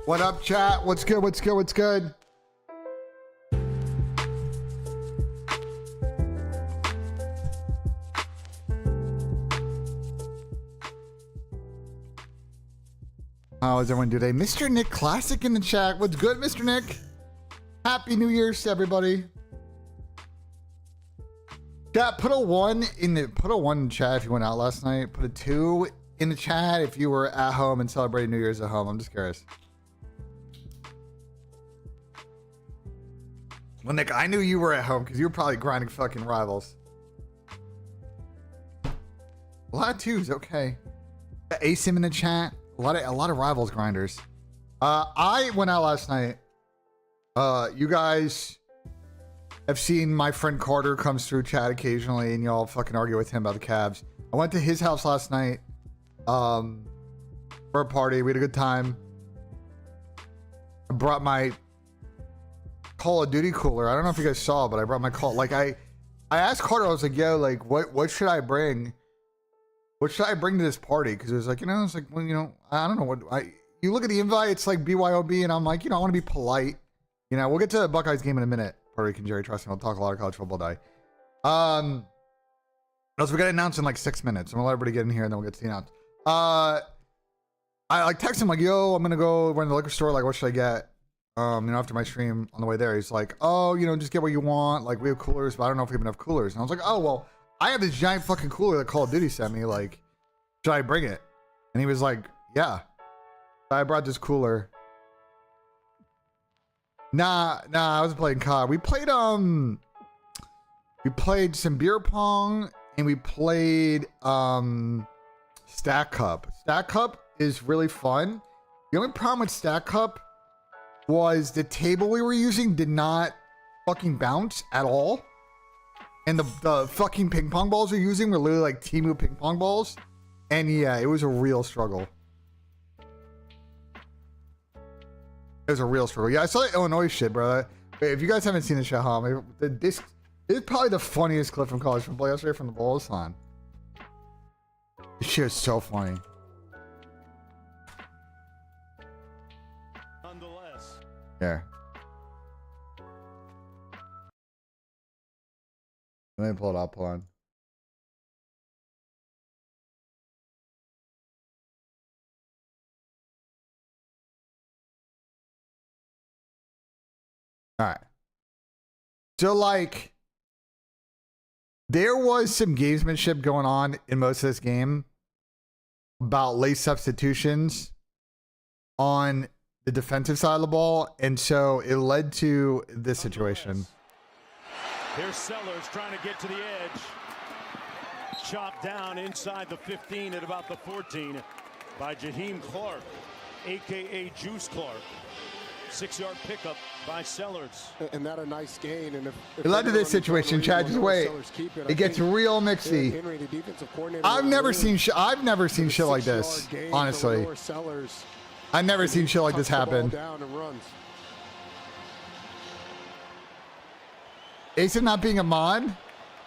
What up, chat? What's good? What's good? What's good? How is everyone today? Mr. Nick Classic in the chat. What's good, Mr. Nick? Happy New Year's to everybody. Chat, put a 1 in the chat if you went out last night. Put a 2 in the chat if you were at home and celebrating New Year's at home. I'm just curious. Well, Nick, I knew you were at home because you were probably grinding fucking rivals. A lot of 2s, okay. ASIM in the chat. A lot of rivals grinders. I went out last night. You guys have seen my friend Carter comes through chat occasionally, and y'all fucking argue with him about the Cavs. I went to his house last night for a party. We had a good time. I brought my Call of Duty cooler. I don't know if you guys saw, but I brought my I asked Carter, I was like, yo, like, what should I bring? What should I bring to this party? Because it was like, it's like, well, I don't know what you look at the invite, it's like BYOB, and I'm like, I want to be polite. We'll get to the Buckeyes game in a minute. Puerto Rican Jerry, trust me, we'll talk a lot of college football day. Also, we got to announce in like 6 minutes. I'm gonna let everybody get in here, and then we'll get to the announce. I like text him like, yo, I'm gonna go run to the liquor store. Like, what should I get? After my stream on the way there, he's like, oh, just get what you want. Like, we have coolers, but I don't know if we have enough coolers. And I was like, oh, well, I have this giant fucking cooler that Call of Duty sent me. Like, should I bring it? And he was like, yeah. I brought this cooler. Nah, I wasn't playing COD. We played some beer pong, and we played Stack Cup. Stack Cup is really fun. The only problem with Stack Cup was the table we were using did not fucking bounce at all. And the fucking ping pong balls we're using were literally like Temu ping pong balls. And yeah, it was a real struggle. It was a real struggle. Yeah, I saw the Illinois shit, bro. If you guys haven't seen the shit, this is probably the funniest clip from college football yesterday from the Bulls on. This shit is so funny. Nonetheless. Yeah. Let me pull it up. Hold on. All right. So, like, there was some gamesmanship going on in most of this game about late substitutions on the defensive side of the ball, and so it led to this situation. Here's Sellers trying to get to the edge. Chopped down inside the 15 at about the 14 by Jaheim Clark, a.k.a. Juice Clark. 6-yard pickup by Sellers. And that a nice gain. And if it led to this situation, Chad, just wait. It gets real mixy. I've never seen shit like this, honestly. I've never seen shit like this happen. Ace not being a mod?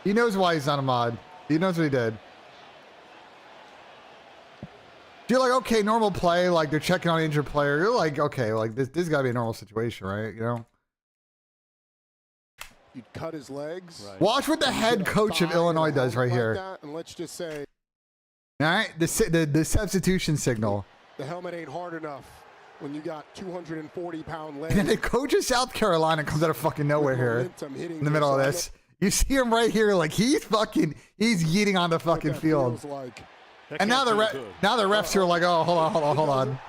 He knows why he's not a mod. He knows what he did. You're like, okay, normal play, like they're checking on an injured player. You're like, okay, like this gotta be a normal situation, right? You'd cut his legs. Right. Watch what the head coach of Illinois does right here. And let's just say, all right, the substitution signal. The helmet ain't hard enough when you got 240-pound legs. And then the coach of South Carolina comes out of fucking nowhere here in the middle of this. You see him right here, like he's yeeting on the fucking field. And now the refs are like, oh, hold on.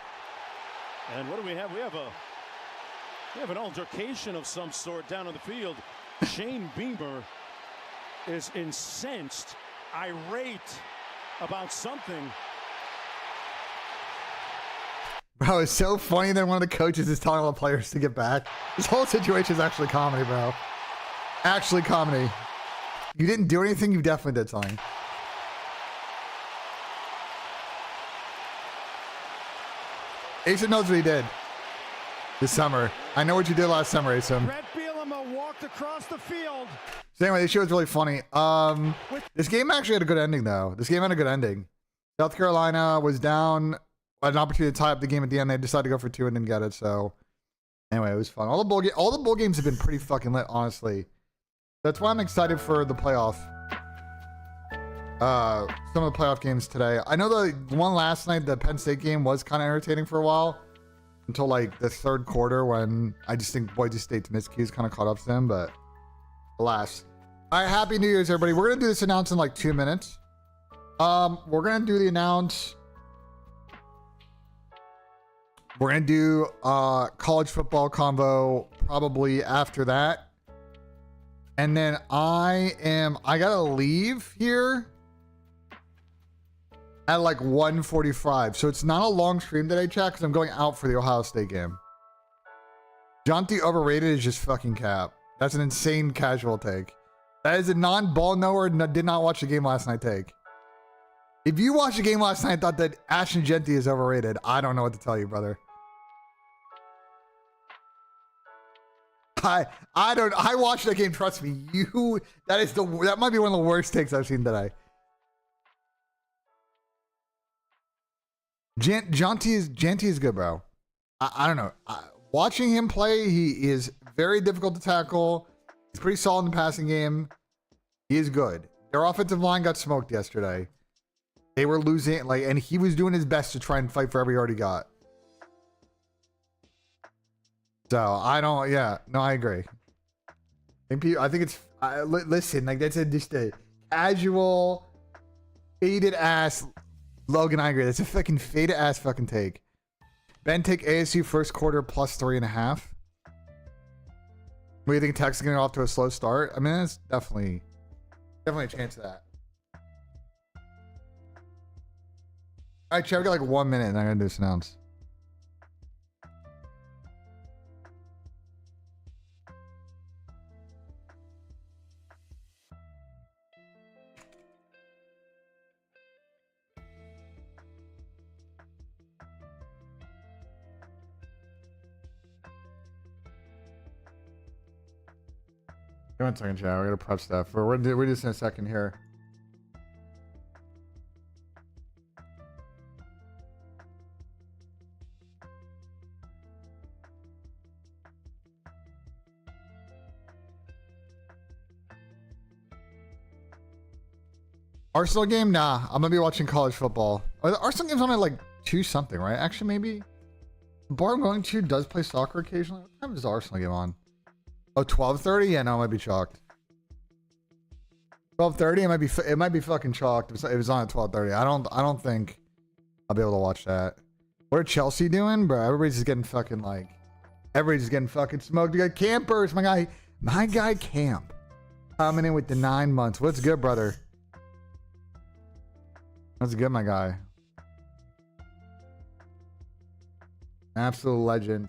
And what do we have? We have an altercation of some sort down on the field. Shane Beamer is incensed, irate about something. Bro, it's so funny that one of the coaches is telling all the players to get back. This whole situation is actually comedy, bro. Actually comedy. You didn't do anything, you definitely did something. Ace knows what he did this summer. I know what you did last summer, Ace. Brett Bielema walked across the field. So anyway, this show was really funny. This game actually had a good ending, though. This game had a good ending. South Carolina was down an opportunity to tie up the game at the end. They decided to go for 2 and didn't get it. So anyway, it was fun. All the bowl games have been pretty fucking lit, honestly. That's why I'm excited for the playoff. Some of the playoff games today. I know the one last night, the Penn State game, was kind of entertaining for a while until like the third quarter when I just think Boise State's miscues kind of caught up to them. But alas. All right, happy New Year's, everybody. We're gonna do this announce in like 2 minutes. We're gonna do the announce. We're gonna do college football convo probably after that. And then I gotta leave here at like 1:45. So it's not a long stream today, chat, because I'm going out for the Ohio State game. Jonty overrated is just fucking cap. That's an insane casual take. That is a non-ball knower, did not watch the game last night take. If you watched the game last night and thought that Ashton Genty is overrated, I don't know what to tell you, brother. I watched that game, trust me. That might be one of the worst takes I've seen today. Genty is good, bro. I don't know. Watching him play, he is very difficult to tackle. He's pretty solid in the passing game. He is good. Their offensive line got smoked yesterday. They were losing, and he was doing his best to try and fight for every yard he got. So I agree. I think it's listen, like that's just a casual, faded ass. Logan, I agree. That's a fucking faded ass fucking take. Ben, take ASU first quarter plus 3.5. What do you think? Texas getting off to a slow start? I mean, that's definitely a chance of that. All right, Chad, we got like 1 minute and I'm gonna do this announce. Give me 1 second, Chad. We're gonna prep stuff. We're do this in a second here. Arsenal game? Nah, I'm gonna be watching college football. The Arsenal game's on at like 2 something, right? Actually, maybe. The bar I'm going to does play soccer occasionally. What time is the Arsenal game on? Oh, 12:30? Yeah, no, I might be chalked. 12:30? It might be fucking chalked. It was on at 12:30. I don't think I'll be able to watch that. What are Chelsea doing, bro? Everybody's just getting fucking smoked. You got campers, my guy Camp coming in with the 9 months. What's good, brother? That's good, my guy. Absolute legend.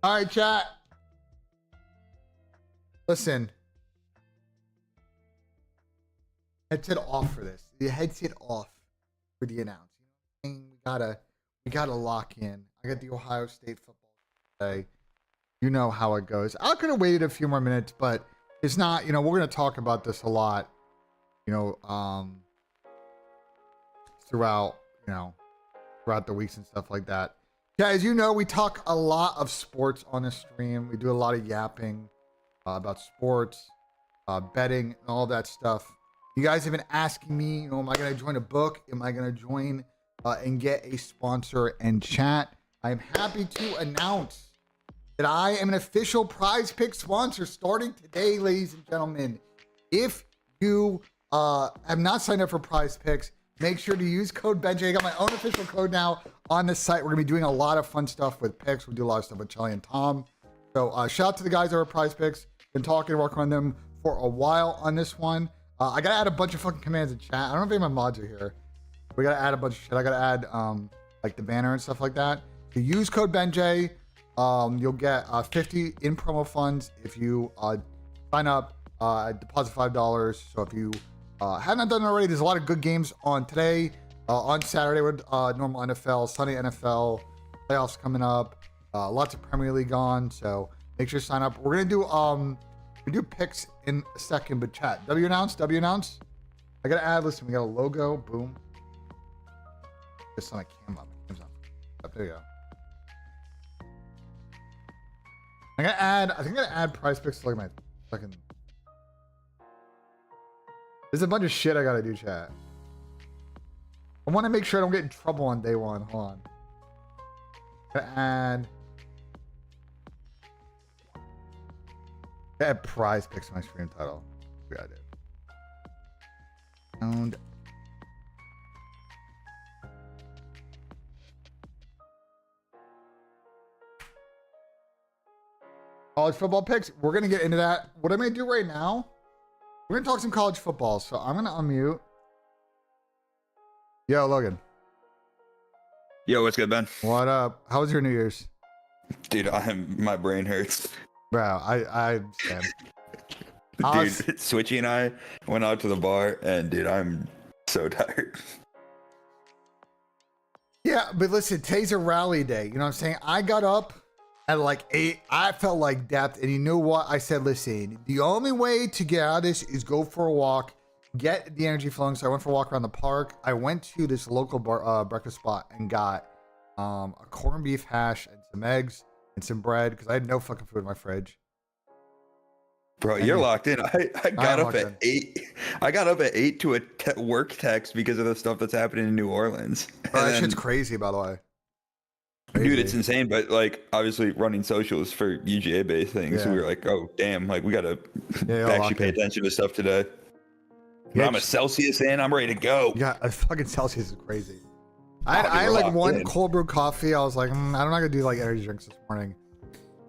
All right, chat. Listen. Headset off for this. The headset off for the announce. We gotta lock in. I got the Ohio State football today. You know how it goes. I could have waited a few more minutes, but it's not. We're gonna talk about this a lot. Throughout the weeks and stuff like that. Guys, we talk a lot of sports on the stream. We do a lot of yapping about sports, betting, and all that stuff. You guys have been asking me, am I going to join a book? Am I going to join and get a sponsor and chat? I am happy to announce that I am an official Prize Pick sponsor starting today, ladies and gentlemen. If you have not signed up for Prize Picks, make sure to use code BENJI. I got my own official code now on the site. We're going to be doing a lot of fun stuff with picks. We do a lot of stuff with Chelly and Tom. So shout out to the guys over at Prize Picks. Been talking, working on them for a while on this one. I got to add a bunch of fucking commands in chat. I don't know if any of my mods are here. We got to add a bunch of shit. I got to add like the banner and stuff like that. So use code BENJI. You'll get 50 in promo funds if you sign up, deposit $5. So if you Had not done it already. There's a lot of good games on today. On Saturday with normal NFL, Sunday NFL, playoffs coming up. Lots of Premier League on, so make sure to sign up. We're gonna do picks in a second, but chat. W announce. I gotta add. Listen, we got a logo. Boom. Just on my camera. There you go. I think I'm gonna add prize picks to like my fucking. There's a bunch of shit I gotta do, chat. I want to make sure I don't get in trouble on day one. Hold on. Add prize picks to my stream title. We gotta do. And college football picks. We're gonna get into that. What I'm gonna do right now, we're gonna talk some college football. So I'm gonna unmute. Yo, Logan. Yo, what's good, Ben? What up? How was your New Year's? Dude, my brain hurts. Bro, I Sam. Dude, Switchy and I went out to the bar, and dude, I'm so tired. Yeah, but listen, today's a rally day. You know what I'm saying? I got up at like 8. I felt like death. And you know what? I said, listen, the only way to get out of this is go for a walk, get the energy flowing. So I went for a walk around the park. I went to this local bar, breakfast spot and got a corned beef hash and some eggs and some bread because I had no fucking food in my fridge. Bro, you're locked in. I got up at 8. I got up at 8 to a work text because of the stuff that's happening in New Orleans. Bro, that shit's crazy, by the way. Crazy. Dude, it's insane. But like, obviously, running socials for UGA based things, we were like, oh damn, like we gotta actually pay attention to stuff today. Yeah, I'm a Celsius in. I'm ready to go. Yeah, a fucking Celsius is crazy. I had like one cold brew coffee. I was like, I'm not gonna do like energy drinks this morning.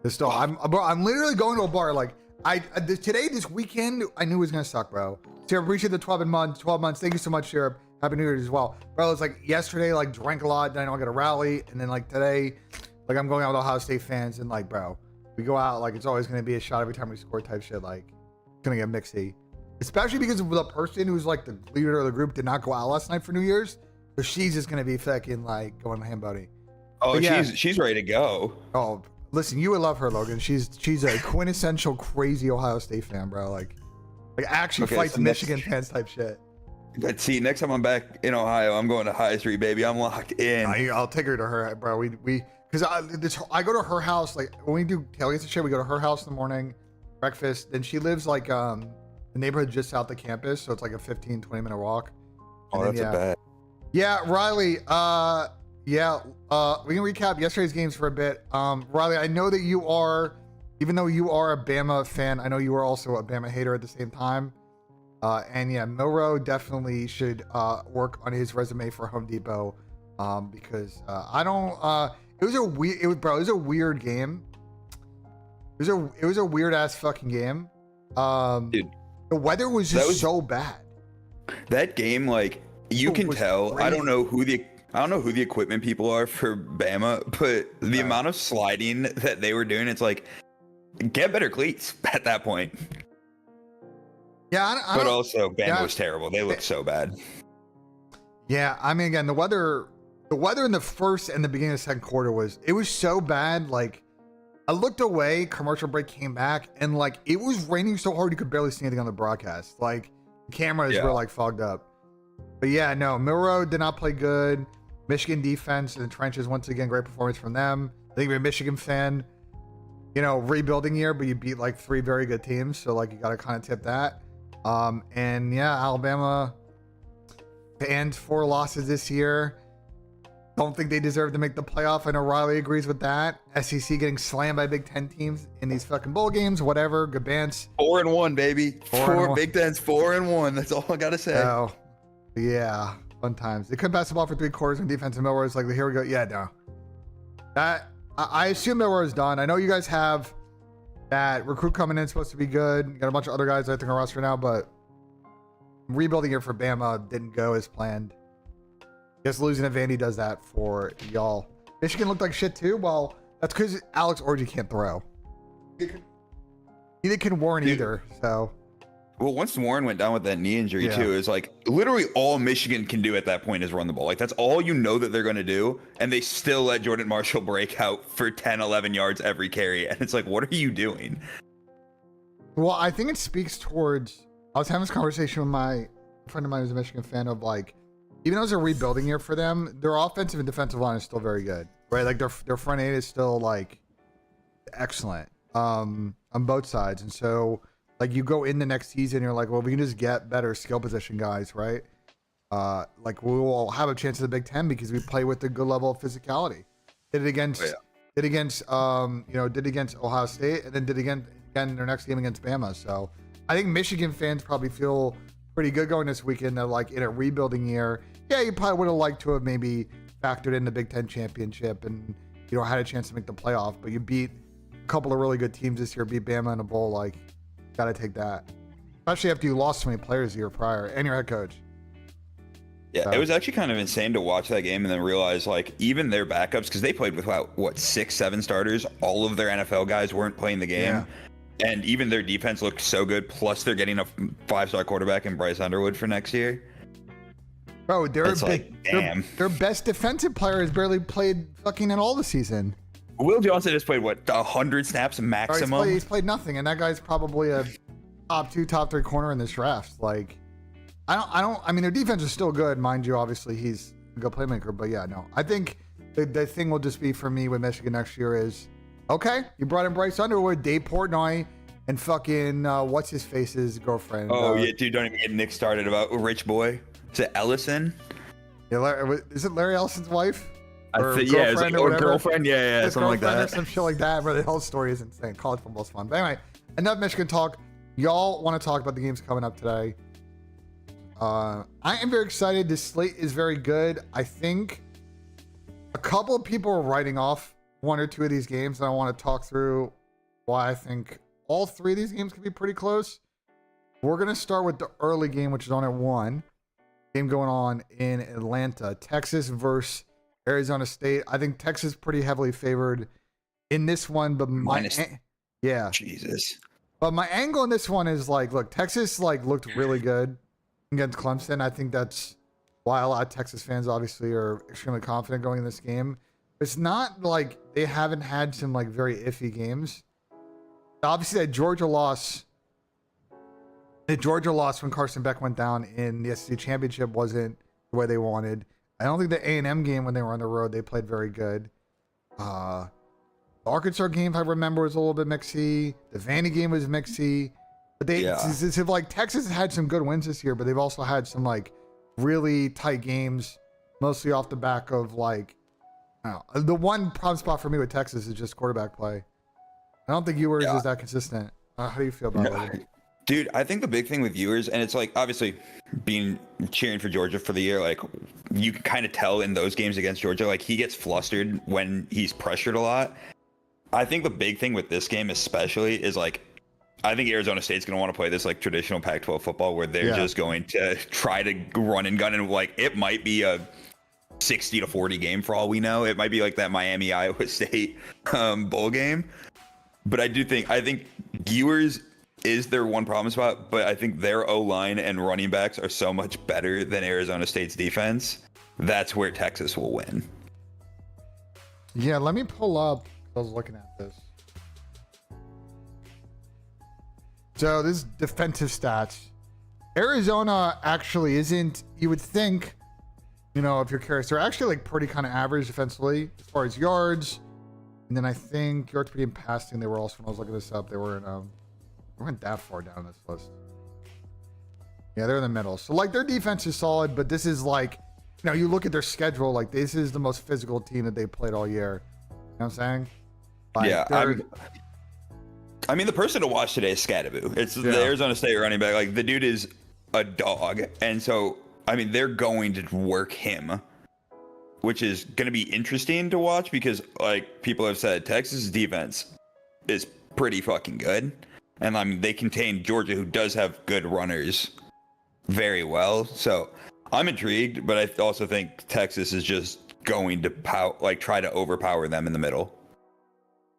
I'm literally going to a bar. Like this weekend, I knew it was gonna suck, bro. Syrup, reaching the 12 months. Thank you so much, Syrup. Happy New Year as well, bro. It's like yesterday, like drank a lot. Then I know I got a rally, and then like today, like I'm going out with Ohio State fans, and like, bro, we go out like it's always gonna be a shot every time we score type shit. Like, it's gonna get mixy, especially because the person who's like the leader of the group did not go out last night for New Year's, so she's just gonna be fucking like going ham buddy. Oh, yeah, she's ready to go. Oh, listen, you would love her, Logan. She's a quintessential crazy Ohio State fan, bro. Like actually fights Michigan fans type shit. But see, next time I'm back in Ohio, I'm going to High Street, baby. I'm locked in. I'll take her to her, bro. Because I go to her house, like when we do tailgates and shit, we go to her house in the morning, breakfast. Then she lives like the neighborhood just south of campus, so it's like a 15-20 minute walk. Oh, that's a bad. Yeah, Riley. We can recap yesterday's games for a bit. Riley, I know that you are, even though you are a Bama fan, I know you are also a Bama hater at the same time. And yeah, Milroe definitely should work on his resume for Home Depot because it was a weird game. It was a weird ass fucking game. Dude, the weather was just so bad. That game, like you can tell. Crazy. I don't know who the equipment people are for Bama, but the amount of sliding that they were doing, it's like get better cleats at that point. Yeah, but also Bama was terrible. They looked so bad. Yeah, I mean, again, the weather in the first and the beginning of the second quarter was so bad. Like, I looked away, commercial break came back, and like it was raining so hard you could barely see anything on the broadcast. Like, the cameras were like fogged up. But yeah, no, Milroe did not play good. Michigan defense in the trenches once again, great performance from them. I think you're a Michigan fan. You know, rebuilding year, but you beat like 3 very good teams, so like you got to kind of tip that. And yeah, Alabama and 4 losses this year. Don't think they deserve to make the playoff. I know Riley agrees with that. SEC getting slammed by Big Ten teams in these fucking bowl games, whatever. Good bands. 4-1, baby. 4 Big Ten's 4-1. That's all I gotta say. Oh, yeah, fun times. They couldn't pass the ball for 3 quarters in defense, and Milroe was like, here we go. Yeah, no. That I assume Milroe is done. I know you guys have that recruit coming in supposed to be good. You got a bunch of other guys I think are roster now, but rebuilding here for Bama didn't go as planned. Guess losing to Vandy does that for y'all. Michigan looked like shit too. Well, that's because Alex Orji can't throw. Neither can Warren either. So Well, once Warren went down with that knee injury too, it's like literally all Michigan can do at that point is run the ball. Like that's all you know that they're going to do. And they still let Jordan Marshall break out for 10, 11 yards every carry. And it's like, what are you doing? Well, I think it speaks towards, I was having this conversation with my friend of mine who's a Michigan fan of like, even though it's a rebuilding year for them, their offensive and defensive line is still very good, right? Like their front eight is still like excellent on both sides. And so like you go in the next season, you're like, well, we can just get better skill position guys, right? Like we will have a chance at the Big Ten because we play with a good level of physicality. Did against Ohio State, and then did again in their next game against Bama. So I think Michigan fans probably feel pretty good going this weekend. That like in a rebuilding year, you probably would have liked to have maybe factored in the Big Ten championship and had a chance to make the playoff, but you beat a couple of really good teams this year, beat Bama in a bowl. Like, gotta take that, especially after you lost so many players the year prior and your head coach. Yeah, it was actually kind of insane to watch that game and then realize like even their backups, because they played with what 6, 7 starters, all of their NFL guys weren't playing the game. And even their defense looked so good, plus they're getting a 5-star quarterback in Bryce Underwood for next year. Bro, their best defensive player has barely played fucking in all the season. Will Johnson has played 100 snaps maximum. He's played nothing, and that guy's probably a top 2, top 3 corner in this draft. Like, I mean, their defense is still good, mind you. Obviously, he's a good playmaker, but yeah, no. I think the thing will just be for me with Michigan next year is, okay, you brought in Bryce Underwood, Dave Portnoy, and fucking what's his face's girlfriend. Oh yeah, dude, don't even get Nick started about Rich Boy. Is it Ellison? Yeah, is it Larry Ellison's wife? Or girlfriend, or girlfriend, something like that. Or some shit like that, where the whole story is insane. College football's fun. But anyway, enough Michigan talk. Y'all want to talk about the games coming up today. I am very excited. This slate is very good. I think a couple of people are writing off 1 or 2 of these games, and I want to talk through why I think all 3 of these games could be pretty close. We're going to start with the early game, which is on at 1. Game going on in Atlanta. Texas versus Arizona State. I think Texas pretty heavily favored in this one, but Jesus. But my angle in this one is like, look, Texas like looked really good against Clemson. I think that's why a lot of Texas fans obviously are extremely confident going in this game. It's not like they haven't had some like very iffy games. Obviously, that Georgia loss when Carson Beck went down in the SEC championship wasn't the way they wanted. I don't think the A&M game when they were on the road, they played very good. The Arkansas game, if I remember, was a little bit mixy. The Vandy game was mixy. But it's like Texas has had some good wins this year, but they've also had some like really tight games, mostly off the back of like, I don't know. The one problem spot for me with Texas is just quarterback play. I don't think Ewers is that consistent. How do you feel about it? Dude, I think the big thing with Ewers, and it's like obviously cheering for Georgia for the year, like you can kind of tell in those games against Georgia, like he gets flustered when he's pressured a lot. I think the big thing with this game especially is like, I think Arizona State's going to want to play this like traditional Pac-12 football where they're just going to try to run and gun, and like it might be a 60-40 game for all we know. It might be like that Miami Iowa State bowl game. But I think Ewers is their one problem spot, but I think their O-line and running backs are so much better than Arizona State's defense. That's where Texas will win. Yeah, let me pull up. I was looking at this. So this is defensive stats. Arizona actually isn't, you would think, if you're curious, they're actually like pretty kind of average defensively as far as yards. And then I think yards per game passing, they were also, when I was looking this up, they weren't that far down this list. Yeah, they're in the middle. So like their defense is solid, but this is like, you look at their schedule, like this is the most physical team that they played all year. You know what I'm saying? Like, I mean, the person to watch today is Scadaboo. It's the Arizona State running back. Like the dude is a dog. And so, I mean, they're going to work him, which is going to be interesting to watch because like people have said, Texas defense is pretty fucking good. And I mean, they contain Georgia, who does have good runners very well. So I'm intrigued, but I also think Texas is just going to try to overpower them in the middle.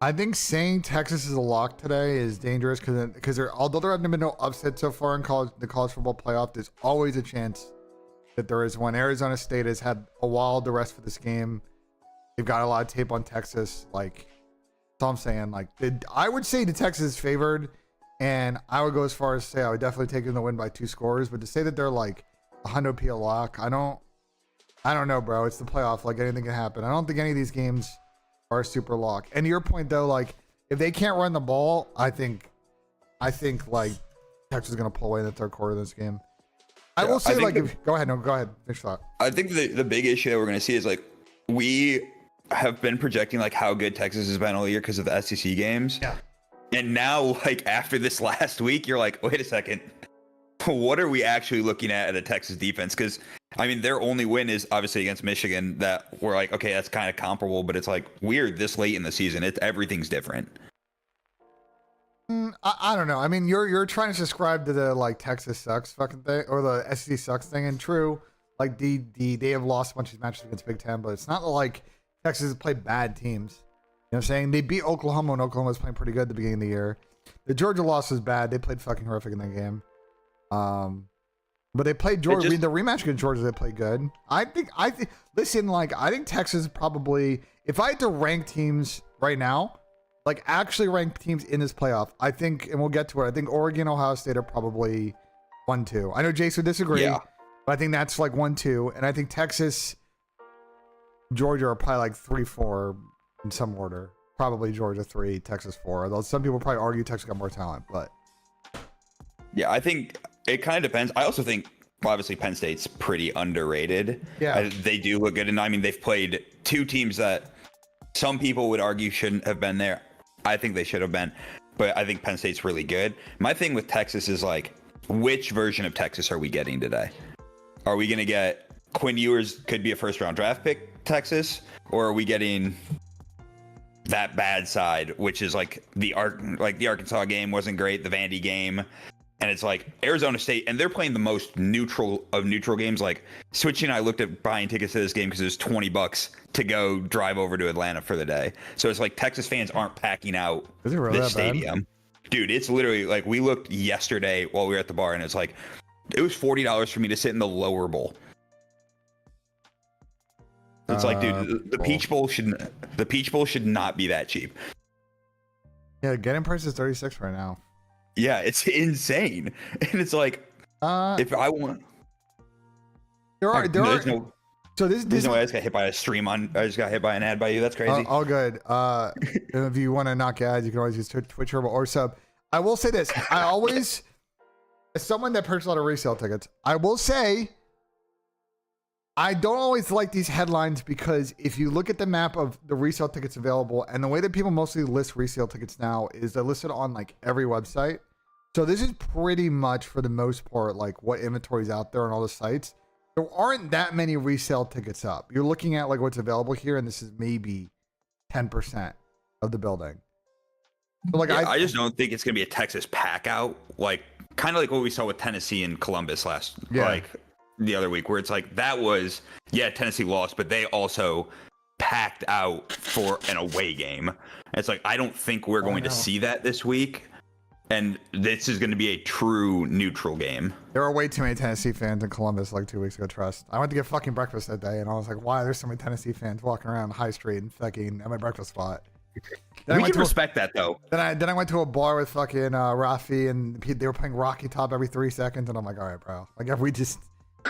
I think saying Texas is a lock today is dangerous because although there haven't been no upset so far in the college football playoff, there's always a chance that there is one. Arizona State has had a wild rest for this game. They've got a lot of tape on Texas. Like, that's all I'm saying. Like, I would say the Texas is favored, and I would go as far as to say I would definitely take them to win by 2 scores. But to say that they're like a 100p a lock, I don't know, bro. It's the playoff. Like, anything can happen. I don't think any of these games are a super lock. And to your point, though, like, if they can't run the ball, I think like Texas is gonna pull away in the third quarter of this game. I will say, like, go ahead. Finish thought. I think the big issue that we're going to see is, like, we have been projecting, like, how good Texas has been all year because of the SEC games. Yeah. And now, like, after this last week, you're like, wait a second. What are we actually looking at a Texas defense? Because, I mean, their only win is obviously against Michigan that we're like, okay, that's kind of comparable. But it's, like, weird this late in the season. Everything's different. I don't know. I mean, you're trying to subscribe to the like Texas sucks fucking thing or the SEC sucks thing, and true, like they have lost a bunch of these matches against Big Ten, but it's not like Texas has played bad teams. You know what I'm saying? They beat Oklahoma, and Oklahoma was playing pretty good at the beginning of the year. The Georgia loss was bad. They played fucking horrific in that game. But they played Georgia. The rematch against Georgia, they played good. I think. Listen, like, I think Texas probably. If I had to rank teams right now, like actually rank teams in this playoff, I think, and we'll get to it. I think Oregon, Ohio State are probably 1-2. I know Jace would disagree, but I think that's like 1-2, and I think Texas, Georgia are probably like 3-4 in some order. Probably Georgia 3, Texas 4. Although some people probably argue Texas got more talent, but yeah, I think it kind of depends. I also think obviously Penn State's pretty underrated. Yeah, they do look good, and I mean they've played 2 teams that some people would argue shouldn't have been there. I think they should have been, but I think Penn State's really good. My thing with Texas is, like, which version of Texas are we getting today? Are we going to get Quinn Ewers could be a first-round draft pick Texas, or are we getting that bad side, which is like the Arkansas game wasn't great, the Vandy game, and it's like Arizona State, and they're playing the most neutral of neutral games. Like, Switchy and I looked at buying tickets to this game because it was $20 to go drive over to Atlanta for the day. So it's like Texas fans aren't packing out this stadium. Dude, it's literally like we looked yesterday while we were at the bar, and it's like it was $40 for me to sit in the lower bowl. It's like, dude, the Peach Bowl should not be that cheap. Yeah, getting price is 36 right now. Yeah, it's insane, and it's like, if I want, there's no way I just got hit by a stream on. I just got hit by an ad by you. That's crazy. All good. If you want to knock ads, you can always use Twitch Turbo or sub. I will say this: I always, as someone that purchased a lot of resale tickets, I will say, I don't always like these headlines because if you look at the map of the resale tickets available, and the way that people mostly list resale tickets now is they're listed on like every website. So this is pretty much for the most part like what inventory is out there on all the sites. There aren't that many resale tickets up. You're looking at like what's available here, and this is maybe 10% of the building. So, like, I just don't think it's gonna be a Texas pack out, like kind of like what we saw with Tennessee and Columbus like the other week, where it's like that was Tennessee lost, but they also packed out for an away game. It's like I don't think we're going to see that this week, and this is going to be a true neutral game. There were way too many Tennessee fans in Columbus like 2 weeks ago. Trust. I went to get fucking breakfast that day, and I was like, "Why? There's so many Tennessee fans walking around High Street and fucking at my breakfast spot." We can respect that though. Then I went to a bar with fucking Rafi, and they were playing Rocky Top every 3 seconds, and I'm like, "All right, bro. Like, if we just."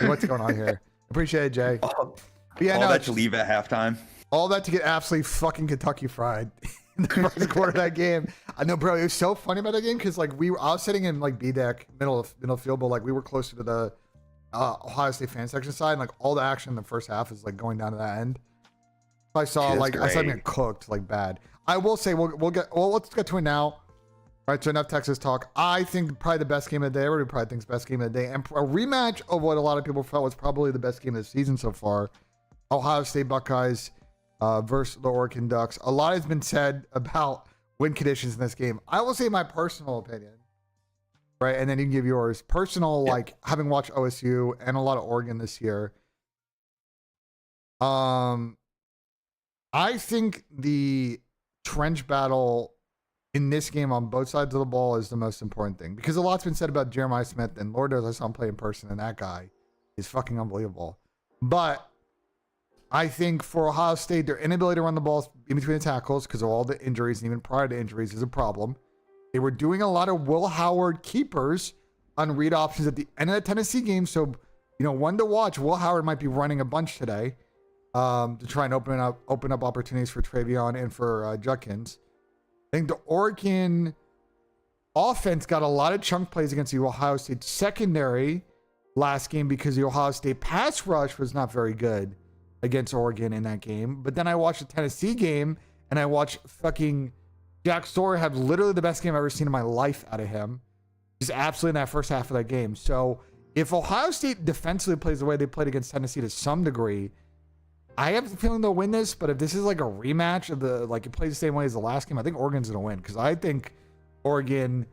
What's going on here? Appreciate it, Jay. All that to leave at halftime. All that to get absolutely fucking Kentucky fried in the first quarter of that game. I know, bro. It was so funny about that game because like I was sitting in like B deck, middle field, but like we were closer to the Ohio State fan section side, and like all the action in the first half is like going down to that end. I saw I saw him get cooked like bad. I will say let's get to it now. All right, so enough Texas talk. I think probably the best game of the day. Everybody probably thinks best game of the day. And a rematch of what a lot of people felt was probably the best game of the season so far. Ohio State Buckeyes versus the Oregon Ducks. A lot has been said about win conditions in this game. I will say my personal opinion, right? And then you can give yours. Personal, like having watched OSU and a lot of Oregon this year. I think the trench battle in this game on both sides of the ball is the most important thing, because a lot's been said about Jeremiah Smith, and Lord knows I saw him play in person, and that guy is fucking unbelievable. But I think for Ohio State, their inability to run the ball in between the tackles because of all the injuries, and even prior to injuries, is a problem. They were doing a lot of Will Howard keepers on read options at the end of the Tennessee game. So, one to watch. Will Howard might be running a bunch today to try and open up opportunities for Travion and for Judkins. I think the Oregon offense got a lot of chunk plays against the Ohio State secondary last game because the Ohio State pass rush was not very good against Oregon in that game. But then I watched the Tennessee game, and I watched fucking Jack Story have literally the best game I've ever seen in my life out of him. Just absolutely in that first half of that game. So if Ohio State defensively plays the way they played against Tennessee to some degree, I have the feeling they'll win this. But if this is like a rematch of it plays the same way as the last game, I think Oregon's going to win, because I think Oregon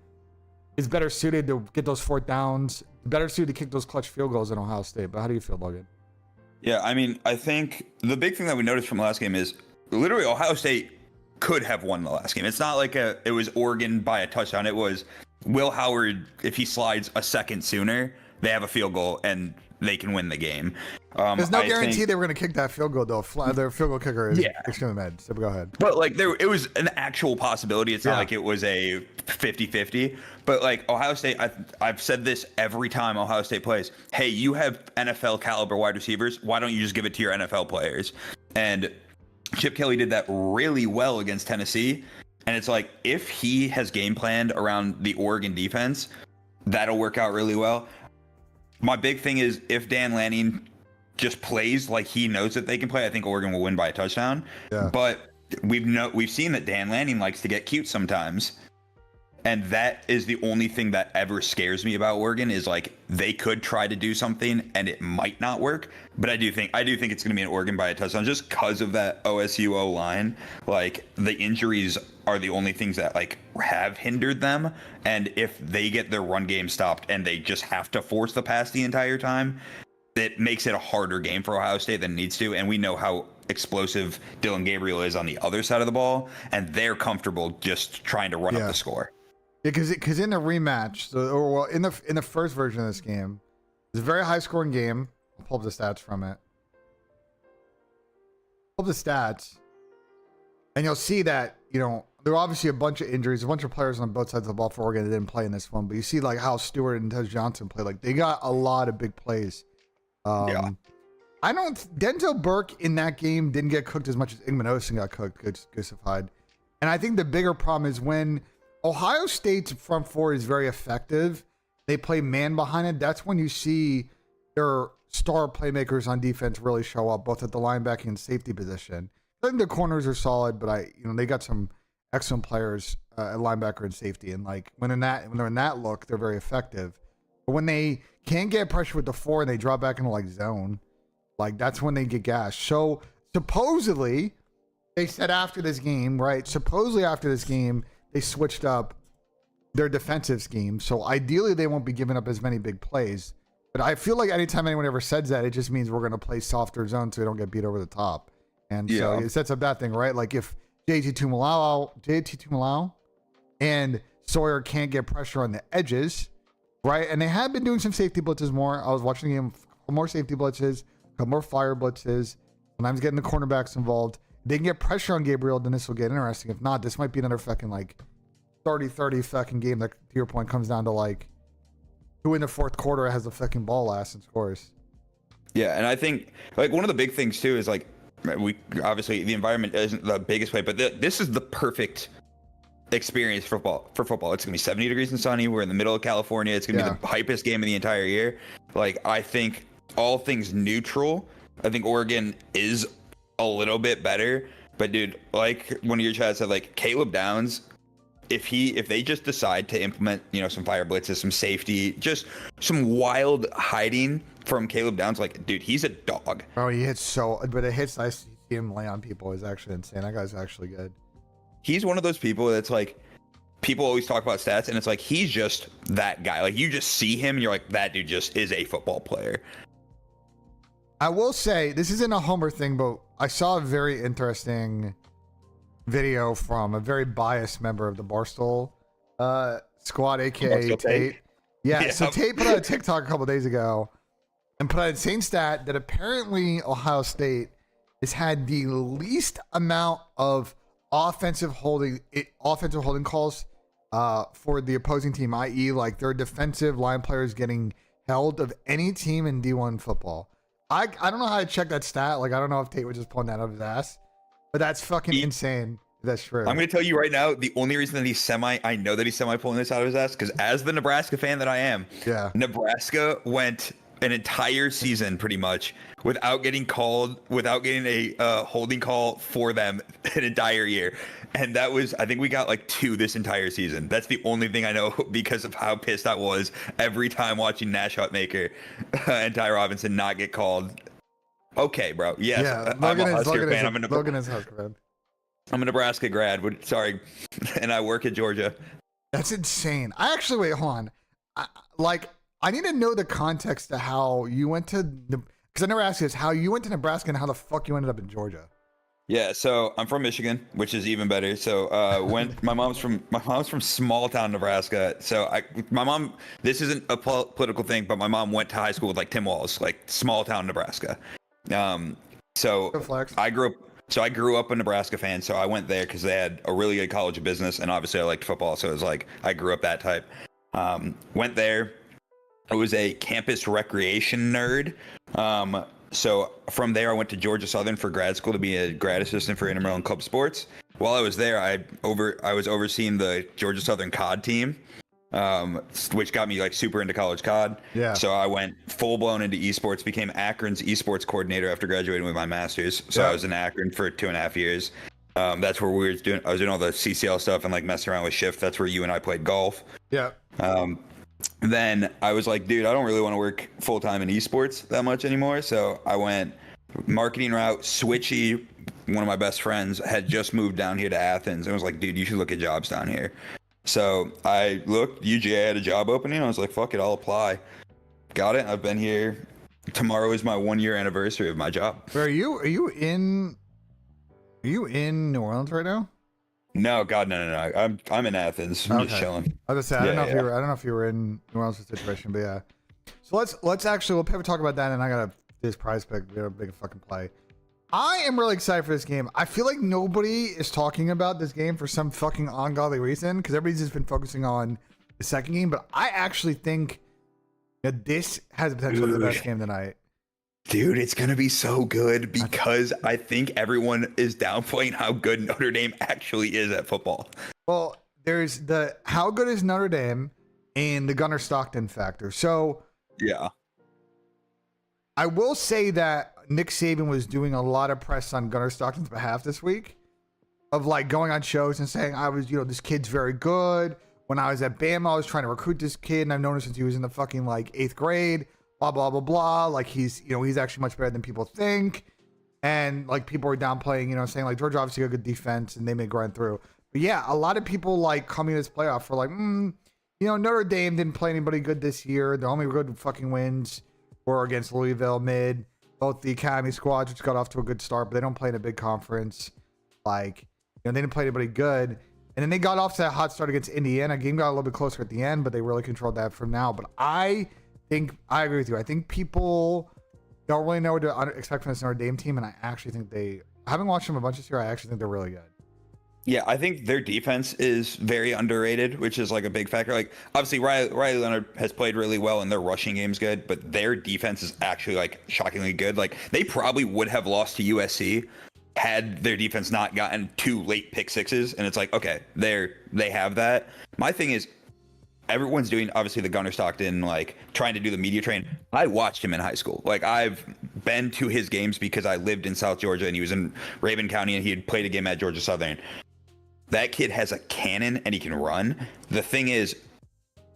is better suited to get those fourth downs, better suited to kick those clutch field goals than Ohio State. But how do you feel, Logan? Yeah, I mean, I think the big thing that we noticed from the last game is literally Ohio State could have won the last game. It's not like it was Oregon by a touchdown. It was Will Howard, if he slides a second sooner, they have a field goal and they can win the game. There's no guarantee they were going to kick that field goal, though. Their field goal kicker is extremely mad. So go ahead. But it was an actual possibility. It's not like it was a 50-50. But Ohio State, I've said this every time Ohio State plays. Hey, you have NFL caliber wide receivers. Why don't you just give it to your NFL players? And Chip Kelly did that really well against Tennessee. And it's like, if he has game planned around the Oregon defense, that'll work out really well. My big thing is, if Dan Lanning just plays like he knows that they can play, I think Oregon will win by a touchdown. Yeah. But we've seen that Dan Lanning likes to get cute sometimes. And that is the only thing that ever scares me about Oregon, is they could try to do something and it might not work. But I do think it's going to be an Oregon by a touchdown, just because of that OSU O line. The injuries are the only things that have hindered them. And if they get their run game stopped and they just have to force the pass the entire time, it makes it a harder game for Ohio State than it needs to. And we know how explosive Dylan Gabriel is on the other side of the ball, and they're comfortable just trying to run up the score. Yeah, because in the rematch, in the first version of this game, it's a very high scoring game. I'll pull up the stats from it. Pull up the stats, and you'll see that there are obviously a bunch of injuries, a bunch of players on both sides of the ball for Oregon that didn't play in this one. But you see how Stewart and Tez Johnson play. They got a lot of big plays. Denzel Burke in that game didn't get cooked as much as Igman Osen got cooked, goosified. And I think the bigger problem is when Ohio State's front four is very effective, they play man behind it. That's when you see their star playmakers on defense really show up, both at the linebacking and safety position. I think the corners are solid, but they got some excellent players at linebacker and safety. And when they're in that look, they're very effective. But when they can't get pressure with the four and they drop back into zone, that's when they get gashed. So supposedly, they said after this game, right? Supposedly after this game, they switched up their defensive scheme. So ideally, they won't be giving up as many big plays. But I feel like anytime anyone ever says that, it just means we're going to play softer zone so we don't get beat over the top. And so it sets up that thing, right? If JT Tumalao and Sawyer can't get pressure on the edges, right? And they have been doing some safety blitzes more. I was watching the game, more safety blitzes, more fire blitzes. Sometimes getting the cornerbacks involved. They can get pressure on Gabriel, then this will get interesting. If not, this might be another fucking 30-30 fucking game that, to your point, comes down to who in the fourth quarter has the fucking ball last and scores. Yeah, and I think one of the big things too is we obviously the environment isn't the biggest way, but this is the perfect experience for football. It's gonna be 70 degrees and sunny. We're in the middle of California. It's gonna be the hypest game of the entire year. I think all things neutral, I think Oregon is a little bit better. But dude, one of your chats said, Caleb Downs, if they just decide to implement some fire blitzes, some safety, just some wild hiding from Caleb Downs, dude, he's a dog. Oh, he hits but it hits, I see him lay on people, is actually insane. That guy's actually good. He's one of those people that's people always talk about stats, and it's he's just that guy. You just see him and you're that dude just is a football player. I will say, this isn't a homer thing, but I saw a very interesting video from a very biased member of the Barstool squad, aka Barstool Tate. Tate. Yeah, so Yep. Tate put out a TikTok a couple days ago and put out an insane stat that apparently Ohio State has had the least amount of offensive holding calls for the opposing team, i.e., like their defensive line players getting held of any team in D1 football. I don't know how to check that stat. Like, I don't know if Tate was just pulling that out of his ass, but that's fucking insane. That's true. I'm going to tell you right now, the only reason that I know that he's semi pulling this out of his ass, because as the Nebraska fan that I am, Yeah. Nebraska went an entire season pretty much without getting a holding call for them an entire year. And that was, I think we got like 2 this entire season. That's the only thing I know because of how pissed I was every time watching Nash Hutmaker and Ty Robinson not get called. Okay, bro. Yes, Yeah, I'm a Husker fan. Logan is Husker fan. I'm a Nebraska grad. Sorry. And I work at Georgia. That's insane. I actually, wait, hold on. I need to know the context to how you went to, because I never asked you this, how you went to Nebraska and how the fuck you ended up in Georgia. Yeah, so I'm from Michigan, which is even better. So when my mom's from small town Nebraska. So my mom, this isn't a political thing, but my mom went to high school with like Tim Walz, like small town Nebraska. So Good flex. I grew up a Nebraska fan, so I went there because they had a really good college of business, and obviously I liked football, so it was like I grew up that type. Went there. I was a campus recreation nerd. So from there, I went to Georgia Southern for grad school to be a grad assistant for intramural and club sports. While I was there, I was overseeing the Georgia Southern COD team, which got me like super into college COD. Yeah. So I went full blown into esports, became Akron's esports coordinator after graduating with my master's. So I was in Akron for 2.5 years. That's where I was doing all the CCL stuff and like messing around with Shift. That's where you and I played golf. Yeah. Then I was like, dude, I don't really want to work full time in esports that much anymore. So I went marketing route. Switchy, one of my best friends, had just moved down here to Athens and was like, dude, you should look at jobs down here. So I looked, UGA had a job opening. I was like, fuck it, I'll apply. Got it. I've been here. Tomorrow is my 1-year anniversary of my job. Where are you? Are you in New Orleans right now? No, God, no. I'm in Athens. I'm just chilling. I was gonna say, I don't know if you were in New Orleans situation, but yeah. So let's actually, we'll probably talk about that, and I gotta this prize pick. We gotta make a fucking play. I am really excited for this game. I feel like nobody is talking about this game for some fucking ungodly reason, because everybody's just been focusing on the second game. But I actually think that this has the potential to be the best game tonight. Dude, it's going to be so good because I think everyone is downplaying how good Notre Dame actually is at football. Well, there's the how good is Notre Dame and the Gunnar Stockton factor. So yeah, I will say that Nick Saban was doing a lot of press on Gunnar Stockton's behalf this week, of like going on shows and saying, I was, this kid's very good. When I was at Bama, I was trying to recruit this kid, and I've known him since he was in the fucking like 8th grade. Blah blah blah blah. Like he's actually much better than people think, and like people are downplaying, saying like Georgia obviously got a good defense and they may grind through. But yeah, a lot of people like coming to this playoff were like, Notre Dame didn't play anybody good this year. The only good fucking wins were against Louisville mid. Both the Academy squads, which got off to a good start, but they don't play in a big conference. Like, they didn't play anybody good. And then they got off to that hot start against Indiana. Game got a little bit closer at the end, but they really controlled that from now. But I agree with you. I think people don't really know what to expect from this Notre Dame team, and I actually think having watched them a bunch this year, I actually think they're really good. Yeah, I think their defense is very underrated, which is like a big factor. Like, obviously, Riley Leonard has played really well, and their rushing game's good, but their defense is actually like shockingly good. Like, they probably would have lost to USC had their defense not gotten 2 late pick sixes, and it's like, okay, they have that. My thing is, everyone's doing obviously the Gunnar Stockton, like trying to do the media train. I watched him in high school. Like, I've been to his games because I lived in South Georgia and he was in Raven County and he had played a game at Georgia Southern. That kid has a cannon and he can run. The thing is,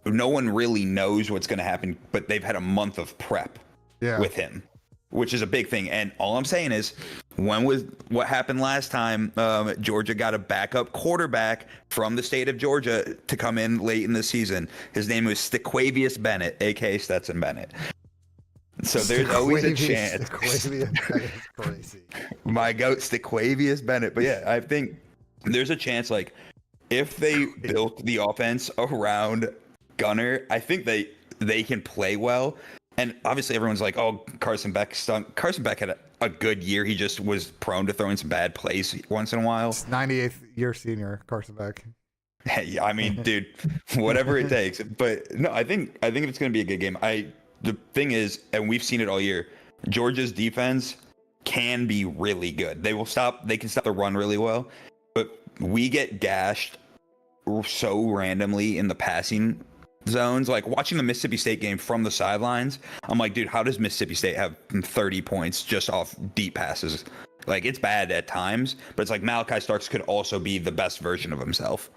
no one really knows what's going to happen, but they've had a month of prep with him, which is a big thing. And all I'm saying is, what happened last time, Georgia got a backup quarterback from the state of Georgia to come in late in the season. His name was Stequavius Bennett, aka Stetson Bennett. So there's always a chance. Stequavius Bennett is crazy. My goat, Stequavius Bennett. But yeah, I think there's a chance, like, if they built the offense around Gunner, I think they can play well. And obviously everyone's like, oh, Carson Beck stunk. Carson Beck had a good year. He just was prone to throwing some bad plays once in a while. 98th year senior, Carson Beck. Hey, I mean, dude, whatever it takes. But no, I think it's going to be a good game. The thing is, and we've seen it all year, Georgia's defense can be really good. They can stop the run really well, but we get gashed so randomly in the passing zones. Like watching the Mississippi State game from the sidelines, I'm like, dude, how does Mississippi State have 30 points just off deep passes? Like, it's bad at times, but it's like Malachi Starks could also be the best version of himself.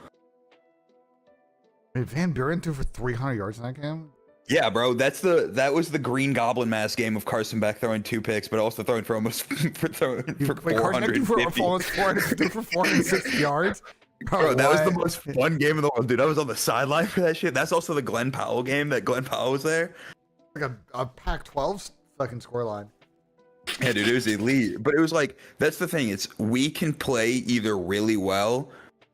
Wait, Van Buren threw for 300 yards in that game? Yeah, bro, that was the Green Goblin mask game of Carson Beck throwing 2 picks, but also throwing for almost for 450. Carson Beck threw for 460 yards? Bro, that was the most fun game of the world, dude. I was on the sideline for that shit. That's also the Glenn Powell game that Glenn Powell was there. Like a Pac-12 fucking scoreline. Yeah, dude, it was elite. But it was like, that's the thing. It's we can play either really well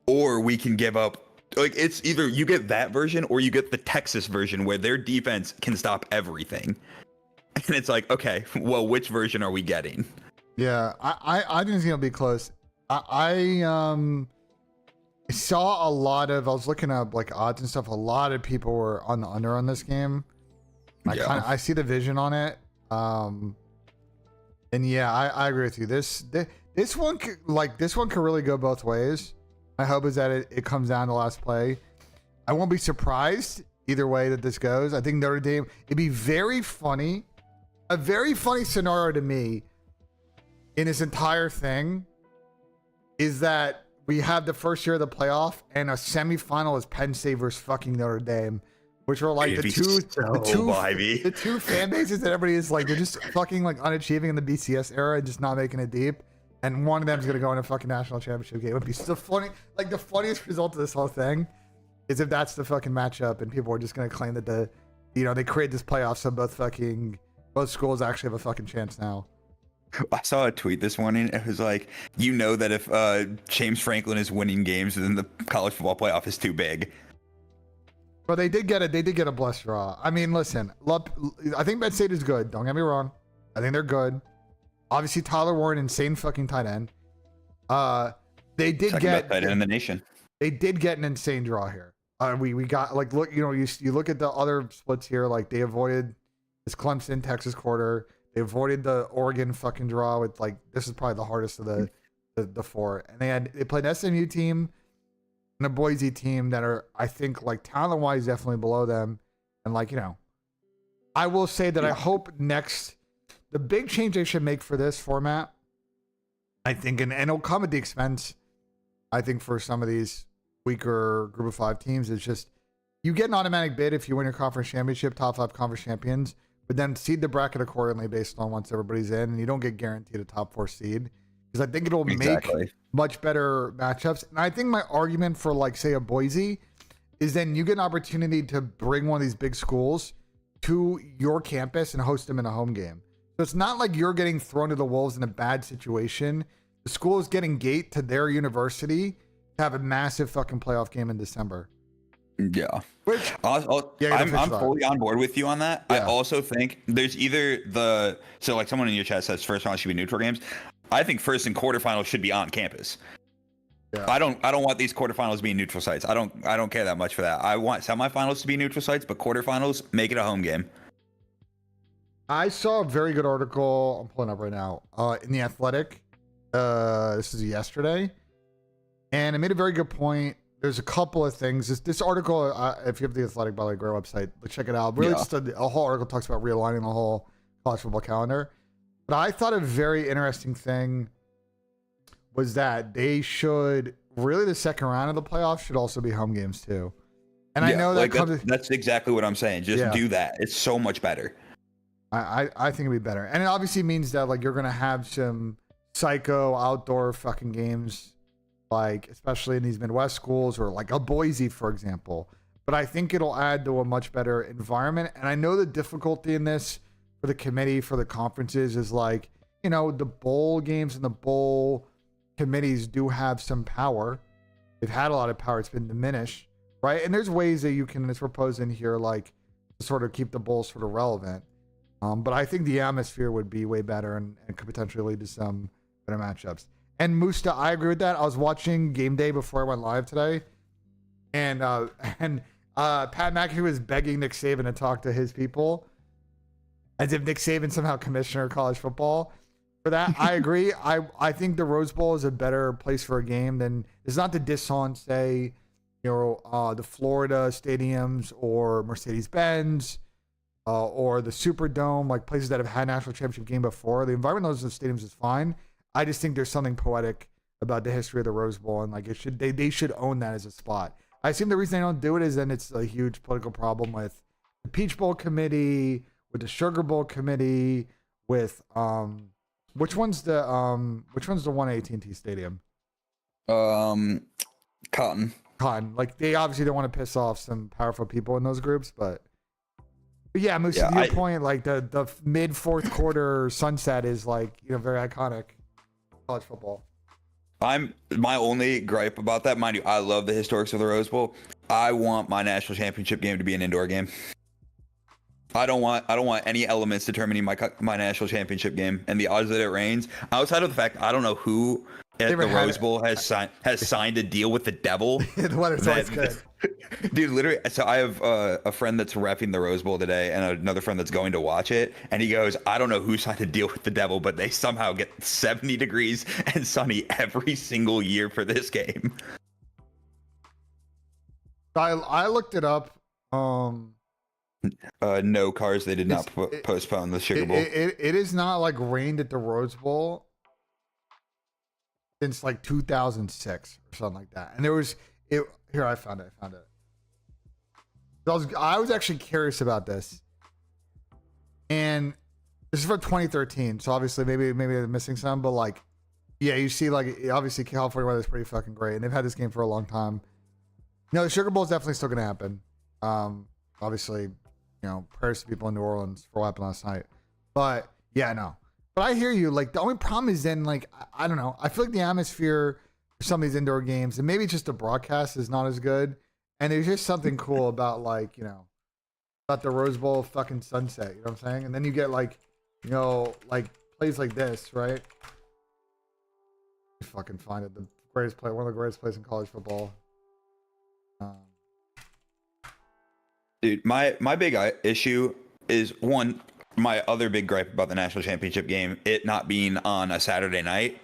or we can give up. Like, it's either you get that version or you get the Texas version where their defense can stop everything. And it's like, okay, well, which version are we getting? Yeah, I think it's going to be close. I saw a lot of, I was looking up like odds and stuff. A lot of people were on the under on this game. I see the vision on it. And yeah, I agree with you. This one could really go both ways. My hope is that it comes down to last play. I won't be surprised either way that this goes. I think Notre Dame, it'd be very funny. A very funny scenario to me in this entire thing is that we have the first year of the playoff and a semifinal is Penn State versus fucking Notre Dame, which are like the two fan bases that everybody is like, they're just fucking like unachieving in the BCS era and just not making it deep. And one of them is going to go in a fucking national championship game. It would be so funny. Like, the funniest result of this whole thing is if that's the fucking matchup and people are just going to claim that they create this playoff so both schools actually have a fucking chance now. I saw a tweet this morning. It was like, that if James Franklin is winning games, then the college football playoff is too big. But they did get a blessed draw. I mean, listen, I think Penn State is good. Don't get me wrong. I think they're good. Obviously, Tyler Warren, insane fucking tight end. They did Second get best tight end in the nation. They did get an insane draw here. We got like, look, you look at the other splits here. Like, they avoided this Clemson Texas quarter. They avoided the Oregon fucking draw with like, this is probably the hardest of the four. And they played an SMU team and a Boise team that are, I think, like talent wise definitely below them. And like, I will say that I hope the big change they should make for this format, I think, and it'll come at the expense, I think, for some of these weaker group of 5 teams, is just you get an automatic bid if you win your conference championship, top 5 conference champions, but then seed the bracket accordingly based on once everybody's in, and you don't get guaranteed a top 4 seed, because I think it'll make much better matchups. And I think my argument for, like, say, a Boise is then you get an opportunity to bring one of these big schools to your campus and host them in a home game. So it's not like you're getting thrown to the wolves in a bad situation. The school is getting gate to their university to have a massive fucking playoff game in December. Yeah. I'm fully on board with you on that. Yeah. I also think there's either so like someone in your chat says first round should be neutral games. I think first and quarterfinals should be on campus. Yeah. I don't want these quarterfinals being neutral sites. I don't care that much for that. I want semifinals to be neutral sites, but quarterfinals, make it a home game. I saw a very good article, I'm pulling up right now, in The Athletic. This is yesterday. And it made a very good point. There's a couple of things. This article, if you have The Athletic, by the way, great website, check it out. Really, just a whole article talks about realigning the whole college football calendar. But I thought a very interesting thing was that they should, really the second round of the playoffs should also be home games too. And I know that's exactly what I'm saying. Just do that. It's so much better. I think it'd be better. And it obviously means that like you're going to have some psycho outdoor fucking games, like especially in these Midwest schools or like a Boise, for example. But I think it'll add to a much better environment. And I know the difficulty in this for the committee, for the conferences is like, the bowl games and the bowl committees do have some power. They've had a lot of power. It's been diminished, right? And there's ways that you can, as proposed in here, like to sort of keep the Bulls sort of relevant. But I think the atmosphere would be way better and could potentially lead to some better matchups. And Musta, I agree with that. I was watching Game Day before I went live today, and Pat McAfee was begging Nick Saban to talk to his people, as if Nick Saban somehow commissioner of college football. For that, I agree. I think the Rose Bowl is a better place for a game than, it's not to diss on, say, the Florida stadiums or Mercedes-Benz or the Superdome, like places that have had national championship game before. The environment in those stadiums is fine. I just think there's something poetic about the history of the Rose Bowl, and like they should own that as a spot. I assume the reason they don't do it is then it's a huge political problem with the Peach Bowl committee, with the Sugar Bowl committee, with which one's the one at AT&T Stadium? Cotton. Like they obviously don't want to piss off some powerful people in those groups, but yeah, Moose, to your point, like the mid fourth quarter sunset is like, very iconic college football. My only gripe about that, mind you, I love the historics of the Rose Bowl. I want my national championship game to be an indoor game. I don't want any elements determining my national championship game and the odds that it rains. Outside of the fact, I don't know who at the Rose Bowl has signed a deal with the devil. The weather's always good. Dude, literally. So I have a friend that's reffing the Rose Bowl today, and another friend that's going to watch it. And he goes, "I don't know who signed a deal with the devil, but they somehow get 70 degrees and sunny every single year for this game." I looked it up. No cars. They did not postpone the Sugar Bowl. It is not like rained at the Rose Bowl since like 2006 or something like that. And there was it. Here, I found it. I was actually curious about this, and this is for 2013. So obviously, maybe they're missing some, but like, yeah, you see, like, obviously California weather is pretty fucking great, and they've had this game for a long time. No, the Sugar Bowl is definitely still going to happen. Obviously, prayers to people in New Orleans for what happened last night. But yeah, no. But I hear you. Like, the only problem is then, like, I don't know. I feel like the atmosphere for some of these indoor games, and maybe just the broadcast is not as good. And there's just something cool about, like, about the Rose Bowl fucking sunset. You know what I'm saying? And then you get, like, like plays like this, right? You fucking find it. One of the greatest plays in college football. Dude, my big issue is, one, my other big gripe about the national championship game, it not being on a Saturday night.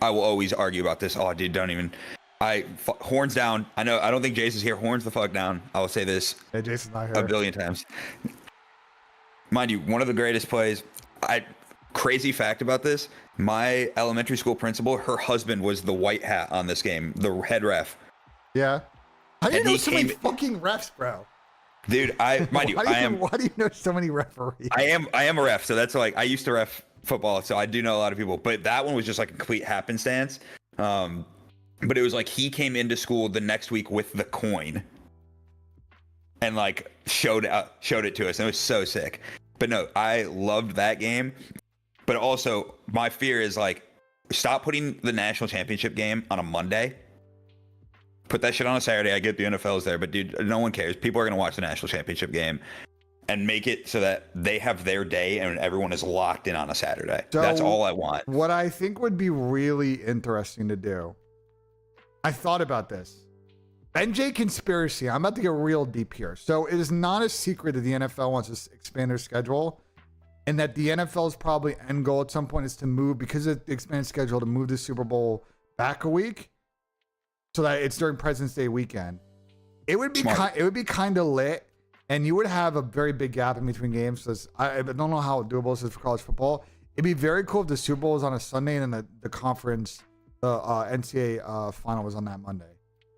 I will always argue about this. Oh, dude, don't even. Horns down. I don't think Jason's here. Horns the fuck down. I will say this Jason's not here. a billion times. Mind you, one of the greatest plays. Crazy fact about this, my elementary school principal, her husband was the white hat on this game, the head ref. Yeah. How do you And know he so many came- fucking refs, bro? Dude, why do you know so many referees? I am a ref, so that's like, I used to ref football, so I do know a lot of people, but that one was just like a complete happenstance. But it was like he came into school the next week with the coin and like showed it to us, and it was so sick. But no, I loved that game. But also, my fear is, like, stop putting the national championship game on a Monday. Put that shit on a Saturday. I get the NFL's there, but dude, no one cares. People are going to watch the national championship game, and make it so that they have their day and everyone is locked in on a Saturday. So that's all I want. What I think would be really interesting to do, I thought about this. NJ conspiracy. I'm about to get real deep here. So it is not a secret that the NFL wants to expand their schedule, and that the NFL's probably end goal at some point is to move, because of the expanded schedule, to move the Super Bowl back a week, so that it's during President's Day weekend. It would be kind of lit, and you would have a very big gap in between games. So I don't know how doable this is for college football. It'd be very cool if the Super Bowl was on a Sunday and then the conference, the NCAA final was on that Monday.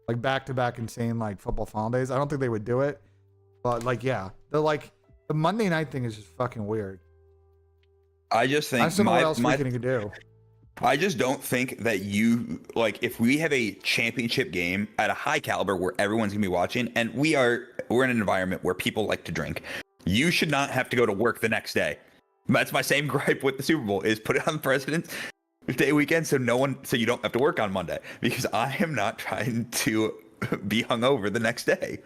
Like back-to-back insane like football final days. I don't think they would do it, but like, yeah, the Monday night thing is just fucking weird. I just think I don't know what else we can do. I just don't think that if we have a championship game at a high caliber where everyone's gonna be watching, and we're in an environment where people like to drink, you should not have to go to work the next day. That's my same gripe with the Super Bowl, is put it on the day weekend, so you don't have to work on Monday, because I am not trying to be hungover the next day.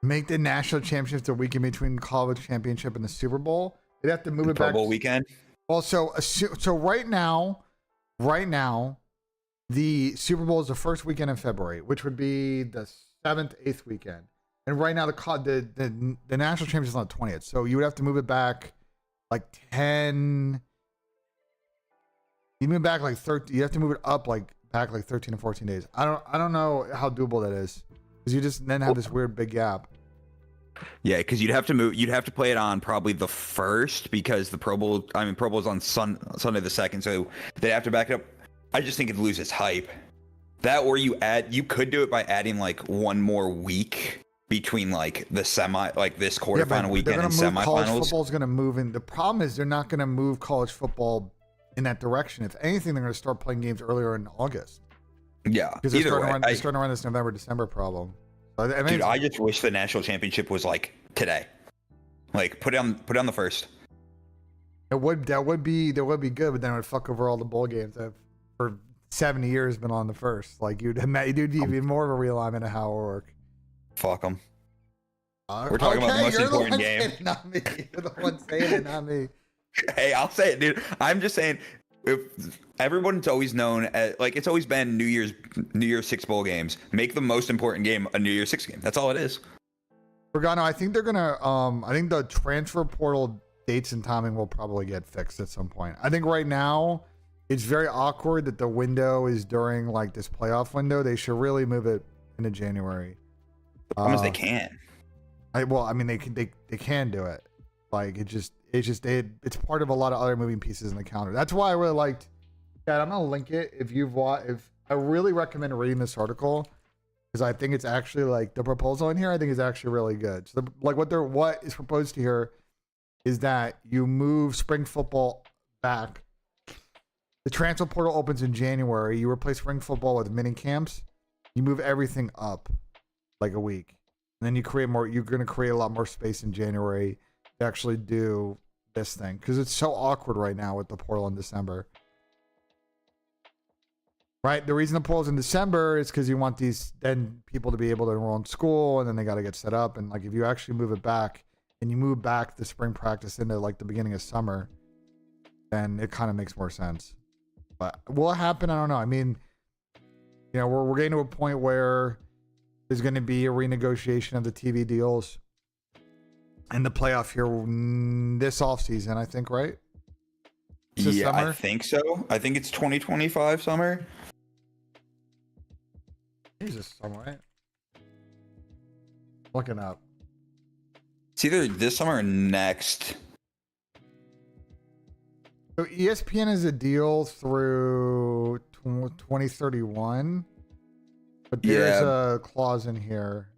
Make the national championships the weekend between college championship and the Super Bowl. They'd have to move it Pro back. Bowl weekend. Well, so right now, the Super Bowl is the first weekend in February, which would be the 7th, 8th weekend. And right now, the national championship is on the 20th. So you would have to move it back like 10. You move back like 30. You have to move it up back 13 to 14 days. I don't know how doable that is, because you just then have this weird big gap. Yeah, because you'd have to play it on probably the 1st, because the Pro Bowl's on Sunday the 2nd, so they'd have to back it up. I just think it'd lose its hype. That, or you could do it by adding like one more week between like the this quarterfinal weekend and semifinals. College football's going to move in. The problem is they're not going to move college football in that direction. If anything, they're going to start playing games earlier in August. Yeah, because they're starting to run this November-December problem. Dude, I just wish the national championship was like today. Like put it on the 1st. That would be good, but then it would fuck over all the bowl games that have, for 70 years, been on the 1st. Like you'd even more of a realignment of how it would work. Fuck them. We're talking about the most important game. Saying it, not me. You're the one saying it, not me. Hey, I'll say it, dude. I'm just saying, if everyone's always known as, like, it's always been New Year's 6 bowl games. Make the most important game a New Year's 6 game. That's all it is. Regano, I think they're gonna. I think the transfer portal dates and timing will probably get fixed at some point. I think right now it's very awkward that the window is during like this playoff window. They should really move it into January. The problem is they can. They can do it. Like it's part of a lot of other moving pieces in the calendar. That's why I really liked. Dad, I'm gonna link it if I really recommend reading this article, because I think it's actually like the proposal in here. I think is actually really good. So what is proposed here is that you move spring football back. The transfer portal opens in January. You replace spring football with mini camps. You move everything up like a week, and then you create more. You're going to create a lot more space in January to actually do this thing, because it's so awkward right now with the portal in December. Right? The reason the portal's in December is because you want these then people to be able to enroll in school, and then they got to get set up. And like if you actually move it back and you move back the spring practice into like the beginning of summer, then it kind of makes more sense. But will it happen? I don't know. I mean, you know, we're getting to a point where there's going to be a renegotiation of the TV deals and the playoff here this offseason, I think, right? Yeah, summer? I think so. I think it's 2025 summer. Jesus, summer, right? Looking up. It's either this summer or next. So ESPN has a deal through 2031, but there's a clause in here.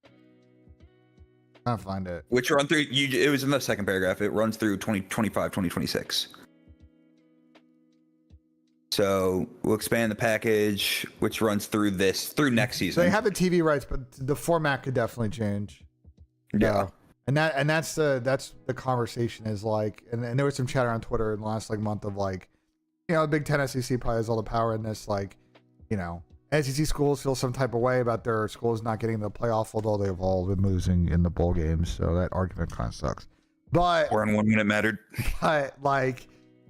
I can't find it. Which run through, it was in the second paragraph. It runs through 2025, 2026. So we'll expand the package, which runs through next season. They have the TV rights, but the format could definitely change. Yeah. And that's the conversation is like, and there was some chatter on Twitter in the last like month of like, you know, the Big Ten SEC probably has all the power in this. Like, you know, SEC schools feel some type of way about their schools not getting the playoff, although they've all been losing in the bowl games. So that argument kind of sucks. But 4 and 1 minute mattered. But like,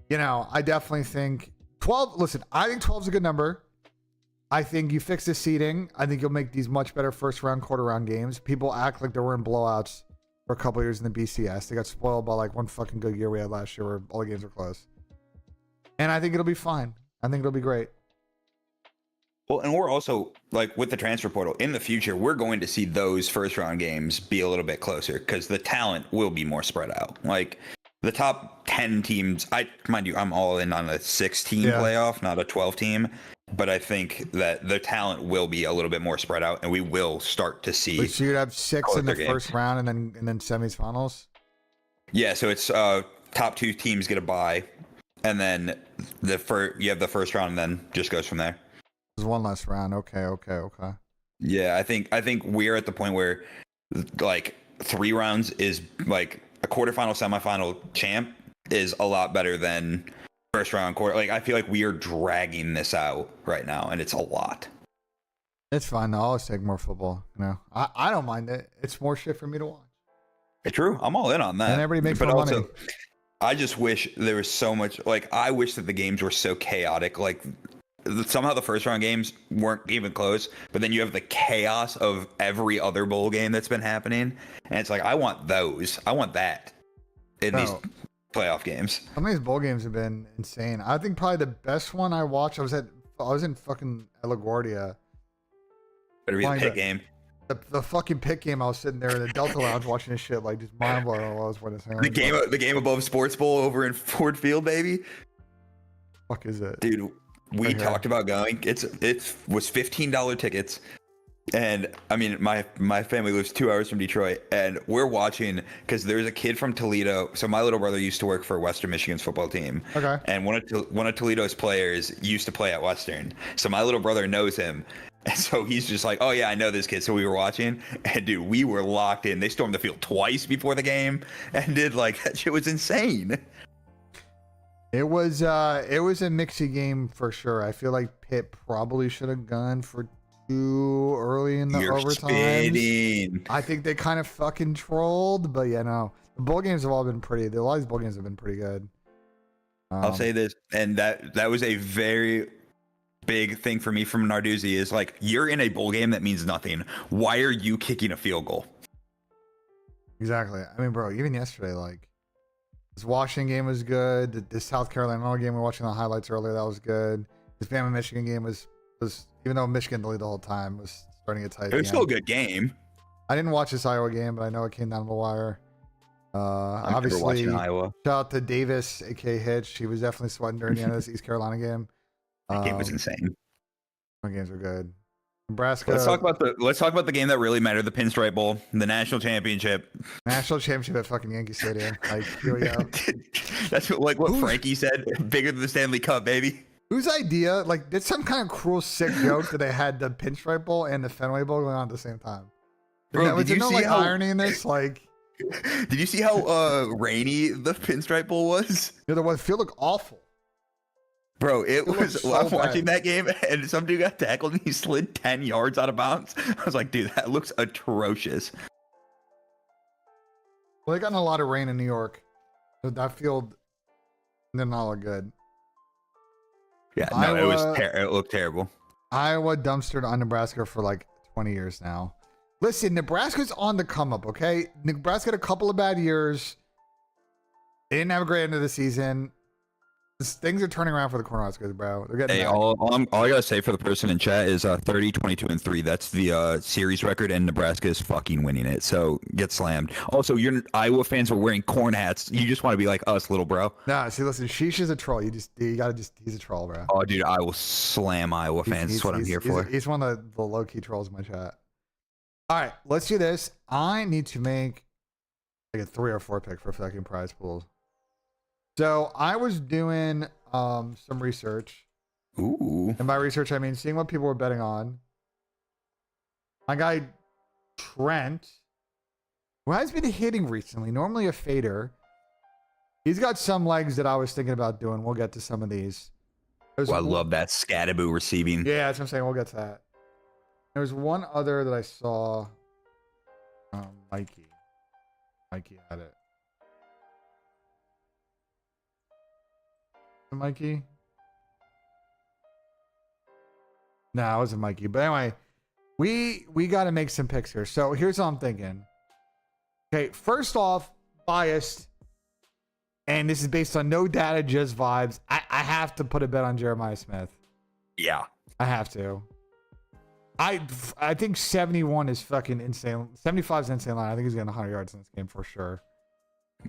you know, I definitely think 12. Listen, I think 12 is a good number. I think you fix the seeding. I think you'll make these much better first round, quarter round games. People act like they were in blowouts for a couple years in the BCS. They got spoiled by like one fucking good year we had last year where all the games were close. And I think it'll be fine. I think it'll be great. Well, and we're also, like, with the transfer portal, in the future, we're going to see those first round games be a little bit closer because the talent will be more spread out. Like, the top 10 teams, mind you, I'm all in on a 6-team playoff, not a 12-team. But I think that the talent will be a little bit more spread out, and we will start to see. So you'd have 6 in the first round, and then semis, finals. Yeah, so it's top 2 teams get a bye, and then you have the first round, and then just goes from there. There's one last round. Okay. Yeah, I think we're at the point where like 3 rounds is like a quarterfinal, semifinal champ, is a lot better than first round quarter. Like I feel like we are dragging this out right now, and it's a lot. It's fine. I'll always take more football. You know, I don't mind it. It's more shit for me to watch. It's true. I'm all in on that. And everybody makes but more also, money. I just wish there was so much. Like I wish that the games were so chaotic. Like somehow the first round games weren't even close, but then you have the chaos of every other bowl game that's been happening, and it's like I want those. I want that in these playoff games. Some of these bowl games have been insane. I think probably the best one I watched. I was in fucking LaGuardia. Better be the pick game. The fucking pick game. I was sitting there in the Delta Lounge watching this shit, like just mind blowing. While I was witnessing The game above Sports Bowl over in Ford Field, baby. Fuck is it, dude? We talked about going. It was $15 tickets, and I mean my family lives 2 hours from Detroit, and we're watching because there's a kid from Toledo. So my little brother used to work for Western Michigan's football team. Okay. And one of Toledo's players used to play at Western, so my little brother knows him. And so he's just like, oh yeah, I know this kid. So we were watching, and dude, we were locked in. They stormed the field twice before the game, and did like that shit was insane. It was a mixy game for sure. I feel like Pitt probably should have gone for too early in the overtime. I think they kind of fucking trolled, but yeah, no. The bowl games have all been pretty. A lot of these bowl games have been pretty good. I'll say this, and that was a very big thing for me from Narduzzi is like, you're in a bowl game that means nothing. Why are you kicking a field goal? Exactly. I mean, bro, even yesterday, like this Washington game was good. The South Carolina game, we were watching the highlights earlier. That was good. This Bama Michigan game was even though Michigan the lead the whole time, was starting to get tight. It was still a good game. I didn't watch this Iowa game, but I know it came down the wire. Obviously, watching Iowa. Shout out to Davis, aka Hitch. He was definitely sweating during the end of this East Carolina game. That game was insane. My games were good. Nebraska. Let's talk about the game that really mattered, the Pinstripe Bowl, the national championship. National championship at fucking Yankee Stadium. Like, here we go. That's what Frankie said. Bigger than the Stanley Cup, baby. Whose idea? Like, did some kind of cruel, sick joke that they had the Pinstripe Bowl and the Fenway Bowl going on at the same time? Bro, did you see like irony in this? Like, did you see how rainy the Pinstripe Bowl was? The field looked awful. Bro, it was. So I'm watching that game, and some dude got tackled, and he slid 10 yards out of bounds. I was like, dude, that looks atrocious. Well, they got in a lot of rain in New York. So that field did not look good. Yeah, no, it looked terrible. Iowa dumpstered on Nebraska for like 20 years now. Listen, Nebraska's on the come up, okay? Nebraska had a couple of bad years. They didn't have a great end of the season. Things are turning around for the Cornhuskers, bro. They're getting all I gotta say for the person in chat is 30, 22, and 3. That's the series record, and Nebraska is fucking winning it. So get slammed. Also, your Iowa fans are wearing corn hats. You just want to be like us, little bro. Nah, see, listen, Sheesh is a troll. He's a troll, bro. Oh, dude, I will slam Iowa fans. That's what I'm here for. He's one of the low key trolls in my chat. All right, let's do this. I need to make like a 3 or 4 pick for fucking prize pools. So I was doing some research. Ooh. And by research, I mean seeing what people were betting on. My guy Trent, who has been hitting recently, normally a fader. He's got some legs that I was thinking about doing. We'll get to some of these. I love that Scattaboo receiving. Yeah, that's what I'm saying. We'll get to that. There's one other that I saw. Mikey. Mikey had it. Mikey? No, it wasn't Mikey. But anyway, we got to make some picks here. So here's what I'm thinking. Okay, first off, biased, and this is based on no data, just vibes. I have to put a bet on Jeremiah Smith. Yeah. I have to. I think 71 is fucking insane. 75 is an insane line. I think he's getting 100 yards in this game for sure.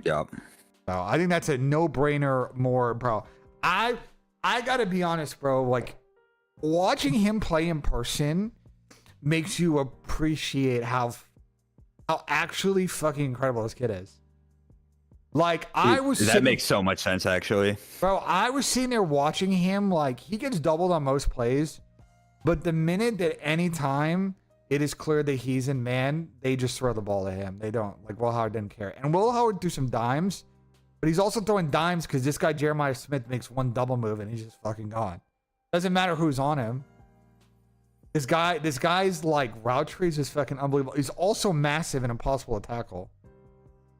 Yep. So I think that's a no-brainer more, bro. I gotta be honest, bro. Like, watching him play in person makes you appreciate how actually fucking incredible this kid is. Like, that makes so much sense, actually. Bro, I was sitting there watching him. Like, he gets doubled on most plays, but the minute that any time it is clear that he's in man, they just throw the ball at him. They don't. Like, Will Howard didn't care. And Will Howard threw some dimes But he's also throwing dimes because this guy Jeremiah Smith makes one double move and he's just fucking gone. Doesn't matter who's on him. This guy's like route trees is fucking unbelievable. He's also massive and impossible to tackle.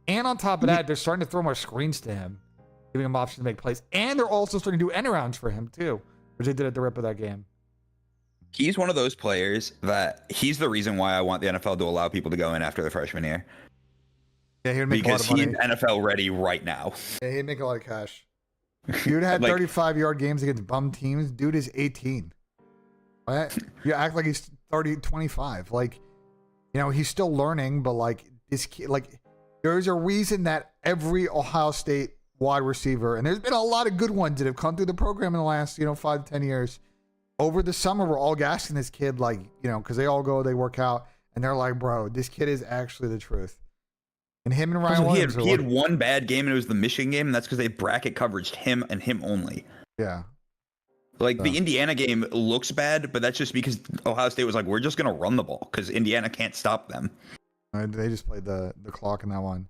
And on top of that, they're starting to throw more screens to him, giving him options to make plays. And they're also starting to do end arounds for him too, which they did at the rip of that game. He's one of those players that he's the reason why I want the NFL to allow people to go in after the freshman year. Yeah, he would make because a lot of he's money. NFL ready right now. Yeah, he'd make a lot of cash. Dude had Like, 35-yard games against bum teams. Dude is 18. What? You act like he's 30, 25. Like, you know, he's still learning, but like this kid, like there's a reason that every Ohio State wide receiver, and there's been a lot of good ones that have come through the program in the last, 5 to 10 years. Over the summer, we're all gassing this kid, like, because they all go, they work out, and they're like, bro, this kid is actually the truth. And him and Ryan Williams. He had one bad game, and it was the Michigan game, and that's because they bracket coveraged him and him only. Yeah. Like, the Indiana game looks bad, but that's just because Ohio State was like, we're just going to run the ball because Indiana can't stop them. They just played the clock in that one.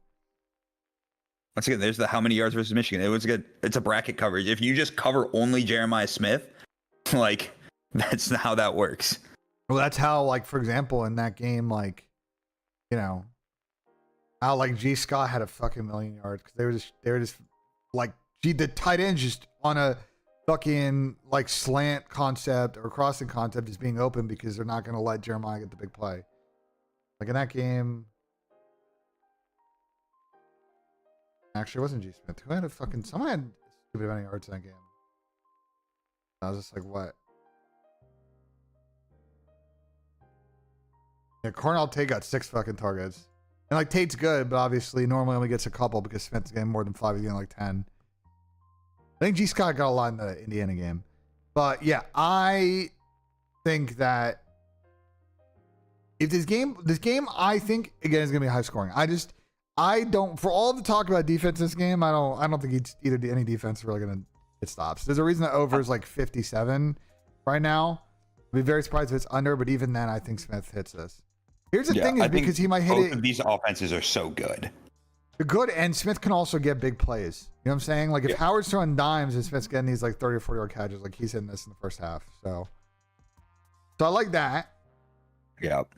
Once again, there's the how many yards versus Michigan. It was good. It's a bracket coverage. If you just cover only Jeremiah Smith, like, that's how that works. Well, that's how, like, for example, in that game, like, how like G Scott had a fucking million yards because they were just like the tight end just on a fucking like slant concept or crossing concept is being open because they're not going to let Jeremiah get the big play. Like in that game, actually it wasn't G Smith. Who had someone had a stupid amount of yards in that game. I was just like, what? Yeah, Cornell Tate got 6 fucking targets. And like Tate's good, but obviously normally only gets a couple because Smith's getting more than 5. He's getting like 10. I think G Scott got a lot in the Indiana game. But yeah, I think that if this game I think again is gonna be high scoring. I don't, for all the talk about defense this game, I don't think any defense is really gonna get stops. There's a reason the over is like 57 right now. I'd be very surprised if it's under, but even then I think Smith hits this. Here's the thing is because he might hit both it. Of these offenses are so good. They're good, and Smith can also get big plays. You know what I'm saying? Like if Howard's throwing dimes and Smith's getting these like 30 or 40 yard catches, like he's hitting this in the first half. So I like that. Yep.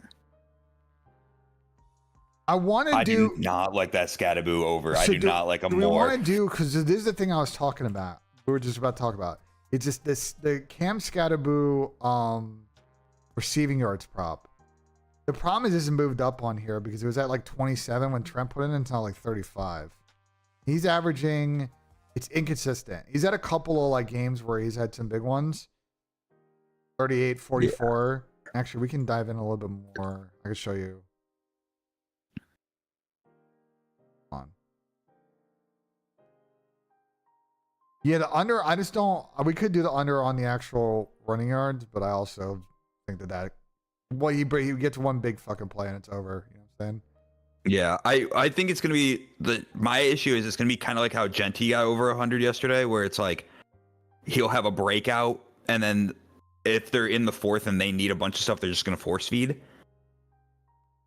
I do not like that Scattaboo over. So I do not like a more. We want to do because this is the thing I was talking about. We were just about to talk about. It's just the Cam Scattaboo receiving yards prop. The problem is this moved up on here because it was at like 27 when Trent put it in. It's now like 35. He's averaging, it's inconsistent. He's had a couple of like games where he's had some big ones. 38, 44. Yeah. Actually, we can dive in a little bit more. I can show you. Hold on. Yeah, the under, I just don't, we could do the under on the actual running yards, but I also think that well, he gets one big fucking play and it's over. You know what I'm saying? Yeah, I think it's gonna be my issue is it's gonna be kind of like how Genty got over 100 yesterday, where it's like he'll have a breakout and then if they're in the fourth and they need a bunch of stuff, they're just gonna force feed.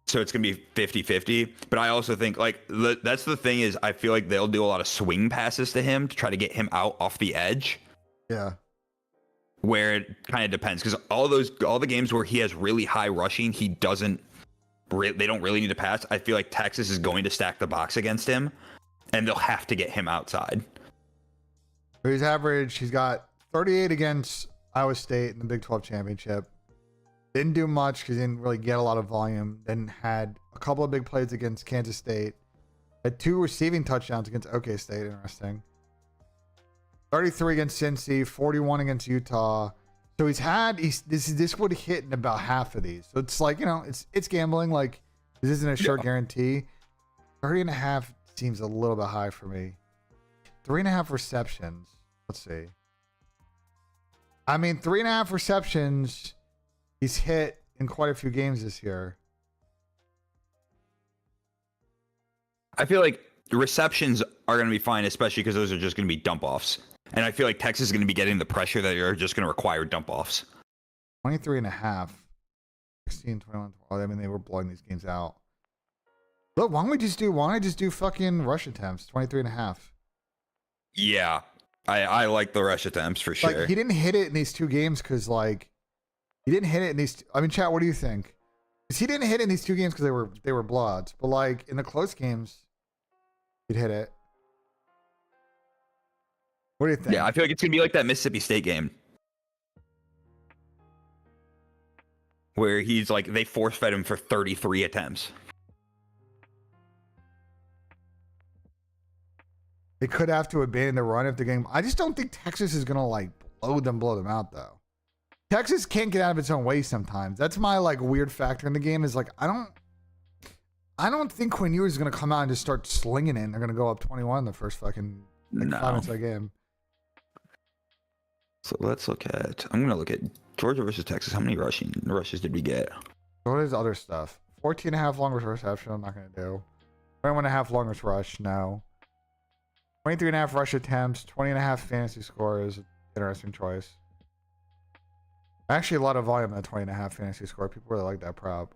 So it's gonna be 50-50. But I also think like that's the thing is I feel like they'll do a lot of swing passes to him to try to get him out off the edge. Yeah. Where it kind of depends because all the games where he has really high rushing, they don't really need to pass. I feel like Texas is going to stack the box against him, and they'll have to get him outside. He's got 38 against Iowa State in the Big 12 championship. Didn't do much because he didn't really get a lot of volume. Then had a couple of big plays against Kansas State. Had 2 receiving touchdowns against OK State. Interesting. 33 against Cincy, 41 against Utah. So this would hit in about half of these. So it's like, it's gambling. Like this isn't a sure guarantee. 30.5 seems a little bit high for me. 3.5 receptions. Let's see. I mean, 3.5 receptions. He's hit in quite a few games this year. I feel like receptions are going to be fine, especially because those are just going to be dump offs. And I feel like Texas is going to be getting the pressure that are just going to require dump offs. 23.5. 16, 21, 12. I mean, they were blowing these games out. Look, why don't I just do fucking rush attempts? 23.5. Yeah, I like the rush attempts for sure. Like he didn't hit it in these 2 games because like he didn't hit it in these. I mean, chat. What do you think? 'Cause he didn't hit it in these 2 games because they were bloods, but like in the close games, he'd hit it. What do you think? Yeah, I feel like it's gonna be like that Mississippi State game where he's like they force fed him for 33 attempts. They could have to abandon the run if the game. I just don't think Texas is gonna like blow them out though. Texas can't get out of its own way sometimes. That's my like weird factor in the game is like I don't think Quinn Ewers is gonna come out and just start slinging it. And they're gonna go up 21 the first fucking 5 minutes of the game. So let's look at. I'm gonna look at Georgia versus Texas. How many rushes did we get? So what is other stuff? 14.5 longest reception. I'm not gonna do. 21.5 longest rush. No. 23.5 rush attempts. 20.5 fantasy score is an interesting choice. Actually, a lot of volume in that 20.5 fantasy score. People really like that prop.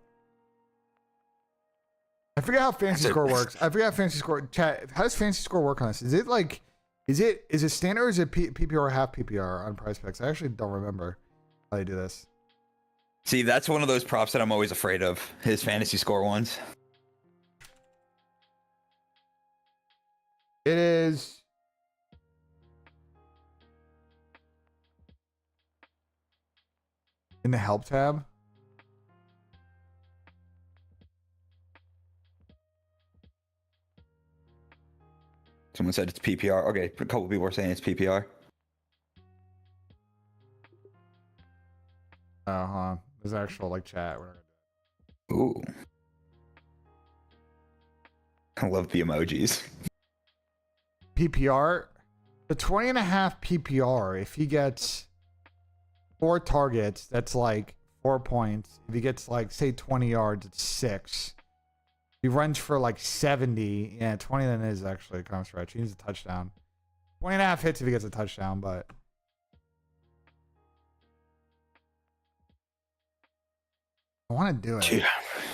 I forget how fantasy score works. I forget how fantasy score. Chat. How does fantasy score work on this? Is it like? Is it standard or is it PPR or half PPR on Prize Picks? I actually don't remember how they do this. See, that's one of those props that I'm always afraid of. His fantasy score ones. It is. In the help tab. Someone said it's PPR. Okay, a couple people are saying it's PPR. Uh-huh. There's actual like chat. Ooh. I love the emojis. PPR. The 20.5 PPR, if he gets 4 targets, that's like 4 points. If he gets like, say, 20 yards, it's 6. He runs for like 70. Yeah, 20 then is actually kind of stretch. He needs a touchdown. 20.5 hits if he gets a touchdown, but I want to do it. Yeah.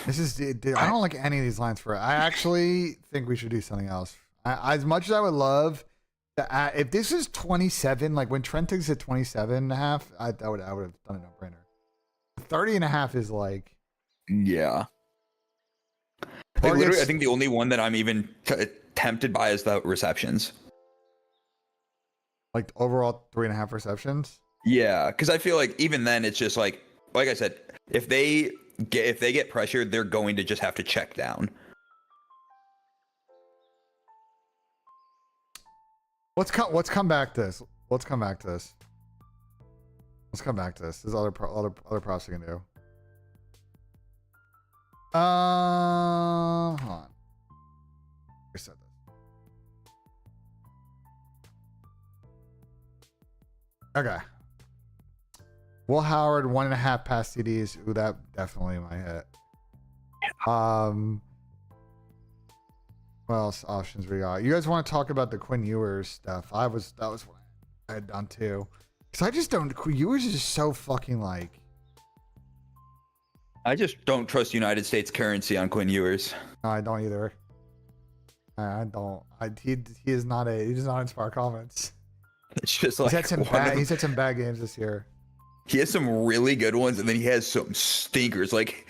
This is, dude, I don't like any of these lines for it. I actually think we should do something else. As much as I would love to if this is 27, like when Trent takes at 27.5, I would have done a no-brainer. 30.5 is like, Yeah. Like literally, I think the only one that I'm even tempted by is the receptions. like overall 3.5 receptions. Yeah, because I feel like even then it's just like I said, if they get pressured, they're going to just have to check down. Let's come back to this. Let's come back to this. There's other props we can do. Hold on. Reset this. Okay. Will Howard 1.5 pass TDs. Ooh, that definitely might hit. What else options we got? You guys want to talk about the Quinn Ewers stuff? That was what I had done too. Because I just don't. Quinn Ewers is just so fucking like. I just don't trust United States currency on Quinn Ewers. No, I don't either. I don't. He is not a. He does not inspire comments. It's just like He's had some bad games this year. He has some really good ones, and then he has some stinkers. Like,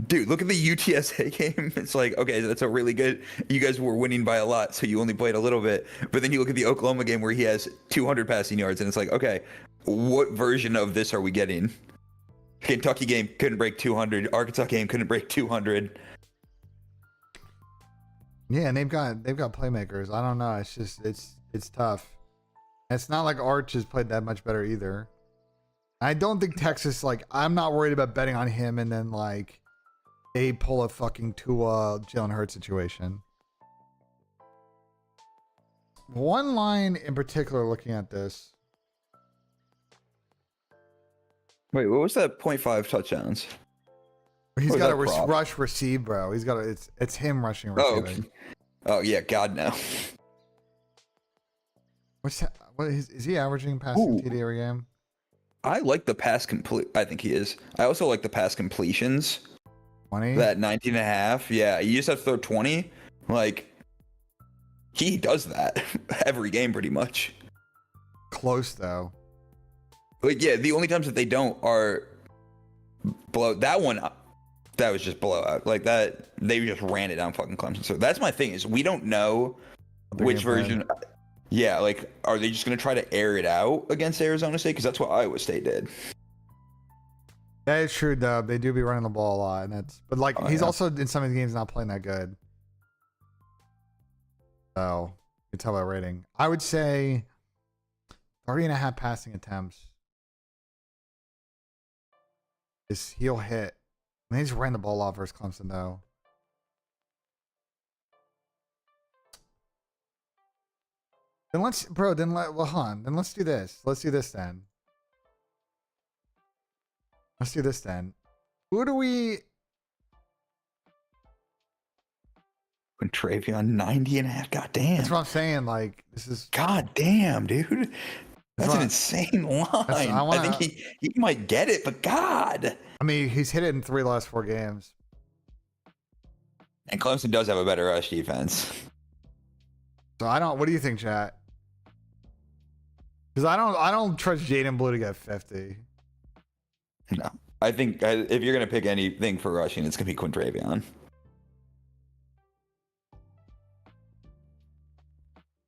dude, look at the UTSA game. It's like, okay, that's a really good. You guys were winning by a lot, so you only played a little bit. But then you look at the Oklahoma game where he has 200 passing yards, and it's like, okay, what version of this are we getting? Kentucky game couldn't break 200. Arkansas game couldn't break 200. Yeah, and they've got playmakers. I don't know. It's just it's tough. It's not like Arch has played that much better either. I don't think Texas, like, I'm not worried about betting on him and then like they pull a fucking Tua Jalen Hurts situation. One line in particular, looking at this. Wait, what was that 0.5 touchdowns? He's got a rush receive, bro. He's got a, it's him rushing receiving. Oh yeah, God no. What's that? What is he averaging passing TD every game? I like the pass complete. I think he is. I also like the pass completions. 20? That 19.5. Yeah, you just have to throw 20. Like, He does that every game pretty much. Close though. Like, yeah, the only times that they don't are blow. That one, that was just blowout. Like that, they just ran it down fucking Clemson. So that's my thing is we don't know which version. Yeah, like, are they just going to try to air it out against Arizona State? Because that's what Iowa State did. That is true, though. They do be running the ball a lot, and that's. But like, he's also in some of the games not playing that good. So you can tell by rating. I would say 30.5 passing attempts. He'll hit. And they just ran the ball off versus Clemson, though. Then let's, bro. Then well, hold on. Then let's do this. Let's do this then. Let's do this then. Who do we? Travion 90.5. God damn. That's what I'm saying. Like, this is. God damn, dude. That's an insane line. I think he might get it, but God. I mean, he's hit it in 3 of the last 4 games. And Clemson does have a better rush defense. So I don't. What do you think, chat? Because I don't trust Jaden Blue to get 50. No, I think if you're gonna pick anything for rushing, it's gonna be Quintravion.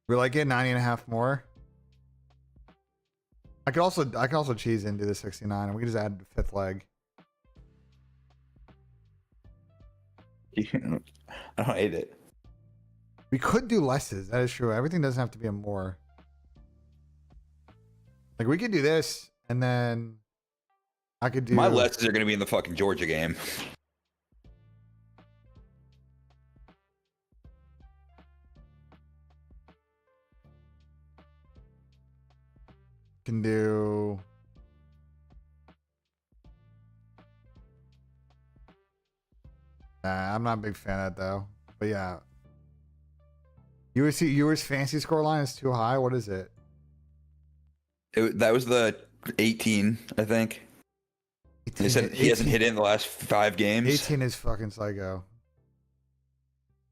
We like it 90.5 more. I could also cheese into the 69, and we could just add the 5th leg. I don't hate it. We could do lesses. That is true. Everything doesn't have to be a more. Like, we could do this, and then I could do. My lessons are going to be in the fucking Georgia game. Can do. Nah, I'm not a big fan of that, though. But yeah. USC fancy score line is too high. What is it? That was the 18, I think. 18, he said he hasn't hit it in the last 5 games. 18 is fucking psycho.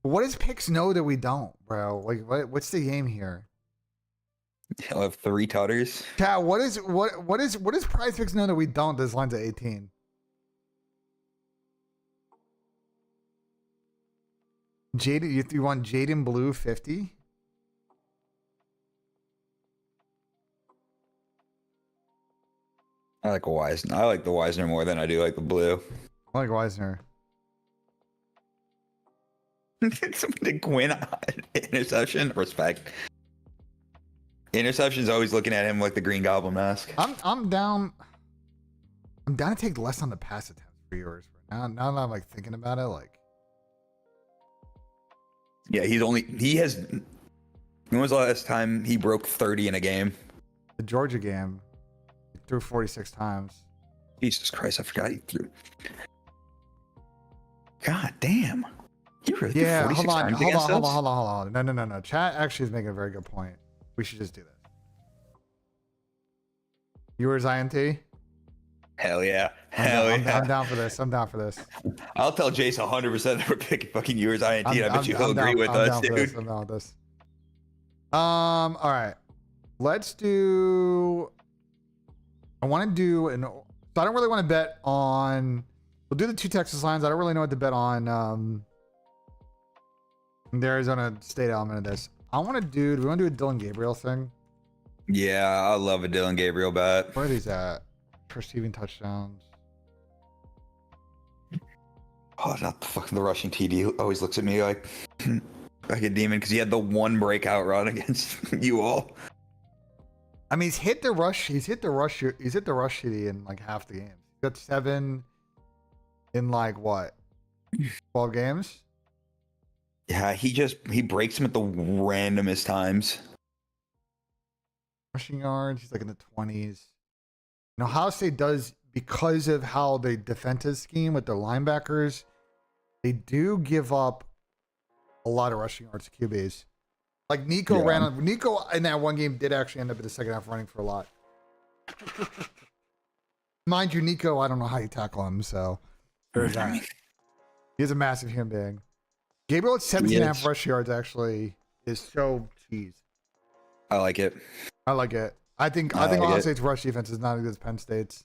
What does Picks know that we don't, bro? Like, what's the game here? He'll have 3 tutters. Cat, what does Prize Picks know that we don't? This line's at 18. Jaden, you want Jaden Blue 50? I like Wisner. I like the Wisner more than I do like the Blue. I like Wisner. Somebody Quinn interception. Respect. Interception's always looking at him like the Green Goblin mask. I'm down. I'm down to take less on the pass attempts for yours. Now that I'm like thinking about it, like. Yeah, he has. When was the last time he broke 30 in a game? The Georgia game. He threw 46 times. Jesus Christ, I forgot he threw. God damn. You really threw 46 times against us? Hold on. No. Chat actually is making a very good point. We should just do this. Viewers INT? Hell yeah. I'm down for this. I'll tell Jace 100% that we're picking fucking yours INT. I bet you he'll agree with us, dude. I'm down with this. All right. Let's do. I want to do an. So I don't really want to bet on. We'll do the 2 Texas lines. I don't really know what to bet on. The Arizona State element of this. I want to do. Do we want to do a Dylan Gabriel thing? Yeah, I love a Dylan Gabriel bet. Where are these at? Receiving touchdowns. Oh, not the fucking the rushing TD. Always looks at me like a demon because he had the one breakout run against you all. I mean, he's hit the rush TD in like half the games. He got 7 in like what? 12 games? Yeah, he breaks him at the randomest times. Rushing yards, he's like in the 20s. Now, Ohio State does, because of how they defend his scheme with their linebackers, they do give up a lot of rushing yards to QBs. Like Nico Nico in that one game did actually end up in the second half running for a lot. Mind you, Nico, I don't know how you tackle him, so there's that. He's a massive human being. Gabriel at 17.5 rush yards actually is so cheese. I like it. I like it. I think Ohio State's rush defense is not as good as Penn State's.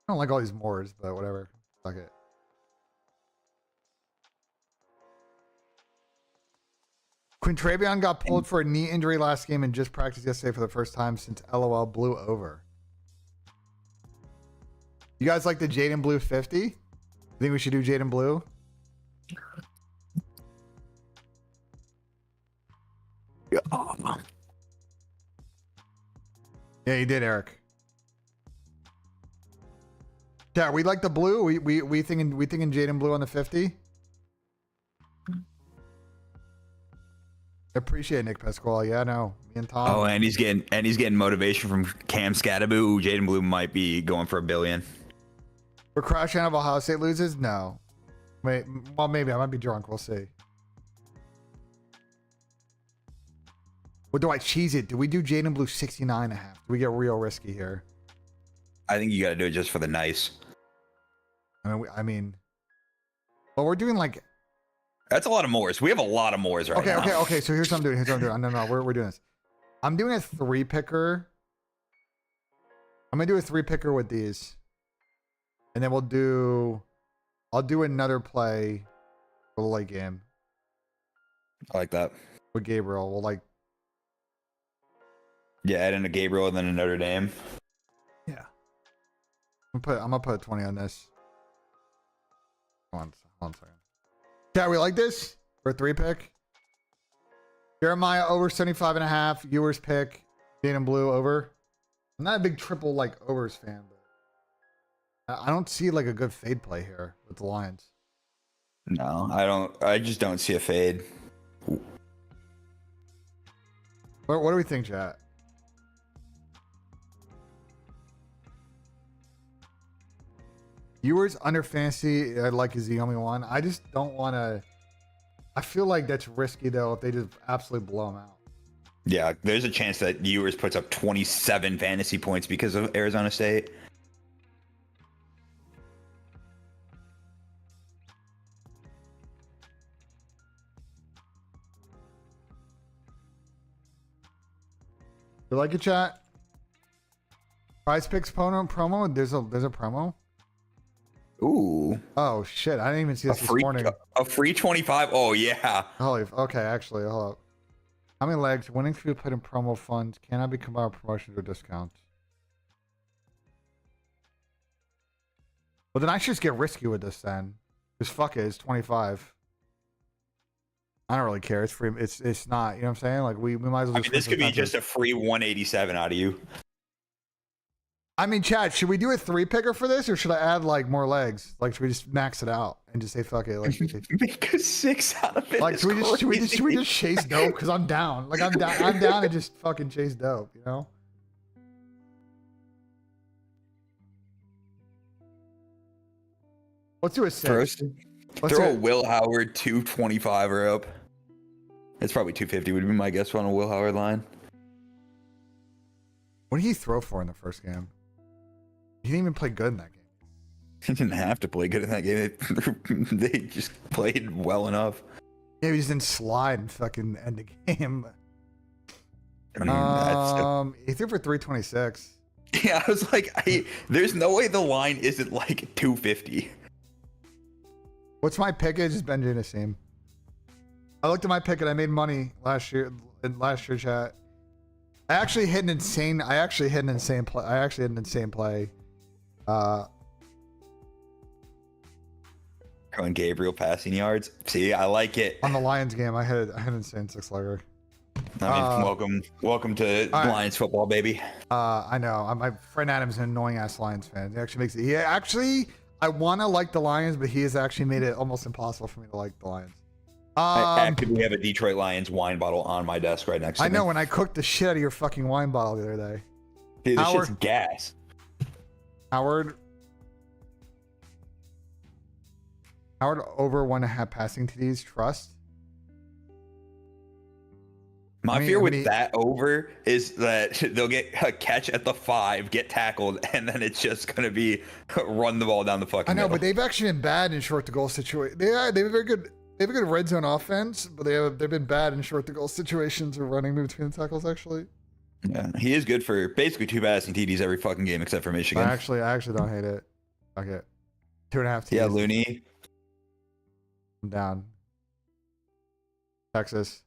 I don't like all these mores, but whatever. Fuck it. Quintravion got pulled for a knee injury last game and just practiced yesterday for the first time since LOL blew over. You guys like the Jaden Blue 50? You think we should do Jaden Blue? Yeah, you did, Eric. Yeah, we like the blue. We thinking Jaden Blue on the 50. Appreciate Nick Pasquale. Yeah, no, me and Tom. Oh, and he's getting motivation from Cam Scadaboo. Jaden Blue might be going for $1 billion. We're crashing out of Ohio State loses. No, wait. Well, maybe I might be drunk. We'll see. What do I cheese it? Do we do Jaden Blue 69.5? Do we get real risky here? I think you got to do it just for the nice. Well, we're doing like. That's a lot of mores. We have a lot of mores right now. Okay. So here's what I'm doing. No, we're doing this. I'm doing a 3-picker. I'm gonna do a 3-picker with these, and then I'll do another play for the late game. I like that. With Gabriel, we'll like. Yeah, add in a Gabriel and then a Notre Dame. Yeah. I'm gonna put a 20 on this. Hold on a second. Yeah, we like this for a 3-pick. Jeremiah over 75.5. Viewers pick. Jaden Blue over. I'm not a big triple like overs fan, but I don't see like a good fade play here with the Lions. No, I don't. I just don't see a fade. What do we think, chat? Viewers under fantasy, I like is the only one. I just don't want to. I feel like that's risky though if they just absolutely blow them out. Yeah, there's a chance that Ewers puts up 27 fantasy points because of Arizona State. You like it, chat? Prize Picks promo. There's a promo. Ooh. Oh shit! I didn't even see this morning. A free 25. Oh yeah. Holy. Okay, actually, hold up. How many legs? Winning to be put in promo funds cannot be combined with promotions or discounts. Well, then I should just get risky with this then. Just fuck it. It's 25. I don't really care. It's free. It's not. You know what I'm saying? Like we might as well. I mean, this could be just a free 187 out of you. I mean, Chad, should we do a 3-picker for this, or should I add like more legs? Like, should we just max it out and just say fuck it? Like, make a 6 out of it. Like, should we just chase dope? Because I'm down. Like, I'm down to just fucking chase dope. You know. Let's do a 6. First, throw a Will Howard 225er up. It's probably 250 would be my guess on a Will Howard line. What did he throw for in the first game? He didn't even play good in that game. He didn't have to play good in that game. They just played well enough. Yeah, he just didn't slide and fucking end the game. I mean, he threw for 326. Yeah, I was like, there's no way the line isn't like 250. What's my pick? It's just Benji Nassim. I looked at my pick and I made money last year. In last year, chat. I actually hit an insane play. Going Gabriel passing yards. See, I like it. On the Lions game, I had an insane 6-legger. I mean, welcome to Lions football, baby. I know. My friend Adam's an annoying ass Lions fan. He actually makes it. I want to like the Lions, but he has actually made it almost impossible for me to like the Lions. I actively have a Detroit Lions wine bottle on my desk right next to me. I know, when I cooked the shit out of your fucking wine bottle the other day. Dude, this shit's gas. Howard over 1.5 passing TDs. Trust. My fear with that over is that they'll get a catch at the 5, get tackled, and then it's just going to be run the ball down the fucking I know, middle. but they've actually been bad in short to goal situation. They have very good They have a good red zone offense, but they've been bad in short to goal situations or running between the tackles. Actually, Yeah, he is good for basically 2 passing TDs every fucking game except for Michigan. I actually don't hate it. Fuck it. 2.5 TDs. Yeah, Looney. I'm down. Texas.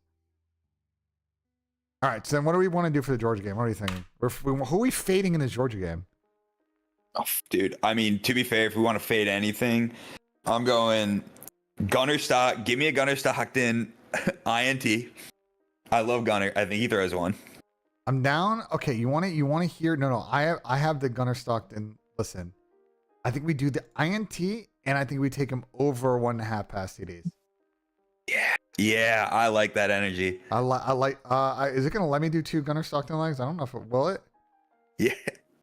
All right, so then what do we want to do for the Georgia game? What are you thinking? Who are we fading in this Georgia game? Oh, dude, I mean, to be fair, if we want to fade anything, I'm going Gunner Stock. Give me a Gunner Stockton INT. I love Gunner. I think he throws one. I'm down. Okay, you want to hear? No. I have the Gunner Stockton. Listen, I think we do the INT, and I think we take him over 1.5 pass TDs. Yeah, I like that energy. I like. Is it gonna let me do 2 Gunner Stockton legs? I don't know if it will. It. Yeah.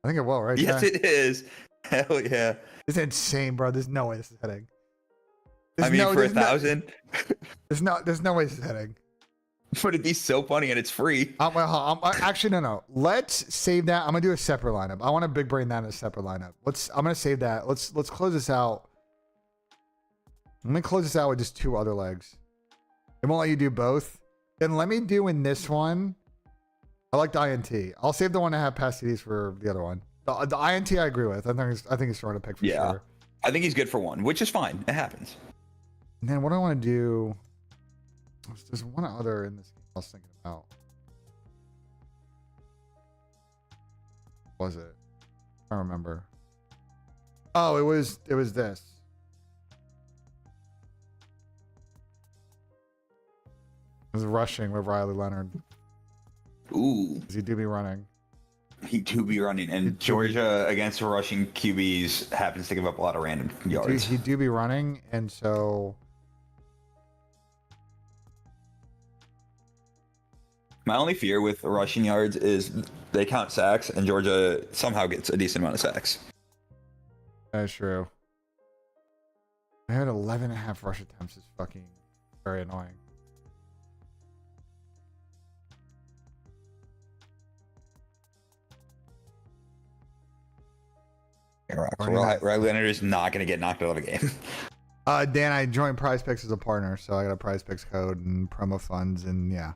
I think it will, right? Yes, it is. Hell yeah. It's insane, bro. There's no way this is hitting. I mean, for 1,000. There's no way this is hitting. But it'd be so funny, and it's free. Actually, no. Let's save that. I'm gonna do a separate lineup. I want to big brain that in a separate lineup. I'm gonna save that. Let's close this out. Let me close this out with just 2 other legs. It won't let you do both. Then let me do in this one. I like the INT. I'll save the 1.5 pass TDs for the other one. The INT I agree with. I think he's throwing a pick for sure. I think he's good for 1, which is fine. It happens. And then what do I want to do? There's one other in this game I was thinking about. What was it? I don't remember. Oh, it was this. It was rushing with Riley Leonard. Ooh. Because he do be running. He do be running. And Georgia against rushing QBs happens to give up a lot of random yards. He do be running, and so... My only fear with rushing yards is they count sacks, and Georgia somehow gets a decent amount of sacks. That's true. I had 11.5 rush attempts. Is fucking very annoying. Riley Leonard is not going to get knocked out of a game. Dan, I joined Prize Picks as a partner, so I got a Prize Picks code and promo funds, and yeah.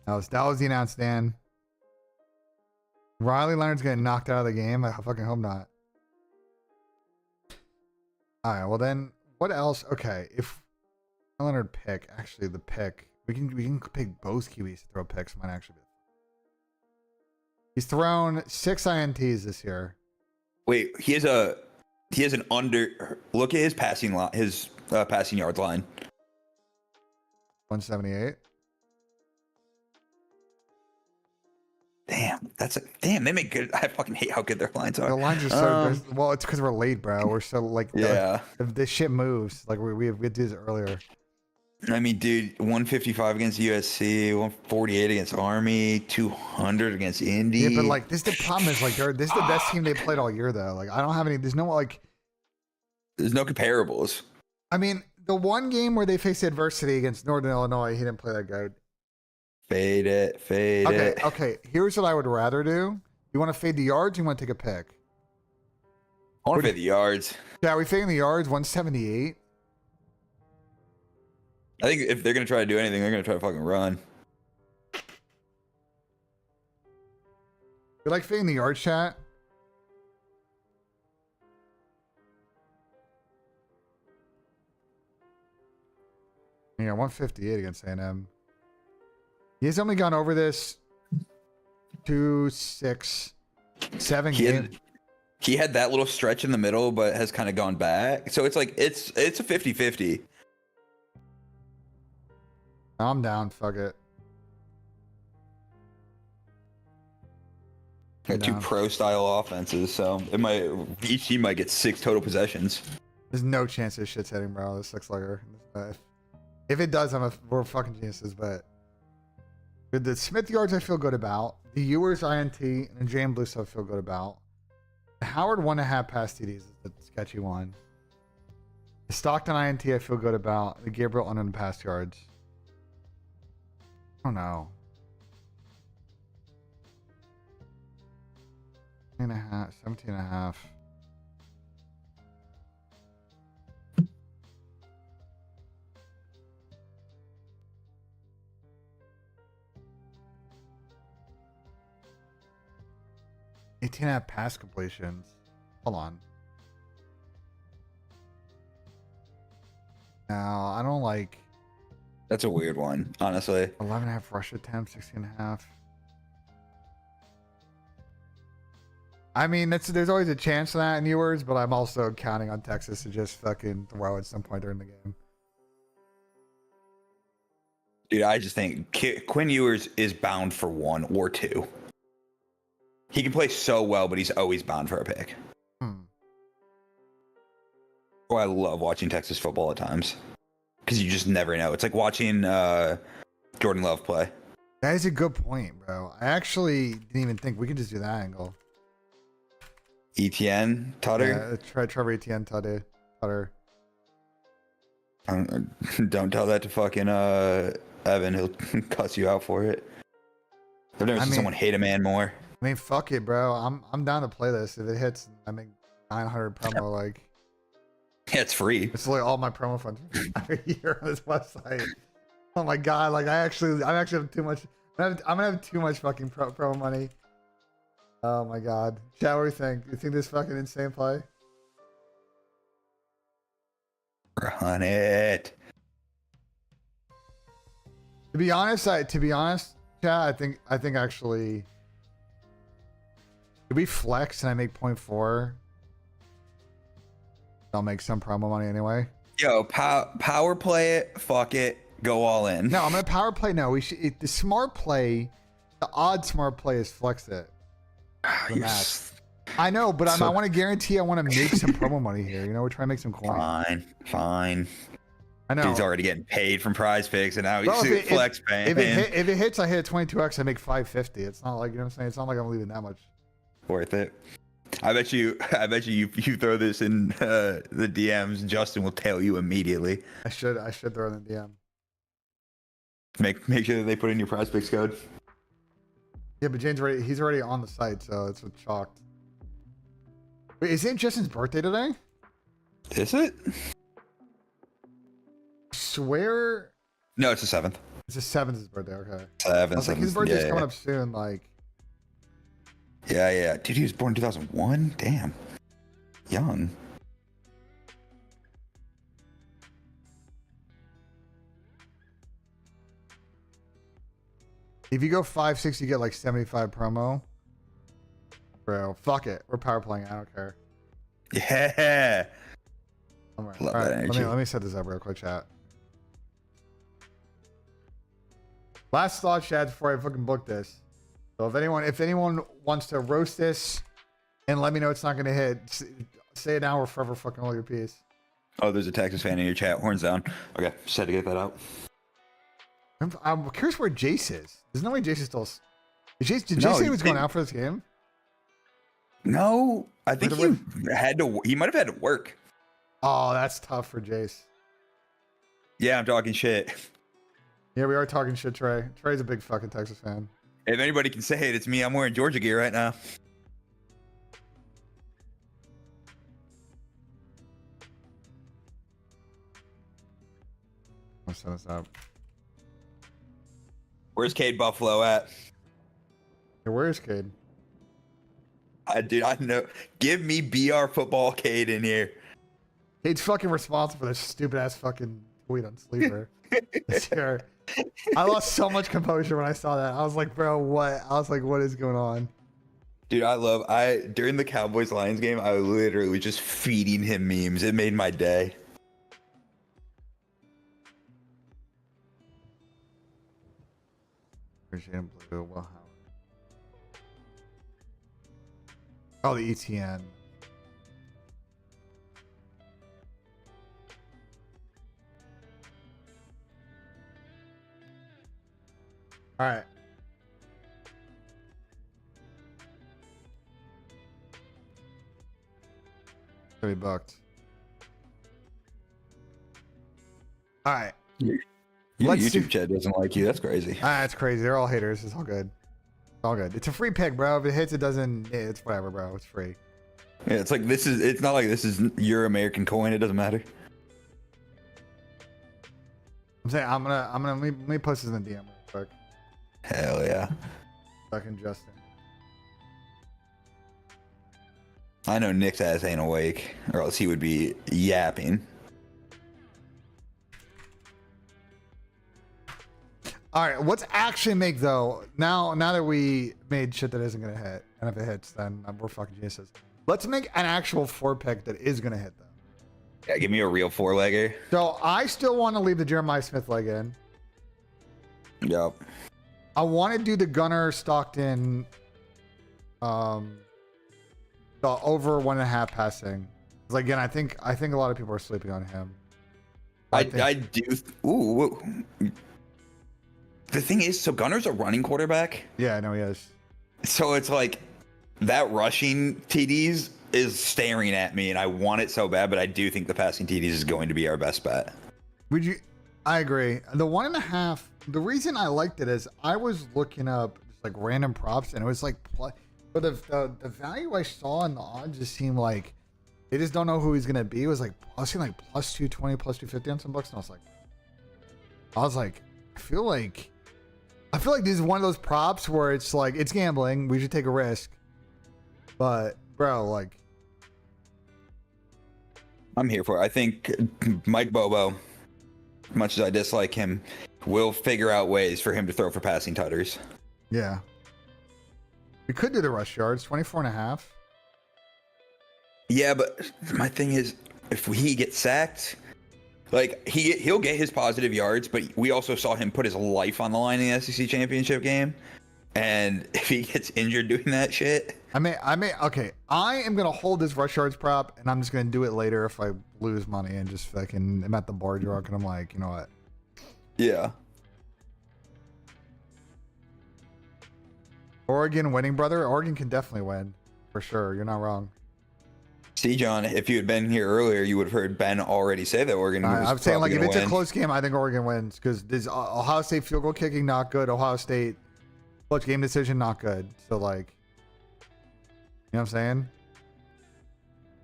That was the announce, Dan. Riley Leonard's getting knocked out of the game. I fucking hope not. All right, well then, what else? Okay, if Leonard pick, actually the pick, we can pick both QBs to throw picks. Might actually be. He's thrown 6 INTs this year. Wait, he has an under. Look at his passing yards line. 178. Damn, damn. They make good. I fucking hate how good their lines are. The lines are so well. It's because we're late, bro. We're so like yeah. This shit moves. Like we did this earlier. I mean, dude, 155 against USC, 148 against Army, 200 against Indy. Yeah, but like the problem is like this is the best team they played all year though. Like I don't have any. There's no comparables. I mean, the one game where they faced adversity against Northern Illinois, he didn't play that good. Fade it. Okay. Here's what I would rather do. You want to fade the yards? You want to take a pick? I want to fade the yards. Yeah, are we fading the yards? 178. I think if they're gonna try to do anything, they're gonna try to fucking run. You like fading the yards, chat? Yeah, 158 against A&M. He's only gone over this 2, 6, 7 games. He had that little stretch in the middle, but has kind of gone back. So it's like it's a 50-50. I'm down. Fuck it. Got 2 pro-style offenses, so each team might get 6 total possessions. There's no chance this shit's hitting, bro. This looks like if it does, we're fucking geniuses. But with the Smith yards, I feel good about. The Ewers INT and the Jam Blue stuff I feel good about. The Howard 1.5 pass TDs is the sketchy one. The Stockton INT I feel good about. The Gabriel under the pass yards. I don't know. 17.5. 18.5 pass completions. Hold on. No, I don't like That's a weird one, honestly. 11.5 rush attempts, 16.5. I mean, there's always a chance of that in Ewers, but I'm also counting on Texas to just fucking throw at some point during the game. Dude, I just think Quinn Ewers is bound for 1 or 2. He can play so well, but he's always bound for a pick. Oh, I love watching Texas football at times because you just never know. It's like watching Jordan Love play. That is a good point, bro. I actually didn't even think we could just do that angle. ETN, Tutter. Yeah, try Trevor Etienne, Tutter. Don't tell that to fucking Evan. He'll cuss you out for it. I've never seen someone hate a man more. I mean, fuck it, bro. I'm down to play this. If it hits, I make 900 promo. Like, Yeah, it's free. it's like all my promo funds every year on this website. Oh my god! Like, I actually have too much. I'm gonna have too much fucking promo money. Oh my god. Chat, what do you think? You think this fucking insane play? Run it. To be honest, chat, I think actually, if we flex and I make 0.4, I'll make some promo money anyway. Yo, power play it. Fuck it. Go all in. No, I'm gonna power play. No, we should. The smart play, the odd smart play is flex it. I know, but I want to guarantee I want to make some promo money here. You know, we're trying to make some coin. Fine. I know. He's already getting paid from Prize Picks, and now he's flex paying. If it hits, I hit 22x. I make 550. It's not like, you know what I'm saying. It's not like I'm leaving that much. Worth it. I bet you throw this in the DMs. Justin will tell you immediately. I should throw it in the DM. Make sure that they put in your Prize Picks code. Yeah, but he's already on the site, so it's shocked. Wait, isn't Justin's birthday today? Is it? I swear. No, it's the 7th. It's the 7th his birthday. Okay. 7th. I was like, his birthday's coming up soon. Like. Yeah. Dude, he was born in 2001. Damn. Young. If you go 5-6, you get like 75 promo. Bro, fuck it. We're power playing. I don't care. Yeah. All right. Love that energy. Let me set this up real quick, chat. Last thought, chat, before I fucking book this. So if anyone wants to roast this and let me know it's not gonna hit, say it now or forever fucking hold your peace. Oh, there's a Texas fan in your chat. Horns down. Okay, just had to get that out. I'm curious where Jace is. There's no way Jace is still. Did Jace say he was going out for this game? No, I think he had to. He might have had to work. Oh, that's tough for Jace. Yeah, I'm talking shit. Yeah, we are talking shit, Trey. Trey's a big fucking Texas fan. If anybody can say it, it's me. I'm wearing Georgia gear right now. I'll set this up. Where's Cade Buffalo at? Hey, where is Cade? Dude, I know. Give me BR football Cade in here. Cade's fucking responsible for this stupid ass fucking tweet on Sleeper this year. I lost so much composure when I saw that. I was like, bro, what? I was like, what is going on? Dude, during the Cowboys Lions game, I literally was just feeding him memes. It made my day. Appreciate him, Blue. Well, oh, the ETN. All right. Be booked. All right. Your Let's YouTube chat doesn't like you. That's crazy. That's crazy. They're all haters. It's all good. It's all good. It's a free pick, bro. If it hits, it doesn't. It's whatever, bro. It's free. Yeah, it's like it's not like this is your American coin. It doesn't matter. I'm saying let me post this in the DM real quick. Hell yeah. Fucking Justin. I know Nick's ass ain't awake, or else he would be yapping. All right, let's actually make though. Now that we made shit that isn't gonna hit, and if it hits, then we're fucking geniuses. Let's make an actual 4-pick that is gonna hit though. Yeah, give me a real 4-legger. So I still want to leave the Jeremiah Smith leg in. Yep. I want to do the Gunner Stockton, the over 1.5 passing. Because again, I think a lot of people are sleeping on him. I do. Ooh. The thing is, so Gunner's a running quarterback. Yeah, I know he is. So it's like that rushing TDs is staring at me, and I want it so bad, but I do think the passing TDs is going to be our best bet. Would you? I agree. The 1.5. The reason I liked it is I was looking up just like random props, and it was like, but the value I saw in the odds just seemed like they just don't know who he's gonna be. It was like I seen like plus 220, plus 250 on some books, and I was like, I feel like this is one of those props where it's like it's gambling. We should take a risk, but bro, like. I'm here for it. I think Mike Bobo, much as I dislike him, will figure out ways for him to throw for passing tutters. Yeah. We could do the rush yards, 24.5. Yeah, but my thing is, if he gets sacked, like he'll get his positive yards, but we also saw him put his life on the line in the SEC championship game. And if he gets injured doing that shit, okay. I am gonna hold this rush yards prop, and I'm just gonna do it later if I lose money and just fucking I'm at the bar drunk and I'm like, you know what? yeah. Oregon winning, brother. Oregon can definitely win for sure. You're not wrong. See, John, if you had been here earlier, you would have heard Ben already say that Oregon was I'm saying like if it's win. a close game, I think Oregon wins because this Ohio State field goal kicking not good. Ohio State clutch game decision not good. So like, you know what I'm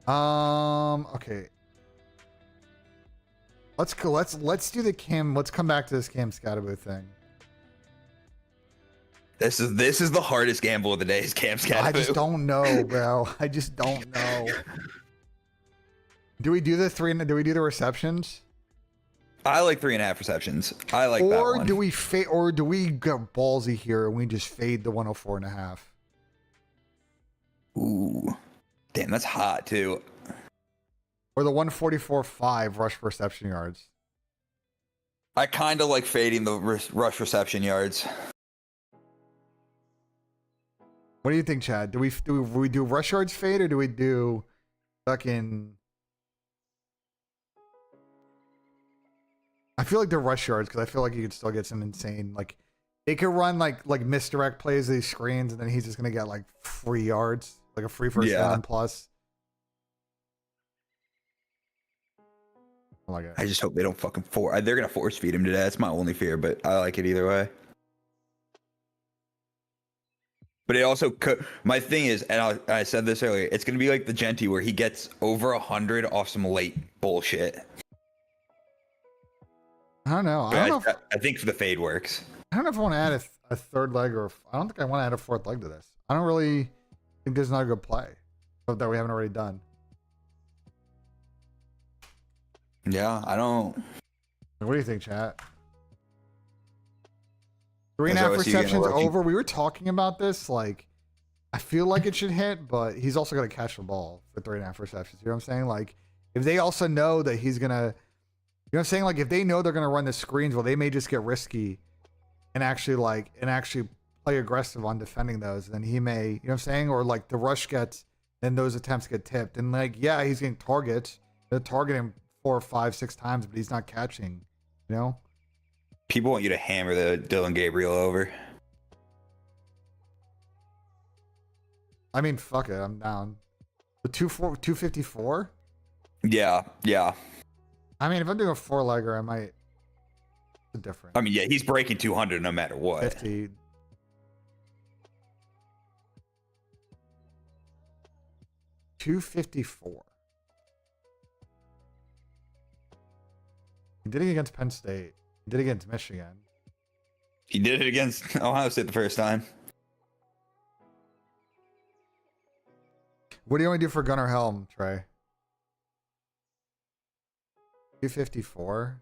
saying? Okay. Let's go. Let's do the Cam. Let's come back to this Cam Scatterboo thing. This is the hardest gamble of the day. Is Cam Scatterboo. I just don't know, bro. I just don't know. Do we do the three? Do we do the receptions? I like 3.5 receptions. I like that one. Or do we go ballsy here and we just fade the 104.5? Ooh, damn, that's hot too. Or the 144.5 rush reception yards. I kind of like fading the rush reception yards. What do you think, Chad? Do we do rush yards fade or do we do fucking? I feel like they're rush yards because I feel like you could still get some insane like they could run like misdirect plays these screens and then he's just gonna get like free yards, like a free first down plus. I like it. I just hope they don't fucking they're gonna force feed him to that. That's my only fear, but I like it either way. But it also could. My thing is, and I said this earlier, it's gonna be like the Genty where he gets over 100 off some late bullshit. I don't know. I think the fade works. I don't know if I want to add a third leg or I don't think I want to add a fourth leg to this. I don't really think there's not a good play that we haven't already done. Yeah, I don't. What do you think, chat? 3.5 receptions over. We were talking about this. Like, I feel like it should hit, but he's also got to catch the ball for 3.5 receptions. You know what I'm saying? Like, if they also know that he's going to, you know what I'm saying? Like, if they know they're going to run the screens, well, they may just get risky and actually play aggressive on defending those. Then he may, you know what I'm saying? Or like the rush gets, then those attempts get tipped. And like, yeah, he's getting targets. They're targeting 4, 5, 6 times, but he's not catching, you know? People want you to hammer the Dylan Gabriel over. I mean, fuck it. I'm down. The 254? Yeah. I mean, if I'm doing a 4-legger, I might. It's different. I mean, yeah, he's breaking 200 no matter what. 50. $254. He did it against Penn State. He did it against Michigan. He did it against Ohio State the first time. What do you want to do for Gunnar Helm, Trey? 254.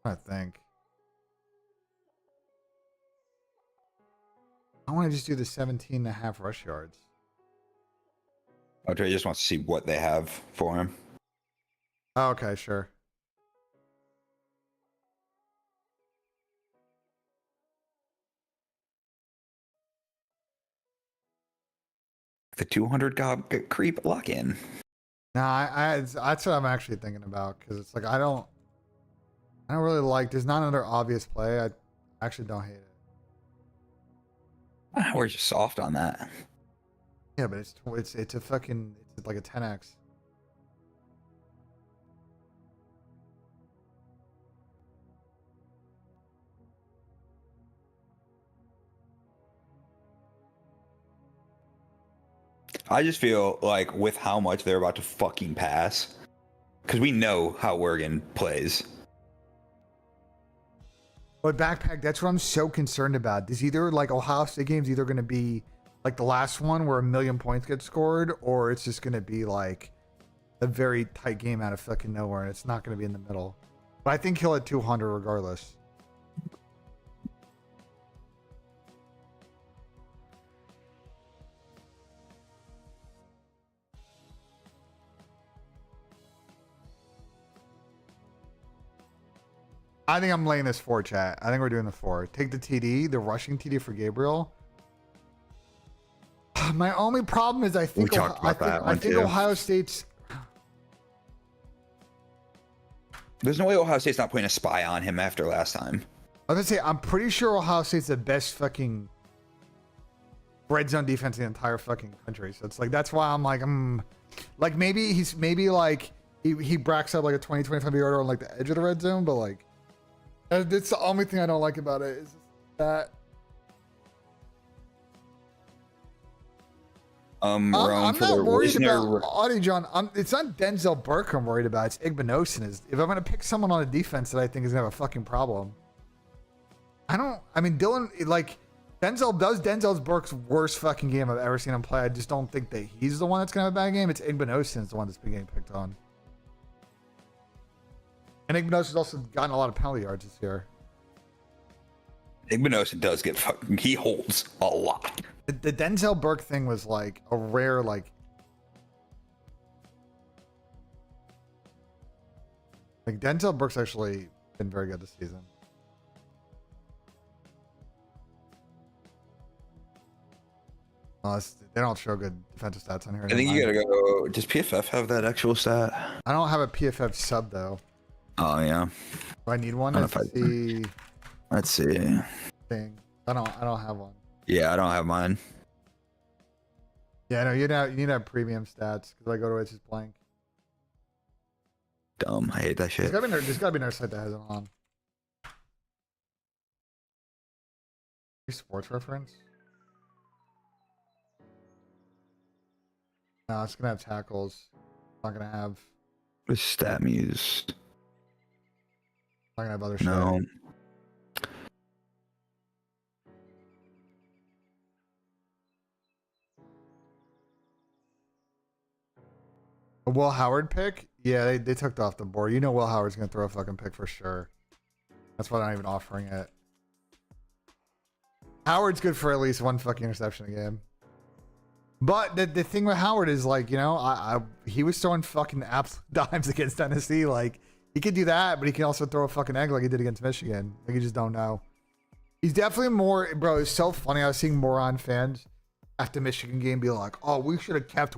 I think. I want to just do the 17.5 rush yards. Oh, Trey just wants to see what they have for him. Oh, okay, sure. The 200 creep lock in. Nah, that's what I'm actually thinking about, because it's like I don't really like. There's not another obvious play. I actually don't hate it. We're just soft on that. Yeah, but it's a fucking it's like a 10x. I just feel like with how much they're about to fucking pass, because we know how Oregon plays. But backpack, that's what I'm so concerned about. Is either like Ohio State game's either going to be like the last one where 1,000,000 points get scored, or it's just going to be like a very tight game out of fucking nowhere, and it's not going to be in the middle. But I think he'll hit 200 regardless. I think I'm laying this 4, chat. I think we're doing the 4. Take the TD, the rushing TD for Gabriel. My only problem is I think Ohio State's. There's no way Ohio State's not putting a spy on him after last time. I was gonna say I'm pretty sure Ohio State's the best fucking red zone defense in the entire fucking country. So it's like that's why I'm like maybe he bracks up like a 20-25 yarder on like the edge of the red zone, but like it's the only thing I don't like about it is that. I'm not worried about Audie John. It's not Denzel Burke I'm worried about. It's Igbenogson. If I'm going to pick someone on a defense that I think is going to have a fucking problem. Dylan, like, Denzel Burke's worst fucking game I've ever seen him play. I just don't think that he's the one that's going to have a bad game. It's Igbenogson the one that's been getting picked on. And Igbenosson's also gotten a lot of penalty yards this year. Igbenogson does get fucking, he holds a lot. The Denzel Burke thing was like a rare, like Denzel Burke's actually been very good this season. They don't show good defensive stats on here. I think you gotta go. Does PFF have that actual stat? I don't have a PFF sub though. Oh yeah. Do I need one? Let's see. Thing. I don't have one. Yeah, I don't have mine. Yeah, no, you need to have premium stats because I go to it, it's just blank. Dumb. I hate that shit. There's gotta be another site that has it on. Sports reference? No, it's gonna have tackles. It's not gonna have. The stat muse. It's not gonna have other shit. No. A Will Howard pick? Yeah, they took it off the board. You know Will Howard's gonna throw a fucking pick for sure. That's why I'm not even offering it. Howard's good for at least one fucking interception a game. But the thing with Howard is like, you know, he was throwing fucking absolute dimes against Tennessee. Like, he could do that, but he can also throw a fucking egg like he did against Michigan. Like, you just don't know. He's definitely more, bro, it's so funny. I was seeing moron fans after Michigan game be like, oh, we should have kept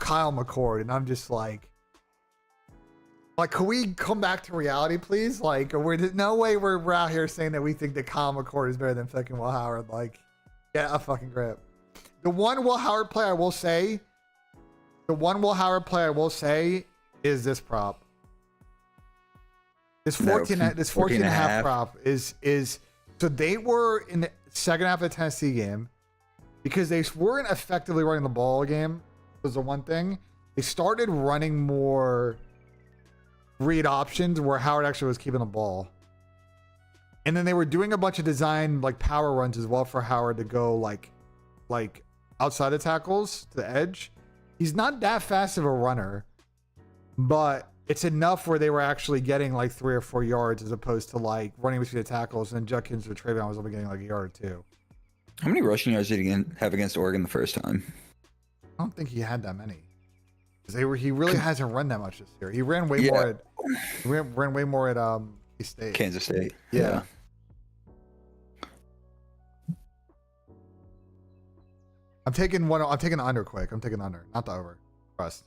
Kyle McCord. And I'm just like, can we come back to reality, please? Like, there's no way we're out here saying that we think that Kyle McCord is better than fucking Will Howard. Like, get a fucking grip. The one Will Howard play I will say is this prop. This 14 and a half prop is so they were in the second half of the Tennessee game because they weren't effectively running the ball game was the one thing. They started running more read options where Howard actually was keeping the ball. And then they were doing a bunch of design like power runs as well for Howard to go like outside the tackles to the edge. He's not that fast of a runner, but it's enough where they were actually getting like 3 or 4 yards as opposed to like running between the tackles, and then Judkins or Trayvon was only getting like a yard or 2. How many rushing yards did he have against Oregon the first time? I don't think he had that many. He really hasn't run that much this year. He ran way more at ran way more at State. Kansas State. Yeah. I'm taking the under quick. I'm taking the under, not the over. Trust.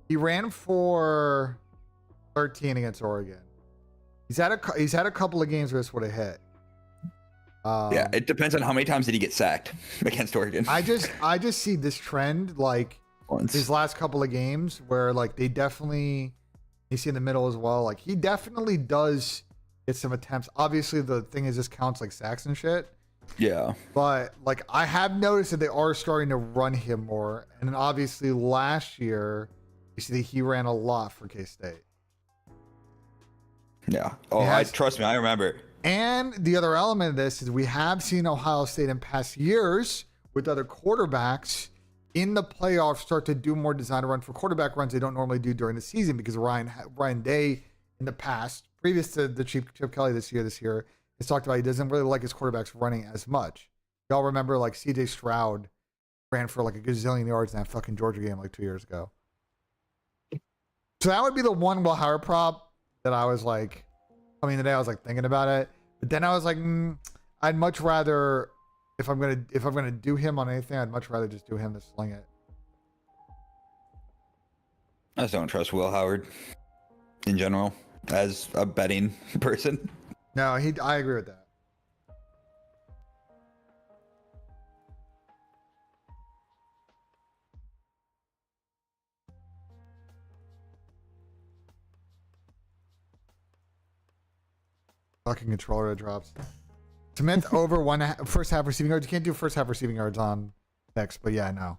He ran for 13 against Oregon. He's had a couple of games where this would have hit. Yeah, it depends on how many times did he get sacked against Oregon. I just see this trend like Once. his last couple of games where like they definitely, you see in the middle as well, like he definitely does get some attempts. Obviously the thing is this counts like sacks and shit. Yeah. But like I have noticed that they are starting to run him more. And then obviously last year you see that he ran a lot for K-State. Yeah. Oh, trust me, I remember. And the other element of this is we have seen Ohio State in past years with other quarterbacks in the playoffs start to do more design run for quarterback runs they don't normally do during the season, because Ryan Day in the past, previous to the Chip Kelly this year, has talked about he doesn't really like his quarterbacks running as much. Y'all remember like CJ Stroud ran for like a gazillion yards in that fucking Georgia game like 2 years ago. So that would be the one Will Howard prop that I was like, today I was like thinking about it, but then I was like, I'd much rather, if I'm gonna do him on anything, I'd much rather just do him to sling it. I just don't trust Will Howard in general as a betting person. No, I agree with that. Fucking controller drops. Cement over first half receiving yards. You can't do first half receiving yards on X, but yeah, no.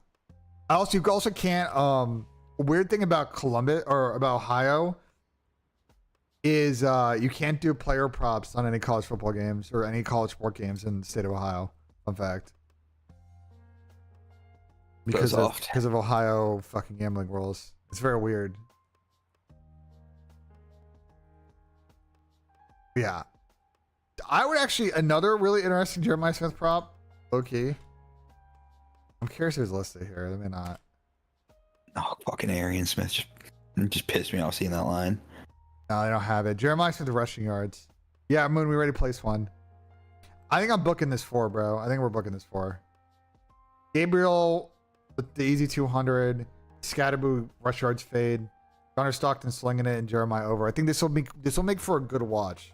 You also can't. Weird thing about Columbus or about Ohio is you can't do player props on any college football games or any college sport games in the state of Ohio. Fun fact. Because of Ohio fucking gambling rules. It's very weird. Yeah. I would actually, another really interesting Jeremiah Smith prop. Okay. I'm curious who's listed here. Let me not. Oh, fucking Arian Smith just pissed me off seeing that line. No, I don't have it. Jeremiah Smith rushing yards. Yeah, Moon, we already placed one. I think I'm booking this 4, bro. I think we're booking this 4. Gabriel with the easy 200. Scatterboo rush yards fade. Gunnar Stockton slinging it and Jeremiah over. I think this will make for a good watch.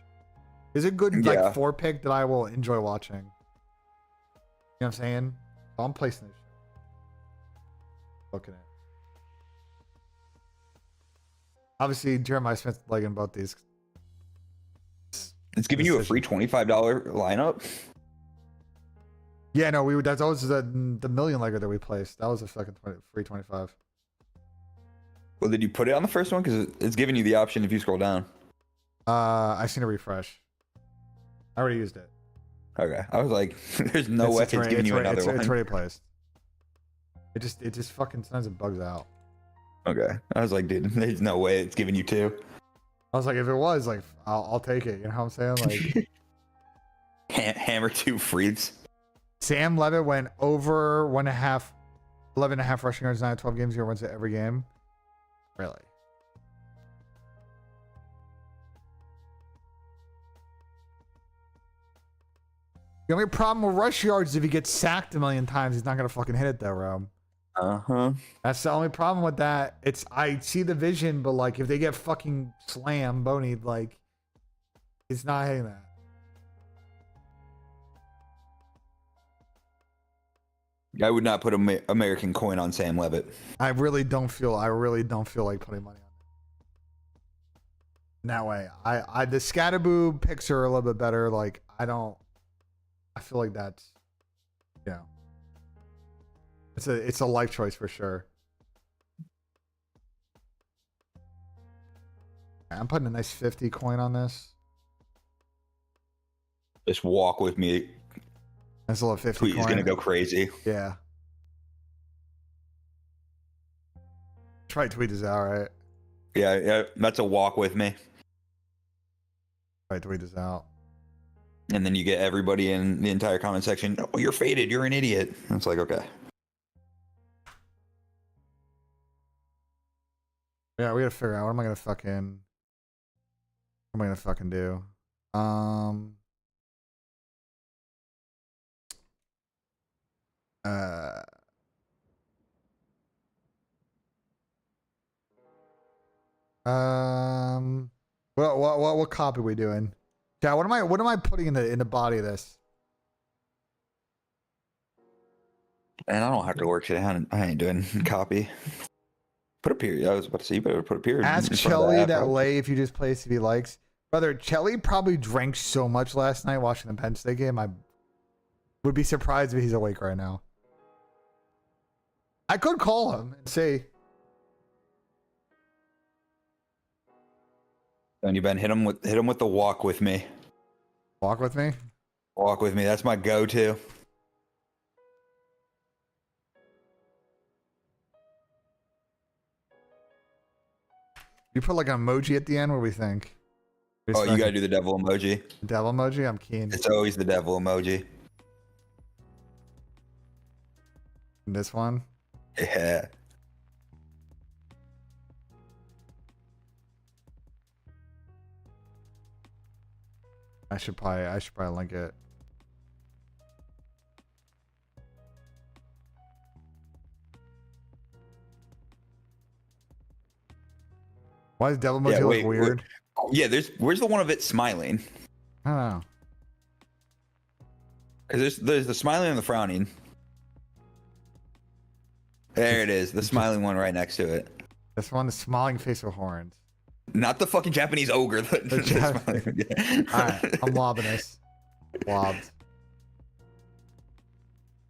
Is a good like 4 pick that I will enjoy watching. You know what I'm saying? So I'm placing this shit. Looking at it. Obviously, Jeremiah Smith liking both these. It's giving you a free $25 lineup. Yeah, no, that was the million legger that we placed. That was the second free 25. Well, did you put it on the first one? Because it's giving you the option if you scroll down. I seen a refresh. I already used it. Okay, I was like, "There's no way it's giving you another one." It's already placed. It just fucking sometimes it bugs out. Okay, I was like, dude, there's no way it's giving you 2. I was like, if it was, like, I'll take it. You know what I'm saying? Like, hammer 2 frees. Sam Levitt went over 11.5 rushing yards, 9 out of 12 games. He runs it every game. Really? The only problem with rush yards is if he gets sacked a million times, he's not gonna fucking hit it though, Rome. That's the only problem with that. I see the vision, but like if they get fucking slammed, bonied, like it's not hitting that. I would not put an American coin on Sam Levitt. I really don't feel like putting money on it. That way. The Scatterboo picks are a little bit better. Like I feel like that's, you know, it's a life choice for sure. I'm putting a nice 50 coin on this. Just walk with me. Nice little 50 Tweet coin. is gonna go crazy. Yeah. Try tweet this out, right? Yeah, that's a walk with me. Try tweet this out. And then you get everybody in the entire comment section. Oh, you're faded. You're an idiot. And it's like, okay. Yeah, we gotta figure out what am I gonna fucking do? Uh what copy are we doing? Yeah, what am I putting in the body of this? And I don't have to work today. I ain't doing copy. Put a period. I was about to say you better put a period. Ask Chelly that lay if you just place if he likes. Brother, Chelly probably drank so much last night watching the Penn State game. I would be surprised if he's awake right now. I could call him and say, And you Ben, hit him with the walk with me. walk with me. Walk with me. That's my go-to. You put like an emoji at the end. What do we think? Oh, you gotta do the devil emoji. Devil emoji. I'm keen. It's always the devil emoji. This one. Yeah. I should probably link it. Why does devil emoji look weird? Yeah, where's the one of it smiling? I don't know. Because there's the smiling and the frowning. There it is, the smiling one right next to it. This one, the smiling face with horns. Not the fucking Japanese ogre. Alright, I'm lobbing this. Lobbed.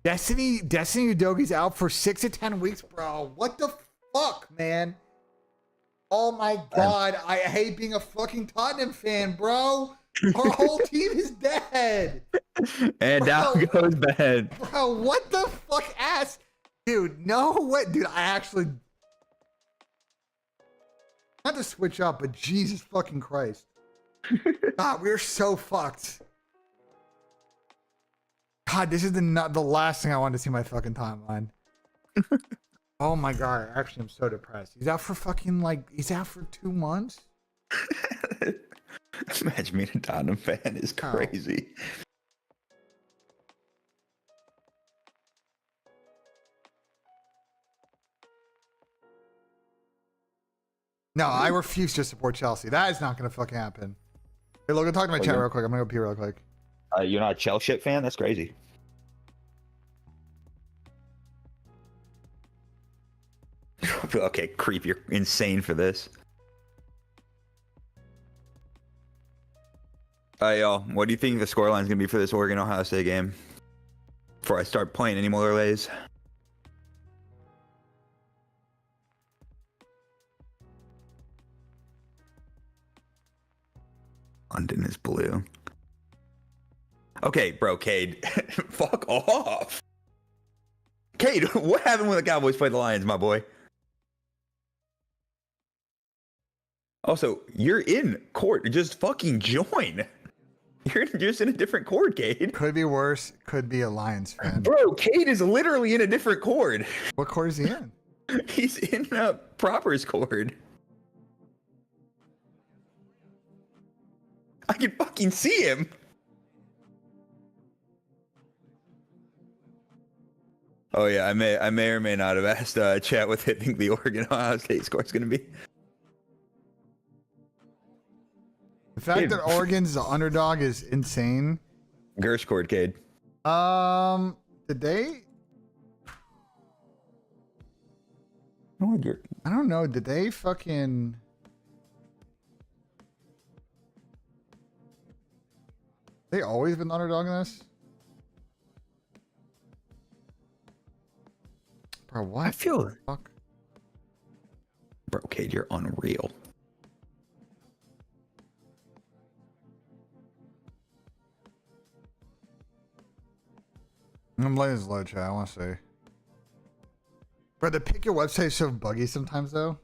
Destiny Udogi's out for 6 to 10 weeks, bro. What the fuck, man? Oh my god, I hate being a fucking Tottenham fan, bro. Our whole team is dead. And down goes Ben. Bro, what the fuck ass? Dude, no way. Dude, I actually... Not to switch up, but Jesus fucking Christ. God, we're so fucked. God, this is the last thing I want to see on my fucking timeline. Oh my god, actually I'm so depressed. He's out for fucking he's out for 2 months? Imagine being a Tottenham fan is crazy. No, I refuse to support Chelsea. That is not going to fucking happen. Hey, Logan, talk to my chat real quick. I'm going to go pee real quick. You're not a Chelsea fan? That's crazy. Okay, creep. You're insane for this. Y'all, what do you think the scoreline is going to be for this Oregon-Ohio State game? Before I start playing any more lays. London is blue. Okay, bro, Cade. Fuck off. Cade, what happened when the Cowboys played the Lions, my boy? Also, you're in court. Just fucking join. You're just in a different chord, Cade. Could be worse. Could be a Lions fan. Bro, Cade is literally in a different chord. What chord is he in? He's in a Proper's chord. I can fucking see him. Oh yeah, I may or may not have asked chat what they think the Oregon Ohio State score is going to be. The fact that Oregon's the underdog is insane. Gersh chord, Cade. Did they? Oh, I don't know. Did they fucking? They always been the underdog in this? Bro, what? I feel the fuck? Bro, Cade, you're unreal. I'm letting this load, chat. I want to see. Bro, the pick your website is so buggy sometimes, though.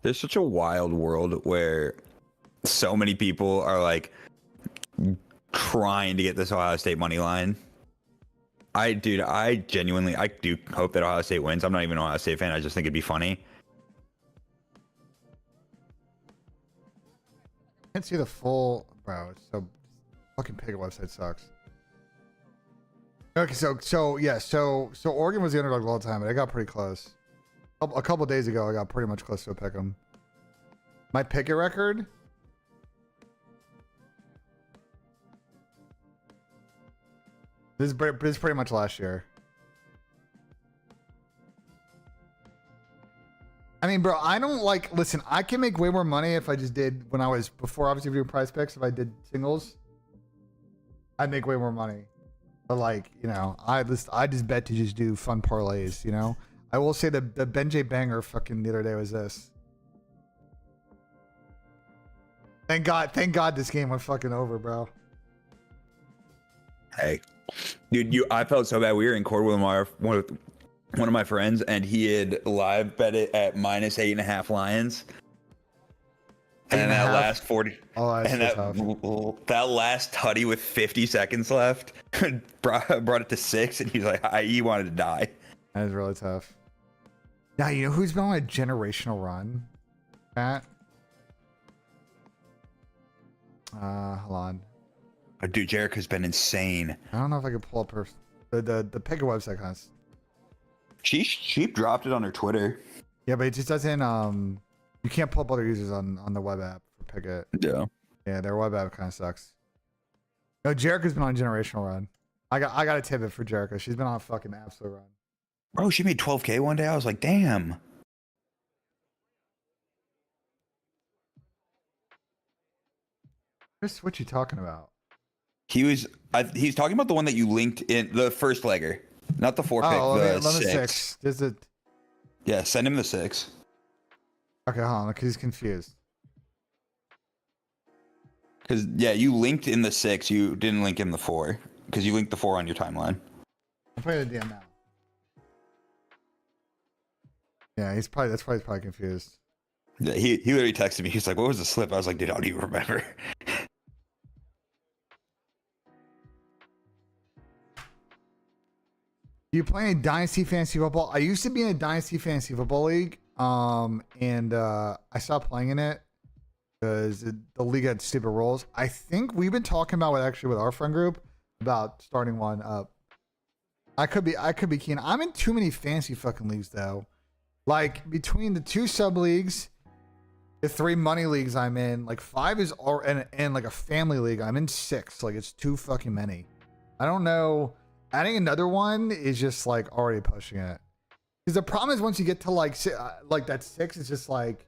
There's such a wild world where so many people are like trying to get this Ohio State money line. I do hope that Ohio State wins. I'm not even an Ohio State fan. I just think it'd be funny. I can't see the full, bro. It's so fucking pick your website sucks. Okay, so Oregon was the underdog the whole time, but I got pretty close. A couple days ago, I got pretty much close to a pick 'em. My picket record. This is pretty much last year. I mean, bro, I don't like. Listen, I can make way more money if I just did when I was before. Obviously, doing prize picks. If I did singles, I'd make way more money. But like, you know, I just bet to just do fun parlays. You know. I will say the Ben J banger fucking the other day was this. Thank God this game went fucking over, bro. Hey, dude, I felt so bad. We were in court with one of my friends, and he had live bet it at -8.5 Lions. And that last 40, and that last tutty with 50 seconds left brought it to 6, and he's like, he wanted to die. That is really tough. Now, you know who's been on a generational run? Matt? Hold on. Dude, Jerica's been insane. I don't know if I can pull up her the pick a website kind of. She dropped it on her Twitter. Yeah, but it just doesn't you can't pull up other users on the web app for Pickett. Yeah. Yeah, their web app kind of sucks. No, Jerica's been on a generational run. I got a tidbit for Jerica. She's been on a fucking absolute run. Bro, she made 12K one day. I was like, damn. Chris, what you talking about? He's talking about the one that you linked in the first legger, not the 4 pick. The 6. Is it? Yeah, send him the 6. Okay, hold on, because he's confused. Because yeah, you linked in the 6. You didn't link in the 4 because you linked the 4 on your timeline. I'm playing the DM now. Yeah, that's why he's probably confused. Yeah, he literally texted me. He's like, "What was the slip?" I was like, "Dude, I don't even remember." You playing Dynasty Fantasy Football? I used to be in a Dynasty Fantasy Football league, and I stopped playing in it because the league had stupid rules. I think we've been talking about with our friend group about starting one up. I could be keen. I'm in too many fancy fucking leagues though. Like between the 2 sub leagues, the 3 money leagues I'm in, like 5 is all and like a family league, I'm in 6. Like it's too fucking many. I don't know. Adding another one is just like already pushing it. Because the problem is once you get to like that 6, it's just like,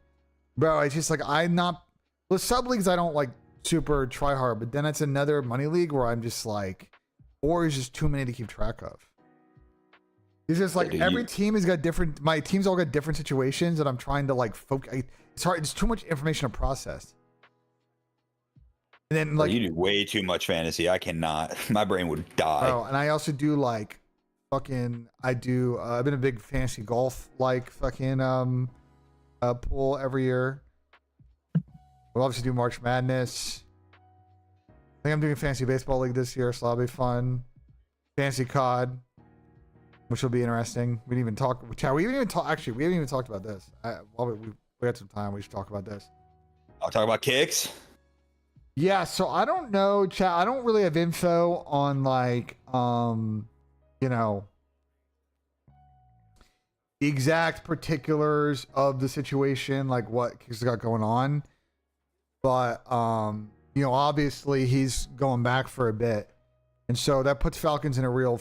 bro, it's just like the sub leagues I don't like super try hard, but then it's another money league where I'm just like, or is just too many to keep track of. It's just like every team has got different. My team's all got different situations, and I'm trying to like focus. It's hard. It's too much information to process. And then like you do way too much fantasy. I cannot. My brain would die. Oh, and I also do like fucking. I've been a big fantasy golf like fucking pool every year. We'll obviously do March Madness. I think I'm doing a fantasy baseball league this year, so that'll be fun. Fantasy COD, which will be interesting. We didn't even talk. We haven't even talked about this. We had some time. We should talk about this. I'll talk about kicks. Yeah, so I don't know, chat. I don't really have info on like, you know, the exact particulars of the situation, like what kicks got going on. But you know, obviously he's going back for a bit, and so that puts Falcons in a real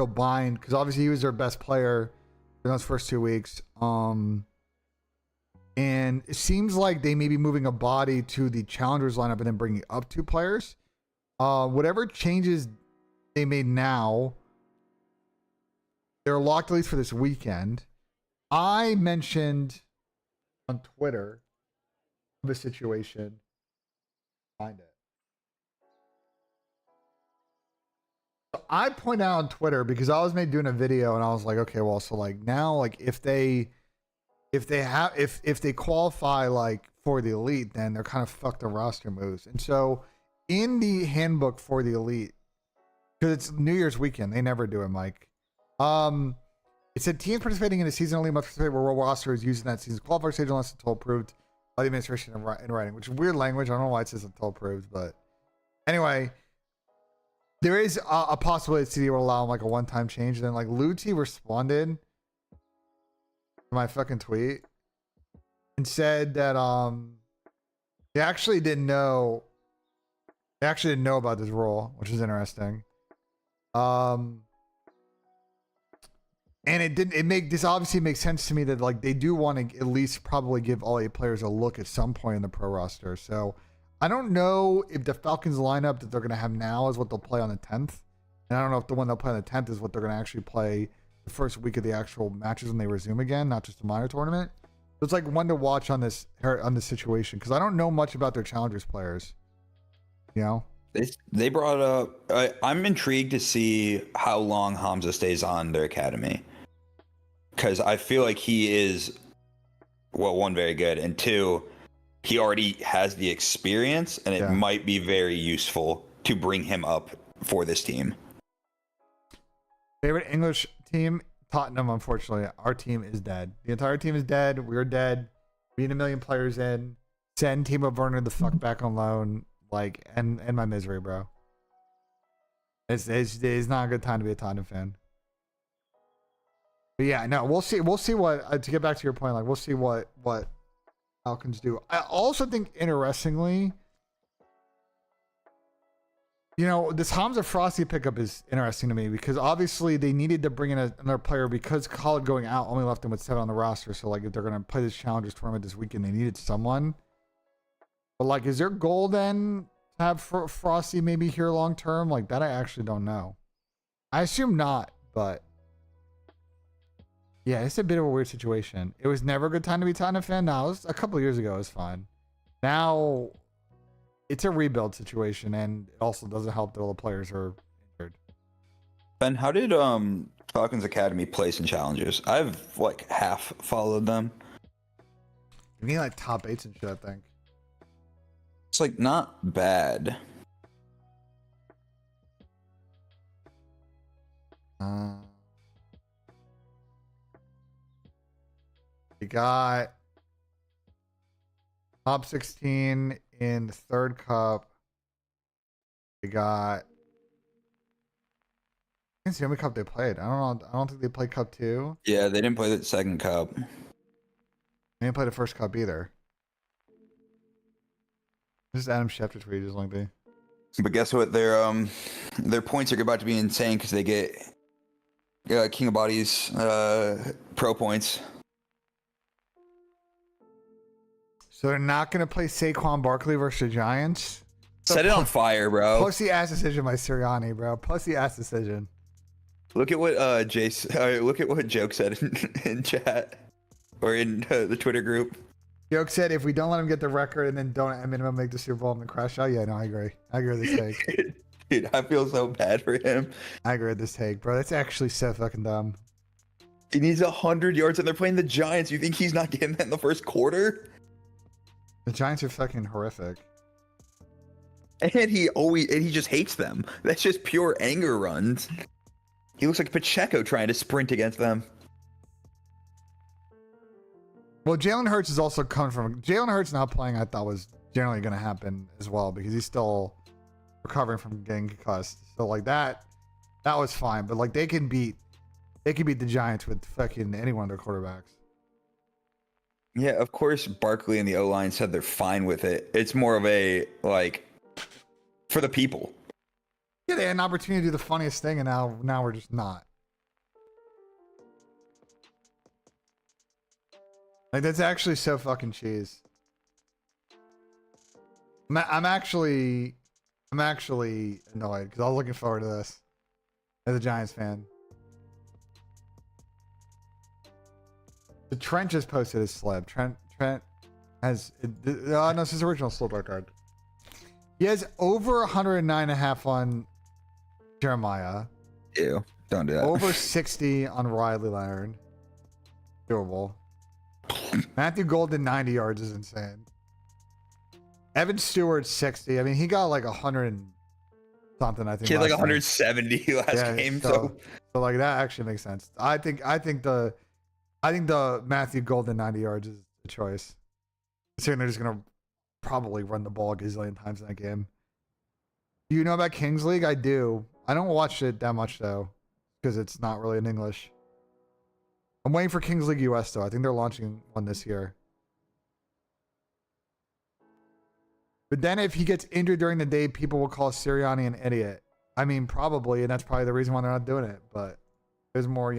bind because obviously he was their best player in those first 2 weeks. And it seems like they may be moving a body to the challengers lineup and then bringing up 2 players. Whatever changes they made now, they're locked at least for this weekend. I mentioned on Twitter the situation. Find it. So I point out on Twitter because I was doing a video and I was like, okay, well, so like now, like if they qualify like for the elite, then they're kind of fucked the roster moves. And so in the handbook for the elite, because it's New Year's weekend, they never do it, Mike. It said teams participating in a season only must participate where world roster is using that season's qualifier stage unless until approved by the administration in writing, which is weird language. I don't know why it says until approved, but anyway, there is a possibility that CD will allow like a one-time change. And then like Luti responded to my fucking tweet and said that they actually didn't know about this rule, which is interesting. And this obviously makes sense to me that like they do want to at least probably give all 8 players a look at some point in the pro roster. So I don't know if the Falcons lineup that they're going to have now is what they'll play on the 10th. And I don't know if the one they'll play on the 10th is what they're going to actually play the first week of the actual matches when they resume again, not just a minor tournament. So it's like one to watch on this situation because I don't know much about their challengers players. You know? They brought up. I'm intrigued to see how long Hamza stays on their academy, because I feel like he is, well, one, very good, and two, he already has the experience, and it might be very useful to bring him up for this team. Favorite English team? Tottenham. Unfortunately, our team is dead. The entire team is dead. We're dead. We need 1 million players in. Send Timo Werner the fuck back on loan. Like, and my misery, bro. It's not a good time to be a Tottenham fan. But yeah, no, we'll see what, to get back to your point, like we'll see what Falcons do. I also think, interestingly, you know, this Hamza Frosty pickup is interesting to me because obviously they needed to bring in another player because Khalid going out only left them with 7 on the roster. So like if they're going to play this Challengers tournament this weekend, they needed someone. But like, is their goal then to have Frosty maybe here long term? Like that, I actually don't know. I assume not, but yeah, it's a bit of a weird situation. It was never a good time to be a Tottenham fan. Now, it was a couple of years ago, it was fine. Now, it's a rebuild situation, and it also doesn't help that all the players are injured. Ben, how did Falcons Academy place in Challengers? I've like half followed them. You need like top 8s and shit, I think. It's like not bad. We got top 16 in the 3rd cup. We got, I think it's the only cup they played. I don't know. I don't think they played cup 2. Yeah, they didn't play the 2nd cup. They didn't play the 1st cup either. This is Adam Schefter tweet, just lengthy. But guess what? Their points are about to be insane because they get King of Bodies pro points. So they're not going to play Saquon Barkley versus the Giants? Set it on fire, bro. Pussy ass decision by Sirianni, bro. Pussy ass decision. Look at what look at what Joke said in chat or in the Twitter group. Joke said, if we don't let him get the record and then don't at minimum make the Super Bowl and then crash out, yeah, no, I agree. I agree with this take. Dude, I feel so bad for him. I agree with this take, bro. That's actually so fucking dumb. He needs 100 yards and they're playing the Giants. You think he's not getting that in the first quarter? The Giants are fucking horrific. And he just hates them. That's just pure anger runs. He looks like Pacheco trying to sprint against them. Well, Jalen Hurts is also coming from... Jalen Hurts not playing, I thought, was generally going to happen as well because he's still recovering from getting concussed. So, like, that was fine. But, like, they can beat the Giants with fucking any one of their quarterbacks. Yeah, of course, Barkley and the O-line said they're fine with it. It's more of a, like, for the people. Yeah, they had an opportunity to do the funniest thing, and now we're just not. Like, that's actually so fucking cheese. I'm actually I'm actually annoyed because I was looking forward to this as a Giants fan. The Trent just posted his slip. Trent has no, it's his original slip card. He has over 109.5 on Jeremiah. Ew, don't do that. Over 60 on Riley Leonard. Doable. Matthew Golden 90 yards is insane. Evan Stewart 60. I mean, he got like 100 and something. I think He had like last 170 last game. So like that actually makes sense. I think the Matthew Golden 90 yards is the choice. Considering they're just gonna probably run the ball a gazillion times in that game. Do you know about Kings League? I do. I don't watch it that much though, because it's not really in English. I'm waiting for Kings League US though. I think they're launching one this year. But then if he gets injured during the day, people will call Sirianni an idiot. I mean, probably, and that's probably the reason why they're not doing it. But there's more,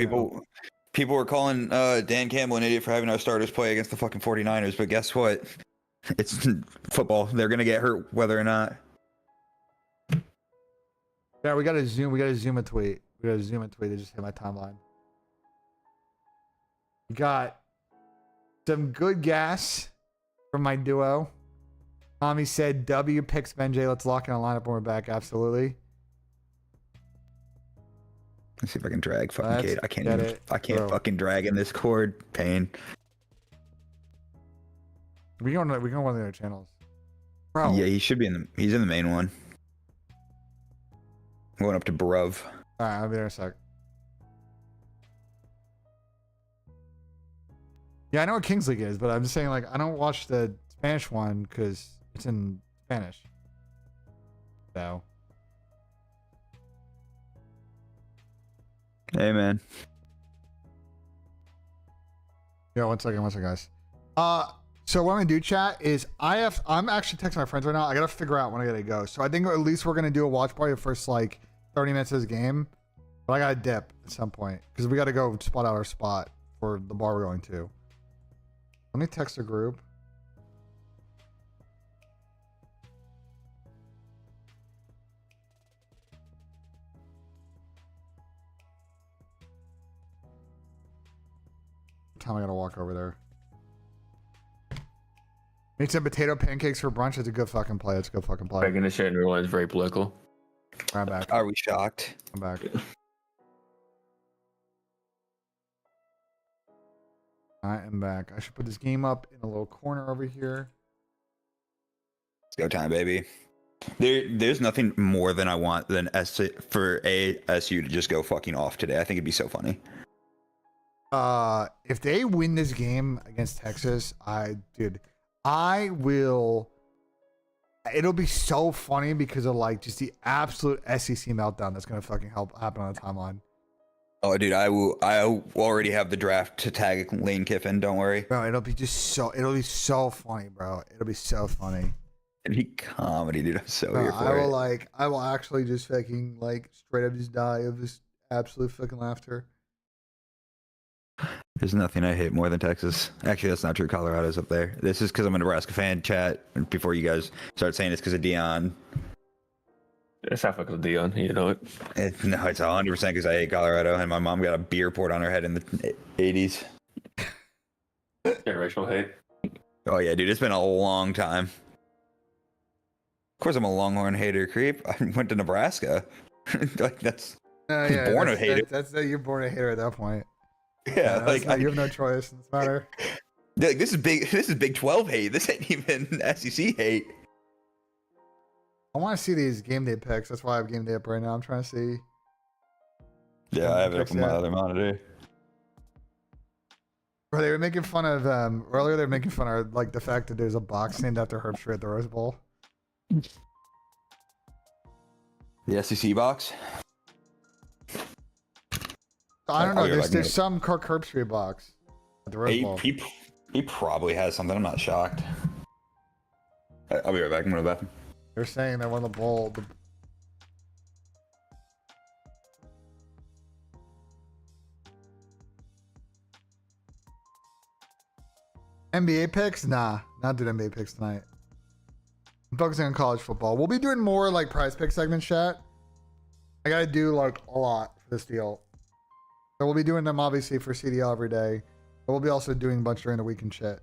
people were calling Dan Campbell an idiot for having our starters play against the fucking 49ers. But guess what? It's football. They're going to get hurt whether or not. Yeah, we got to zoom. We got to zoom a tweet. We got to zoom a tweet that just hit my timeline. We got some good gas from my duo. Tommy said, W picks Benjay. Let's lock in a lineup when we're back. Absolutely. Let's see if I can drag fucking Kate. I can't Bro. fucking drag in this cord. Pain. We go on one of the other channels. Bro. Yeah, he should be he's in the main one. I'm going up to Bruv. Alright, I'll be there in a sec. Yeah, I know what Kings League is, but I'm just saying, like, I don't watch the Spanish one because it's in Spanish. So. Hey, man. Yeah, one second, guys. So what I'm gonna do, chat, is I'm actually texting my friends right now. I gotta figure out when I gotta go. So I think at least we're gonna do a watch party the first like 30 minutes of this game. But I gotta dip at some point because we gotta go spot out our spot for the bar we're going to. Let me text the group. Time I gotta walk over there. Make some potato pancakes for brunch. It's a good fucking play. It's a good fucking play. Breaking the shit in real life is very political. I'm back. Are we shocked? I'm back. I am back. I should put this game up in a little corner over here. It's go time, baby. There's nothing more than I want than for ASU to just go fucking off today. I think it'd be so funny. If they win this game against Texas, I will. It'll be so funny because of like just the absolute SEC meltdown that's gonna fucking happen on the timeline. Oh, dude, I already have the draft to tag Lane Kiffin. Don't worry. Bro, it'll be so funny, bro. It'll be so funny. It'd be comedy, dude. I'm so Bro, here for it. I will actually just fucking like straight up just die of this absolute fucking laughter. There's nothing I hate more than Texas. Actually, that's not true. Colorado's up there. This is because I'm a Nebraska fan. Chat before you guys start saying it's because of Dion. It's not fucking Dion, you know it. No, it's 100% because I hate Colorado, and my mom got a beer poured on her head in the 80s. Generational hate. Oh yeah, dude, it's been a long time. Of course, I'm a Longhorn hater creep. I went to Nebraska. Like that's born a hater. You're born a hater at that point. Yeah, like you have no choice in this matter. Like, this is Big 12 hate. This ain't even SEC hate. I want to see these game day picks. That's why I have game day up right now. I'm trying to see. Yeah, I have it up on my other monitor. Bro, they were making fun of earlier. They were making fun of like the fact that there's a box named after Herbstreit at the Rose Bowl. The SEC box. I don't know. There's some Kirk Herbstreit box at the Rose Bowl. He probably has something. I'm not shocked. I'll be right back. I'm going to the bathroom. They're saying they won the bowl. NBA picks? Nah, not doing NBA picks tonight. I'm focusing on college football. We'll be doing more like prize pick segment chat. I gotta do like a lot for this deal. So we'll be doing them obviously for CDL every day. But we'll be also doing a bunch during the week and shit.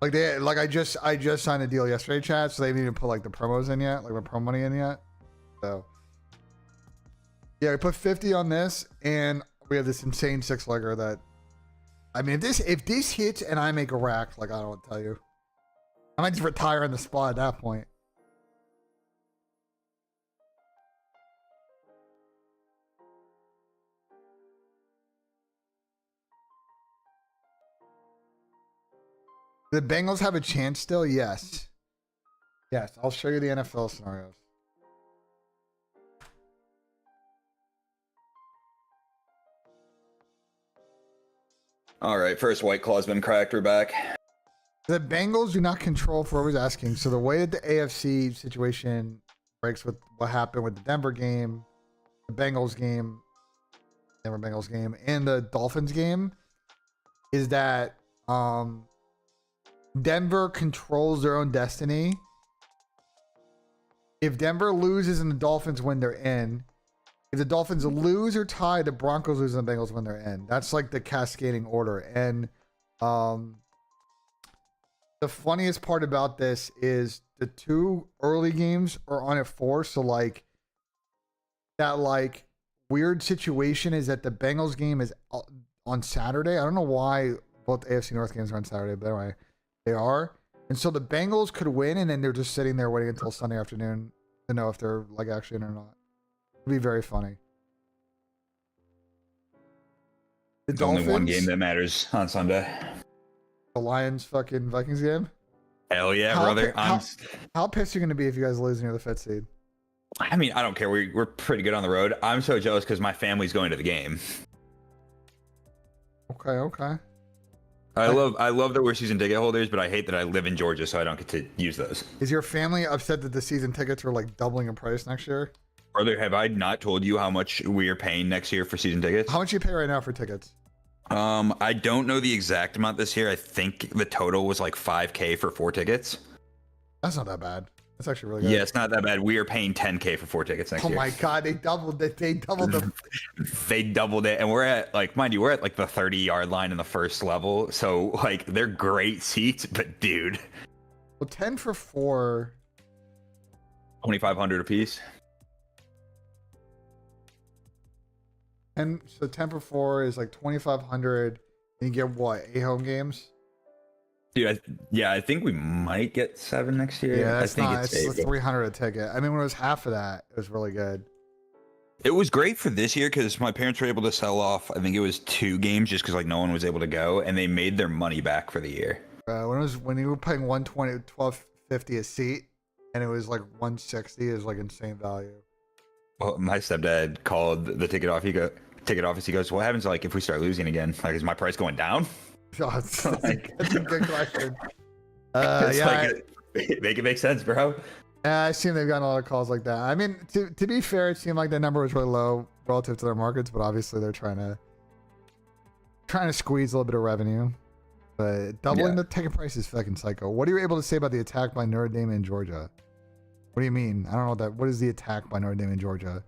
Like I just signed a deal yesterday, chat, so they haven't even put like the promos in yet, like the promo money in yet. So yeah, we put 50 on this, and we have this insane 6-legger that, I mean, if this hits and I make a rack, like I don't want to tell you, I might just retire on the spot at that point. The Bengals have a chance still? Yes. Yes, I'll show you the NFL scenarios. All right, first White Claw's been cracked. We're back. The Bengals do not control, for what I was asking. So the way that the AFC situation breaks with what happened with the Denver game, the Bengals game, Denver Bengals game, and the Dolphins game is that Denver controls their own destiny. If Denver loses and the Dolphins win, they're in. If the Dolphins lose or tie, the Broncos lose and the Bengals win, they're in. That's like the cascading order. And the funniest part about this is the 2 early games are on at 4. So like that like weird situation is that the Bengals game is on Saturday. I don't know why both AFC North games are on Saturday, but anyway, they are. And so the Bengals could win, and then they're just sitting there waiting until Sunday afternoon to know if they're like actually in or not. It'd be very funny. It's only one game that matters on Sunday. The Lions fucking Vikings game? Hell yeah, brother. How pissed are you going to be if you guys lose near the 5th seed? I mean, I don't care. We're pretty good on the road. I'm so jealous because my family's going to the game. Okay. I love that we're season ticket holders, but I hate that I live in Georgia, so I don't get to use those. Is your family upset that the season tickets are like doubling in price next year? Brother, have I not told you how much we are paying next year for season tickets? How much you pay right now for tickets? I don't know the exact amount this year. I think the total was like $5,000 for 4 tickets. That's not that bad. That's actually really good. Yeah, it's not that bad. We are paying $10,000 for 4 tickets next year. Oh my god, they doubled it. They doubled the. They doubled it, and we're at like, mind you, we're at like the 30-yard line in the first level. So like, they're great seats, but dude, Well, 10 for 4. 2,500 a piece. And so 10 for 4 is like 2,500. And you get what? 8 home games? Dude, I think we might get 7 next year. Yeah, that's I think not. It's 300 a ticket. I mean, when it was half of that, it was really good. It was great for this year because my parents were able to sell off. I think it was 2 games just because like no one was able to go, and they made their money back for the year. When you were paying 120, 12.50 a seat, and it was like 160 is like insane value. Well, my stepdad called the ticket office. He goes, "What happens like if we start losing again? Like, is my price going down?" Oh, that's a good question. Make it make sense, bro. I assume they've gotten a lot of calls like that. I mean, to be fair, it seemed like the number was really low relative to their markets, but obviously they're trying to squeeze a little bit of revenue. But doubling the ticket price is fucking psycho. What are you able to say about the attack by Notre Dame in Georgia? What do you mean? I don't know what that. What is the attack by Notre Dame in Georgia?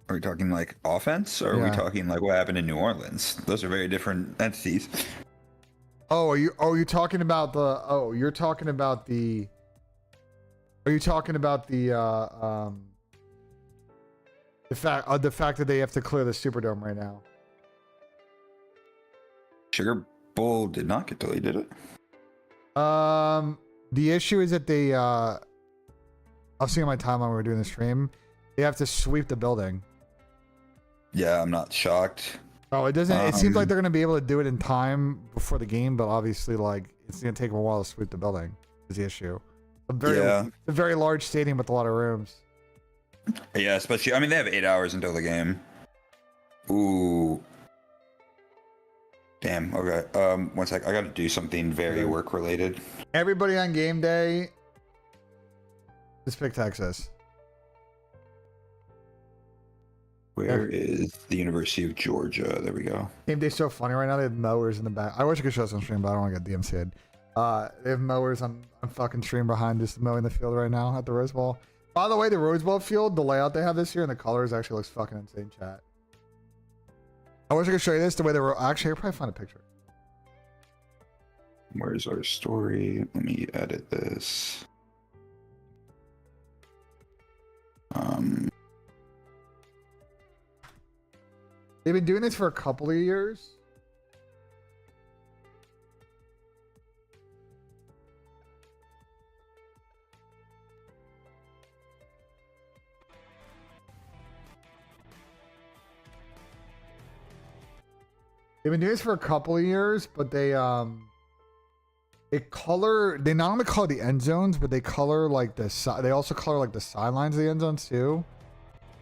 Are we talking like offense, or are we talking like what happened in New Orleans? Those are very different entities. Oh, you're talking about the. Oh, you're talking about the. Are you talking about the fact that they have to clear the Superdome right now? Sugar Bowl did not get delayed, did it? The issue is that they. I'll see on my timeline when we're doing the stream. They have to sweep the building. Yeah, I'm not shocked. Oh, it doesn't. It seems like they're gonna be able to do it in time before the game, but obviously, like, it's gonna take them a while to sweep the building. Is the issue? A very large stadium with a lot of rooms. Yeah, especially. I mean, they have 8 hours until the game. Ooh. Damn. Okay. 1 sec. I got to do something very work related. Everybody on game day. Just pick Texas. Where is the University of Georgia? There we go. Game day's so funny right now. They have mowers in the back. I wish I could show this on stream, but I don't want to get DMCA'd. They have mowers on fucking stream behind us mowing the field right now at the Rose Bowl. By the way, the Rose Bowl field, the layout they have this year and the colors actually looks fucking insane, chat. I wish I could show you this the way they were. Actually, I'll probably find a picture. Where's our story? Let me edit this. They've been doing this for a couple of years. They've been doing this for a couple of years, but they not only color the end zones, but they color like they also color like the sidelines of the end zones too.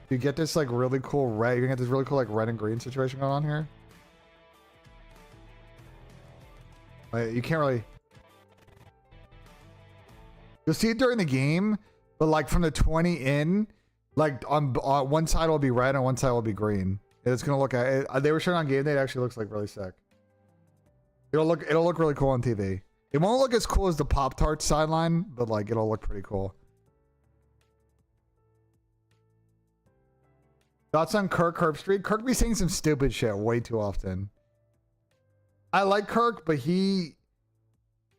You get this like really cool red. You get this really cool like red and green situation going on here. Like, you can't really. You'll see it during the game, but like from the 20 in, like on one side will be red and one side will be green. It's gonna look at it. They were showing on game day. It actually looks like really sick. It'll look really cool on TV. It won't look as cool as the Pop-Tart sideline, but like it'll look pretty cool. Thoughts on Kirk Herbstreit? Kirk be saying some stupid shit way too often. I like Kirk, but he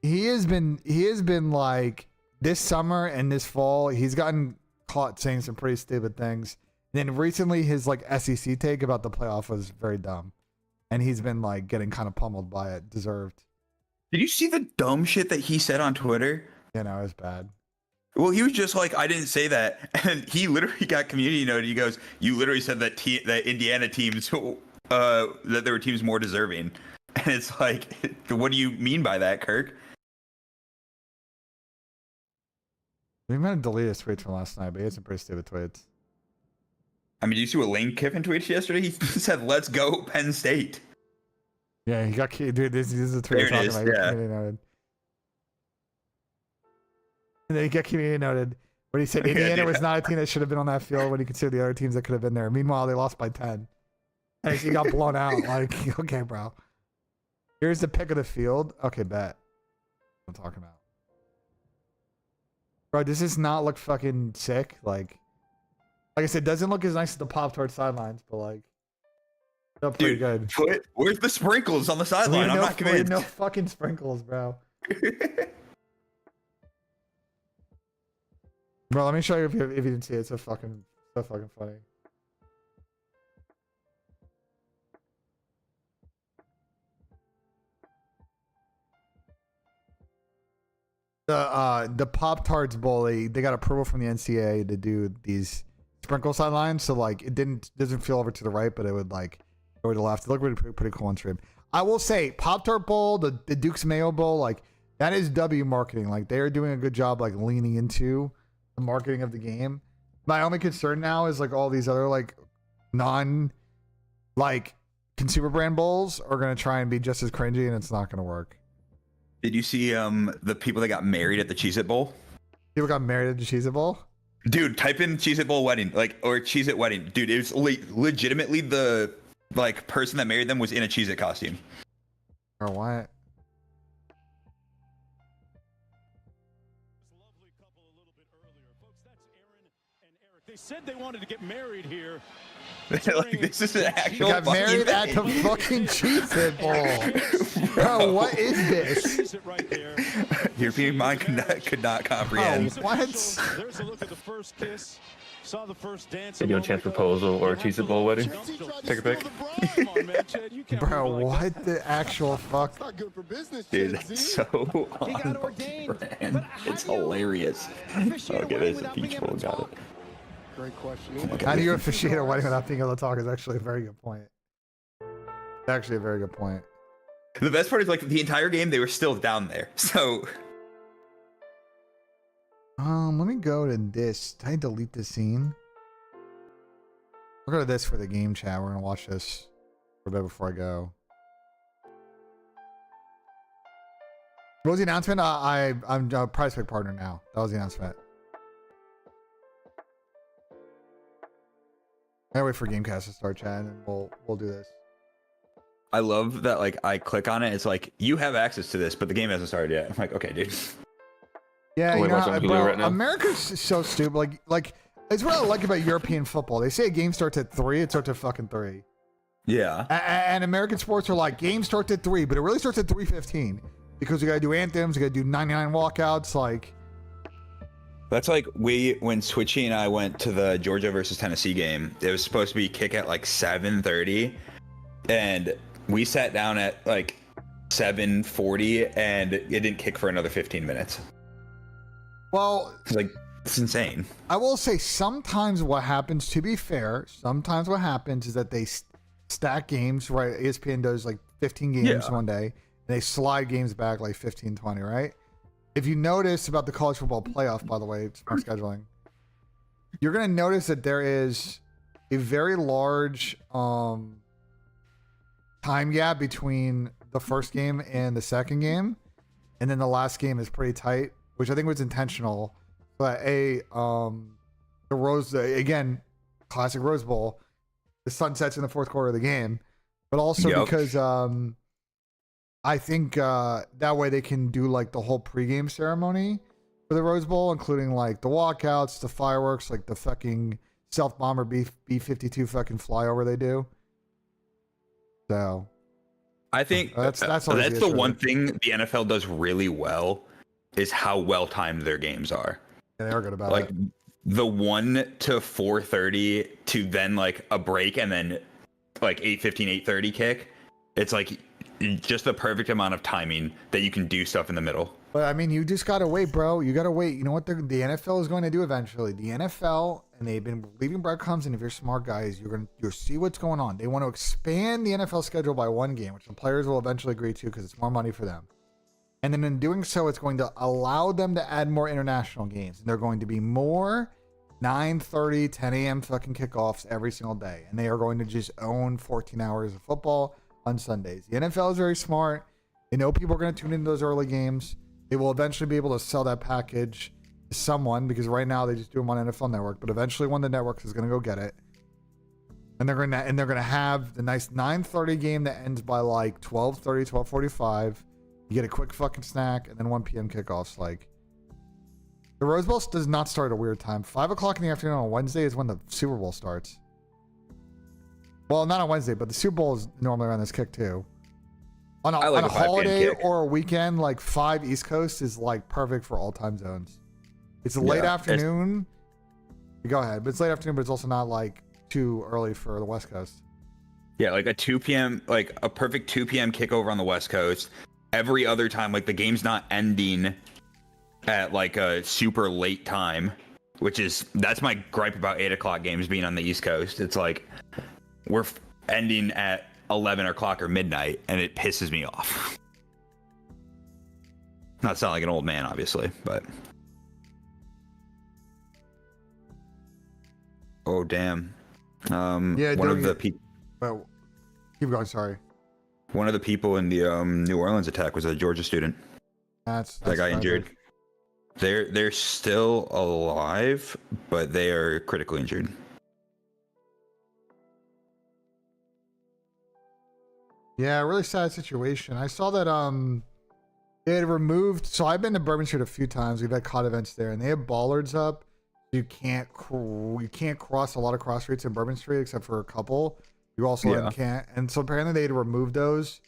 has been like this summer and this fall, he's gotten caught saying some pretty stupid things. And then recently his like SEC take about the playoff was very dumb. And he's been like getting kind of pummeled by it. Deserved. Did you see the dumb shit that he said on Twitter? You know, it was bad. Well, he was just like, I didn't say that. And he literally got community noted. He goes, you literally said that that Indiana teams, that there were teams more deserving. And it's like, what do you mean by that, Kirk? We might have deleted his tweets from last night, but he had some pretty stupid tweets. I mean, do you see what Lane Kiffin tweeted yesterday? He said, let's go Penn State. Yeah, he got dude. This is a tweet There it talking is, about. yeah. Community noted. And then he got community noted. But he said Indiana was not a team that should have been on that field when he considered the other teams that could have been there. Meanwhile, they lost by 10. And he got blown out. Like, okay, bro. Here's the pick of the field. Okay, bet. What I'm talking about. Bro, does this not look fucking sick? Like I said, it doesn't look as nice as the Pop-Tart sidelines, but like, they're pretty good. Where's the sprinkles on the sideline? I'm not convinced. No fucking sprinkles, bro. Bro, let me show you if you didn't see it. It's so fucking funny. The Pop-Tarts Bowl, they got approval from the NCAA to do these sprinkle sidelines, so like it doesn't feel over to the right, but it would like go to the left. It looked pretty cool on stream. I will say, Pop-Tart Bowl, the Duke's Mayo Bowl, like that is W marketing. Like they are doing a good job, like leaning into the marketing of the game. My only concern now is like all these other like non like consumer brand bowls are gonna try and be just as cringy, and it's not gonna work. Did you see the people that got married at the Cheez-It Bowl? People got married at the Cheez-It Bowl? Dude, type in Cheez-It Bowl wedding, like, or Cheez-It wedding. Dude, it was legitimately the like person that married them was in a Cheez-It costume. Or what? They said they wanted to get married here. Like, this is an actual. They got married at the fucking Cheez-It Bowl. Bro, what is this? European mind could not comprehend. Oh, what? There's a look at the first kiss. Saw the first dance. Did you want a chance proposal or a Cheez-It Bowl wedding? Take a pick. Bro, what the actual fuck? Not good for business. Dude, that's so on brand. It's hilarious. Okay, there's a peach bowl. Got it. Great question. How do you officiate a wedding without being able to talk is actually a very good point. Actually a very good point. The best part is like the entire game they were still down there. So let me go to this. Did I delete this scene? I'll go to this for the game chat. We're gonna watch this for a bit before I go. What was the announcement? I'm a prize pick partner now. That was the announcement. I wait for Gamecast to start, Chad, and we'll do this. I love that. Like, I click on it. It's like, you have access to this, but the game hasn't started yet. I'm like, okay, dude. Yeah, Wait, you know, what's on Hulu bro, right now? America's so stupid. Like it's what I like about European football. They say a game starts at 3, it starts at fucking 3. Yeah. And American sports are like, game starts at 3, but it really starts at 3:15 because we gotta do anthems, we gotta do 99 walkouts. Like, That's like when Switchy and I went to the Georgia versus Tennessee game. It was supposed to be kick at like 7:30, and we sat down at like 7:40, and it didn't kick for another 15 minutes. well, It's like, it's insane. I will say sometimes what happens, to be fair, sometimes what happens is that they stack games, right? ESPN does like 15 games one day, and they slide games back like 15, 20, right? If you notice about the college football playoff, by the way, it's more scheduling, you're going to notice that there is a very large time gap between the first game and the second game, and then the last game is pretty tight, which I think was intentional. But the Rose, again, classic Rose Bowl, the sun sets in the fourth quarter of the game, but also because I think that way they can do like the whole pregame ceremony for the Rose Bowl, including like the walkouts, the fireworks, like the fucking stealth bomber B-52 fucking flyover they do. So I think that's the one thing the NFL does really well, is how well timed their games are. Yeah, they are good about like it. The 1 to 4:30 to then like a break and then like 8:15, 8:30 kick. It's like just the perfect amount of timing that you can do stuff in the middle. But I mean, you just gotta wait, bro. You gotta wait. You know what the NFL is going to do eventually? The NFL, and they've been leaving breadcrumbs. And if you're smart guys, you'll see what's going on. They want to expand the NFL schedule by 1 game, which the players will eventually agree to because it's more money for them. And then in doing so, it's going to allow them to add more international games. And they're going to be more 9:30, 10 a.m. fucking kickoffs every single day. And they are going to just own 14 hours of football on Sundays. The NFL is very smart. They know people are going to tune into those early games. They will eventually be able to sell that package to someone, because right now they just do them on NFL Network. But eventually one of the networks is going to go get it. And they're going to have the nice 9:30 game that ends by like 12:30, 12:45. You get a quick fucking snack, and then 1 p.m. kickoffs. Like, the Rose Bowl does not start at a weird time. 5 o'clock in the afternoon on Wednesday is when the Super Bowl starts. Well, not on Wednesday, but the Super Bowl is normally around this kick too. On a holiday or a weekend, like 5 East Coast is like perfect for all time zones. It's a late afternoon. Go ahead, but it's late afternoon, but it's also not like too early for the West Coast. Yeah, like a 2 p.m., like a perfect 2 p.m. kickover on the West Coast. Every other time, like the game's not ending at like a super late time, that's my gripe about 8 o'clock games being on the East Coast. It's like we're ending at 11 o'clock or midnight, and it pisses me off. Not sound like an old man, obviously, but oh damn. Yeah, one of the people. Well, keep going. Sorry. One of the people in the New Orleans attack was a Georgia student. That's that got injured. They're still alive, but they are critically injured. Yeah, really sad situation. I saw that they had removed. So I've been to Bourbon Street a few times. We've had COD events there, and they have bollards up. You can't cross a lot of cross streets in Bourbon Street except for a couple. You also can't. And so apparently they had removed those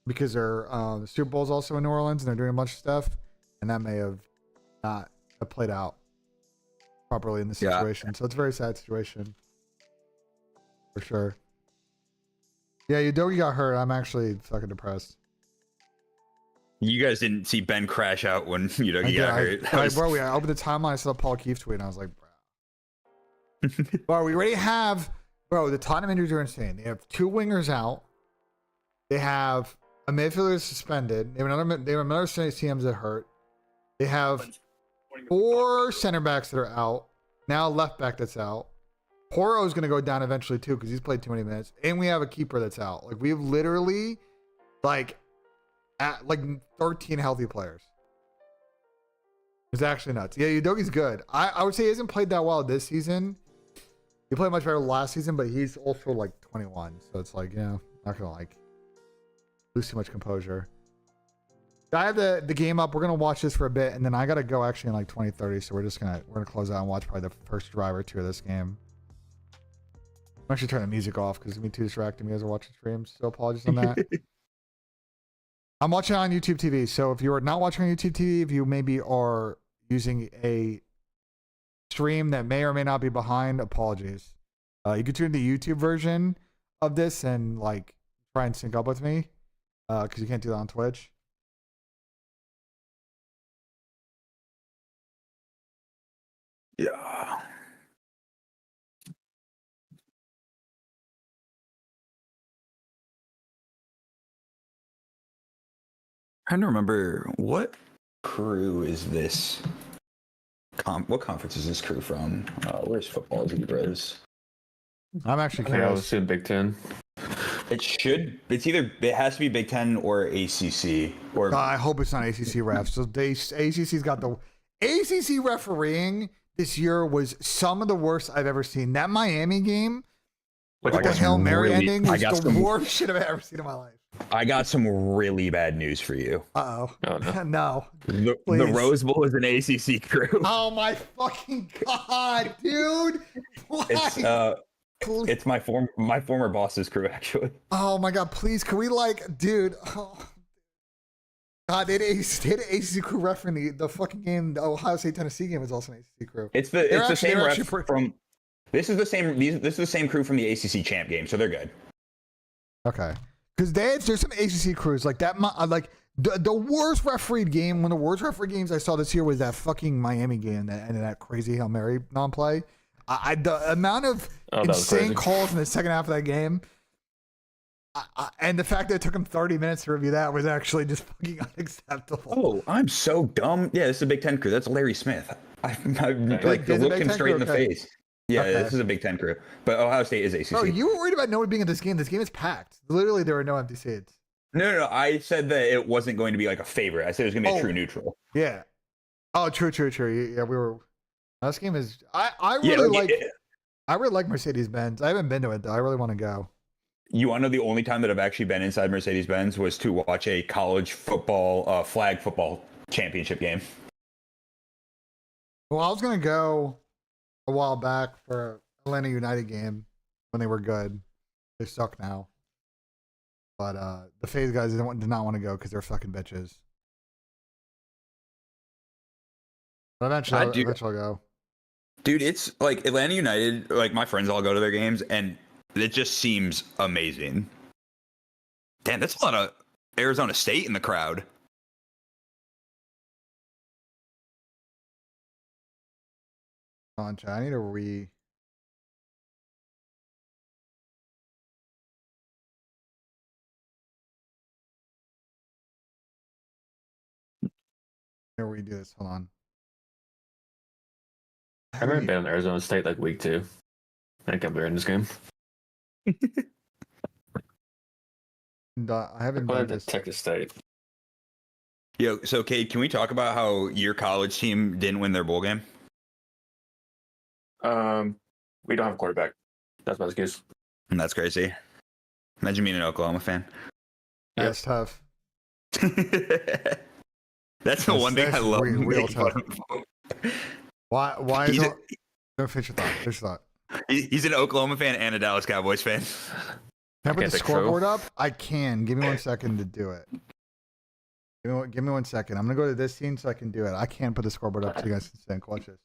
because they're the Super Bowl's also in New Orleans, and they're doing a bunch of stuff, and that may have not played out properly in this situation. So it's a very sad situation for sure. Yeah, Udogi got hurt. I'm actually fucking depressed. You guys didn't see Ben crash out when Udogi got hurt. Bro, I opened the timeline. I saw Paul Keefe tweet, and I was like, bro. Bro, we already have... Bro, the Tottenham injuries are insane. They have 2 wingers out. They have a midfielder suspended. They have another CMs that hurt. They have 4 center backs that are out. Now left back that's out. Poro is going to go down eventually too because he's played too many minutes. And we have a keeper that's out. Like, we have literally like 13 healthy players. It's actually nuts. Yeah, Udogi's good. I would say he hasn't played that well this season. He played much better last season, but he's also like 21, so it's like, not gonna like lose too much composure. I have the game up. We're gonna watch this for a bit, and then I gotta go actually in like 20:30. So we're gonna close out and watch probably the first drive or two of this game. I'm actually turning the music off because it's gonna be too distracting. You guys are watching streams, so apologies on that. I'm watching on YouTube TV. So if you're not watching on YouTube TV, if you maybe are using a stream that may or may not be behind, apologies. You can tune the YouTube version of this and like try and sync up with me because you can't do that on Twitch. Yeah. Trying to remember what crew is this? What conference is this crew from? Where's football Zebras? I'm actually I think I curious. was in Big Ten. It has to be Big Ten or ACC or. I hope it's not ACC refs. So ACC's got the ACC refereeing this year was some of the worst I've ever seen. That Miami game with the Hail Mary ending was the worst shit I've ever seen in my life. I got some really bad news for you. Oh no. No. The Rose Bowl is an ACC crew. Oh my fucking god, dude! Why? It's my former boss's crew, actually. Oh my god, please, can we dude? Oh. God, they had an ACC crew refereeing the fucking game. The Ohio State Tennessee game was also an ACC crew. It's the same ref from. This is the same crew from the ACC champ game, so they're good. Okay. Because there's some ACC crews like that. Like the worst refereed game, one of the worst refereed games I saw this year was that fucking Miami game that ended that crazy Hail Mary non-play. The amount of insane calls in the second half of that game, and the fact that it took him 30 minutes to review that was actually just fucking unacceptable. Oh, I'm so dumb. Yeah, this is a Big Ten crew. That's Larry Smith. I looked him straight in the face. Yeah, this is a Big Ten crew. But Ohio State is ACC. Oh, you were worried about no one being in this game. This game is packed. Literally, there were no empty seats. No. I said that it wasn't going to be like a favorite. I said it was going to be a true neutral. Yeah. Oh, true. Yeah, we were. This game is. I really like Mercedes-Benz. I haven't been to it though. I really want to go. You want to know the only time that I've actually been inside Mercedes-Benz was to watch a college football, flag football championship game. Well, I was gonna go a while back for Atlanta United game when they were good. They suck now. But the FaZe guys did not want to go because they're fucking bitches. But eventually I'll go. Dude, it's like Atlanta United, like my friends all go to their games, and it just seems amazing. Damn, that's a lot of Arizona State in the crowd. On chat, I need to redo this. Hold on. I remember being in Arizona State like week 2. I can't believe in this game. I haven't played at Texas State. Yo, so Cade, can we talk about how your college team didn't win their bowl game? We don't have a quarterback. That's my excuse. That's crazy. Imagine being an Oklahoma fan. That's tough. That's the one thing I love. Real tough. Why is it? Don't finish your thought. Finish your thought. He's an Oklahoma fan and a Dallas Cowboys fan. Can I put the scoreboard up? I can. Give me 1 second to do it. Give me 1 second. I'm gonna go to this scene so I can do it. I can't put the scoreboard up so you guys can sync. Watch this.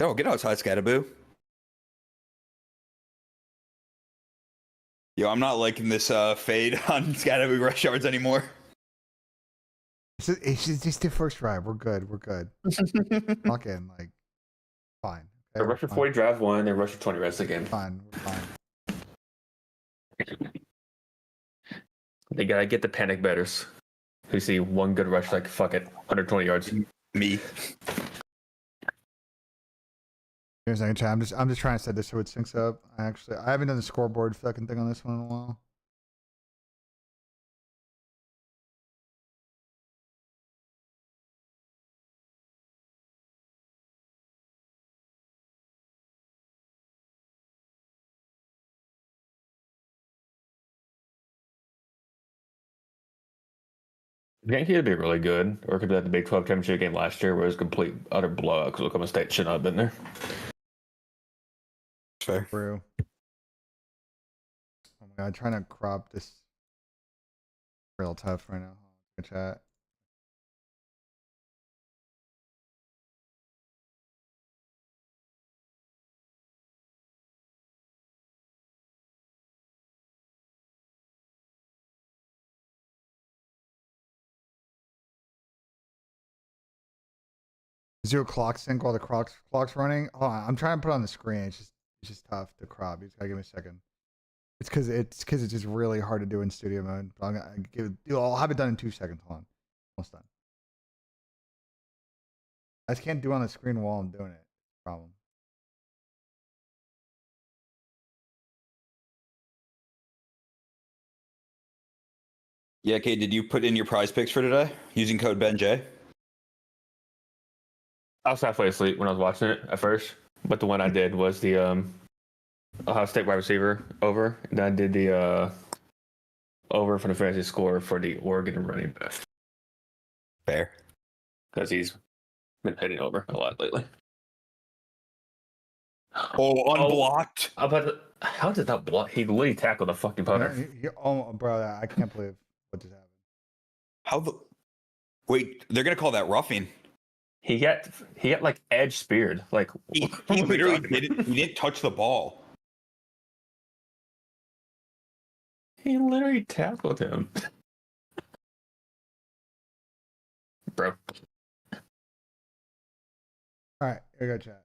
Oh, get outside, Scatterboo. Yo, I'm not liking this fade on Scatterboo rush yards anymore. It's just the first drive. We're good. Fucking fine. Okay, they rush for 40 drive 1, they rush for 20 rest of the game. Fine. They gotta get the panic betters who see one good rush like fuck it, 120 yards. Me. Here's a second, chat. I'm just trying to set this so it syncs up. I haven't done the scoreboard fucking thing on this one in a while. game could be really good, or it could be like the Big 12 championship game last year, where it was a complete utter blowout because Oklahoma State should not have been there. Fair. True. Oh my god, trying to crop this. Real tough right now. Good chat. Zero clock sync while the clock's running. Hold on, I'm trying to put it on the screen. It's just tough to crop. You just gotta give me a second. It's because it's just really hard to do in studio mode. I'll have it done in 2 seconds. Hold on, almost done. I just can't do it on the screen while I'm doing it. Problem. Yeah, Kate, did you put in your prize picks for today using code BenJ? I was halfway asleep when I was watching it at first, but the one I did was the Ohio State wide receiver over, and I did the over for the fantasy score for the Oregon running back. Fair. Because he's been hitting over a lot lately. Oh, unblocked. How did that block? He literally tackled a fucking punter. Oh, bro, I can't believe what just happened. How the? Wait, they're gonna call that roughing. He got like edge speared. Like He literally didn't. He didn't touch the ball. He literally tackled him, bro. All right, here we go, chat.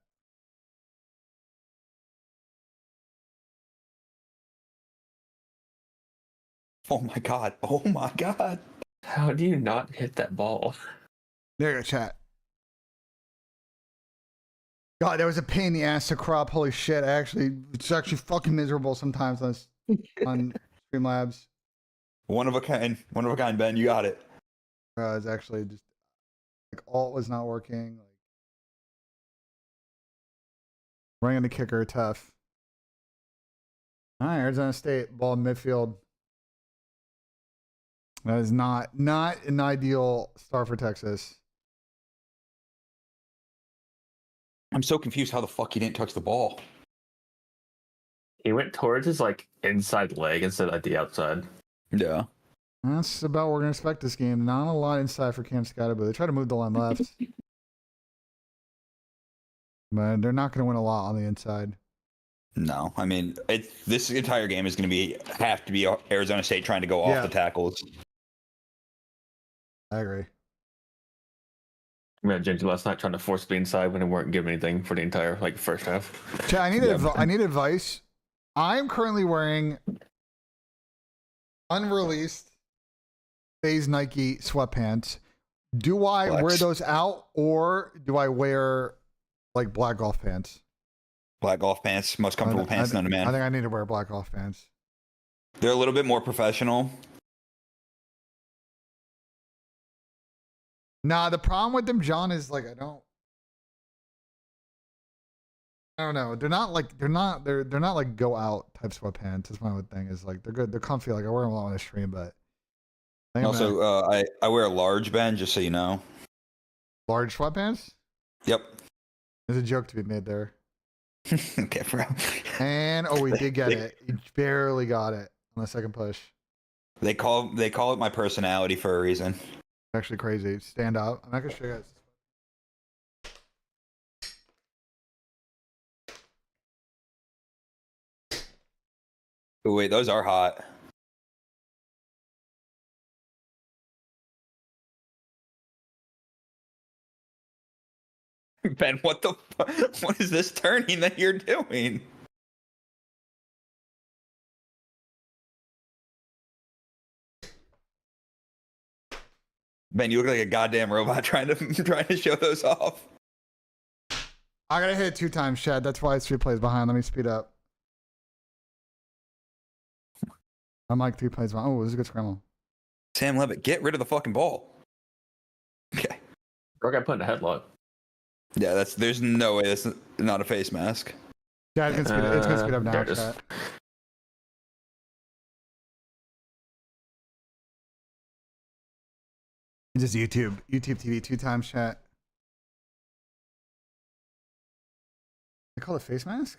Oh my god. Oh my god. How do you not hit that ball? There you go, chat. God, that was a pain in the ass to crop. Holy shit! It's actually fucking miserable sometimes on Streamlabs. One of a kind, Ben. You got it. It's actually just like alt was not working. Like running the kicker, tough. All right, Arizona State ball midfield. That is not an ideal start for Texas. I'm so confused how the fuck he didn't touch the ball. He went towards his like inside leg instead of like the outside. Yeah. That's about what we're gonna expect this game. Not a lot inside for Cam Scott, but they try to move the line left. But they're not gonna win a lot on the inside. No, I mean this entire game is going to have to be Arizona State trying to go off the tackles. I agree. I mean, Ginger last night trying to force the inside when they weren't giving anything for the entire like first half. Chat, I need advice. I'm currently wearing unreleased phase Nike sweatpants. Do I wear those out, or do I wear like black golf pants? Black golf pants, most comfortable pants known to man. I think I need to wear black golf pants. They're a little bit more professional. Nah, the problem with them, John, is like I don't know. They're not like go out type sweatpants. That's my thing. Is like they're good. They're comfy. Like I wear them a lot on the stream, but Also, I wear a large, Ben, just so you know. Large sweatpants? Yep. There's a joke to be made there. Okay, bro. And we did get it. You barely got it on the second push. They call it my personality for a reason. Actually crazy. Stand up. I'm not gonna show you guys. Oh, wait, those are hot. Ben, what is this turning that you're doing? Ben, you look like a goddamn robot trying to show those off. I gotta hit it 2 times, Chad. That's why it's 3 plays behind. Let me speed up. I'm like 3 plays behind. Oh, this is a good scramble. Sam Levitt, get rid of the fucking ball. Okay. Bro got put in a headlock. Yeah, there's no way that's not a face mask. Yeah, it's gonna speed up now, chat. Just YouTube TV 2 times chat. They call it face mask?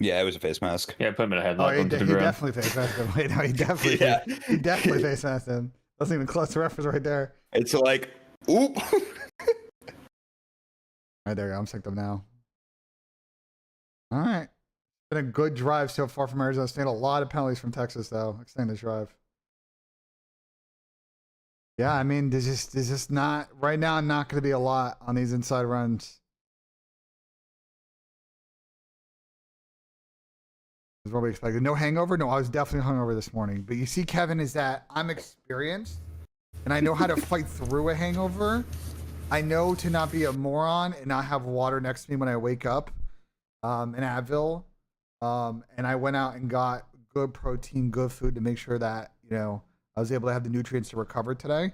Yeah, it was a face mask. Yeah, put him in a Oh, headlock he, onto the he ground. definitely face masked him. Wait, no, he definitely Yeah. he definitely face masked him. Wasn't even close to reference right there. It's like, oop. Right there, I'm synced up now. All right. Been a good drive so far from Arizona State. A lot of penalties from Texas, though, extending this drive. Yeah, I mean, there's just not, right now, not going to be a lot on these inside runs. Is what we expected. No hangover? No, I was definitely hungover this morning. But you see, Kevin, is that I'm experienced and I know how to fight through a hangover. I know to not be a moron and not have water next to me when I wake up, an Advil. And I went out and got good protein, good food to make sure that, you know, I was able to have the nutrients to recover today.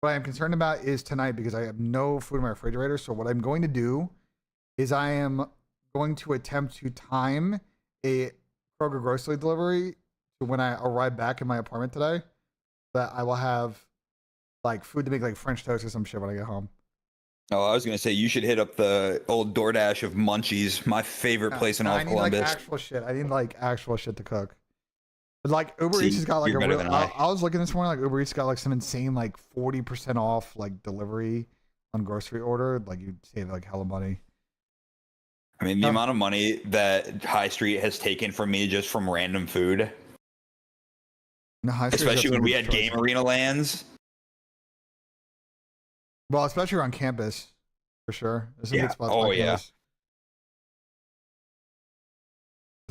What I'm concerned about is tonight because I have no food in my refrigerator. So what I'm going to do is I am going to attempt to time a Kroger grocery delivery to when I arrive back in my apartment today, that I will have like food to make like French toast or some shit when I get home. Oh, I was gonna say you should hit up the old DoorDash of Munchies, my favorite place in all I of need like Columbus. actual shit. I need like actual shit to cook. But like Uber See, Eats has got like you're a better real. than I was looking this morning, like Uber Eats got like some insane like 40% off like delivery on grocery order. Like you save like hella money. I mean, the amount of money that High Street has taken from me just from random food, No, High Street's got especially some when we good had Game choices. Arena lands. Well, especially around campus, for sure. There's some Yeah. good spots. Oh, on yeah. campus.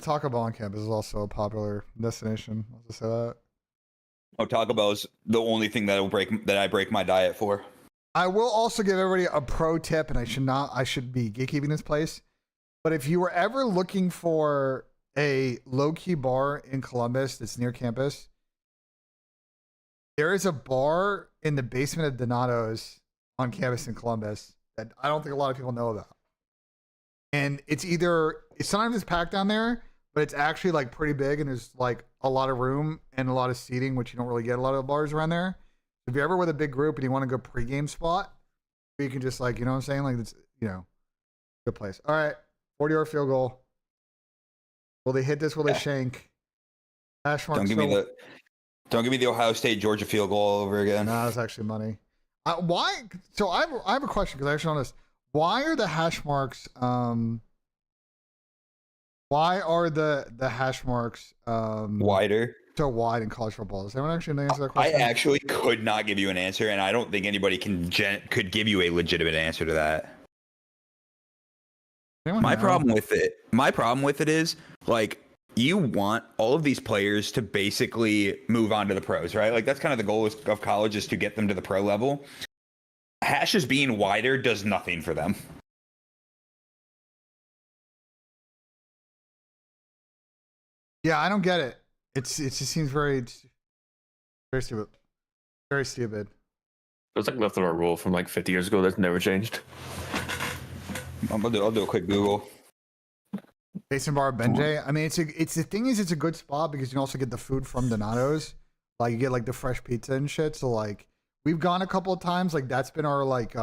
Taco Bell on campus is also a popular destination. I'll just say that. Oh, Taco Bell is the only thing that I break my diet for. I will also give everybody a pro tip, and I should be gatekeeping this place. But if you were ever looking for a low-key bar in Columbus that's near campus, there is a bar in the basement of Donato's on campus in Columbus that I don't think a lot of people know about. And sometimes it's packed down there, but it's actually like pretty big and there's like a lot of room and a lot of seating, which you don't really get a lot of bars around there. If you're ever with a big group and you want to go pregame spot, you can just like, you know what I'm saying? Like, it's, you know, good place. All right. 40-yard field goal. Will they hit this? Will they shank? Hash mark. Don't give me the Ohio State Georgia field goal all over again. No, that's actually money. Why? So I have a question because I actually noticed. Why are the hash marks? Why are the hash marks Wider? so wide in college football? Does anyone actually answer that I question? actually could not give you an answer, and I don't think anybody could give you a legitimate answer to that. Anyone My know? problem with it is like you want all of these players to basically move on to the pros, right? Like that's kind of the goal of college is to get them to the pro level. Hashes being wider does nothing for them. Yeah, I don't get it. It just seems very stupid. Very stupid. It's like leftover rule from like 50 years ago that's never changed. I'll do a quick Google. Basin Bar Benjay. I mean, it's the thing is it's a good spot because you can also get the food from Donato's. Like you get like the fresh pizza and shit. So like we've gone a couple of times. Like that's been our like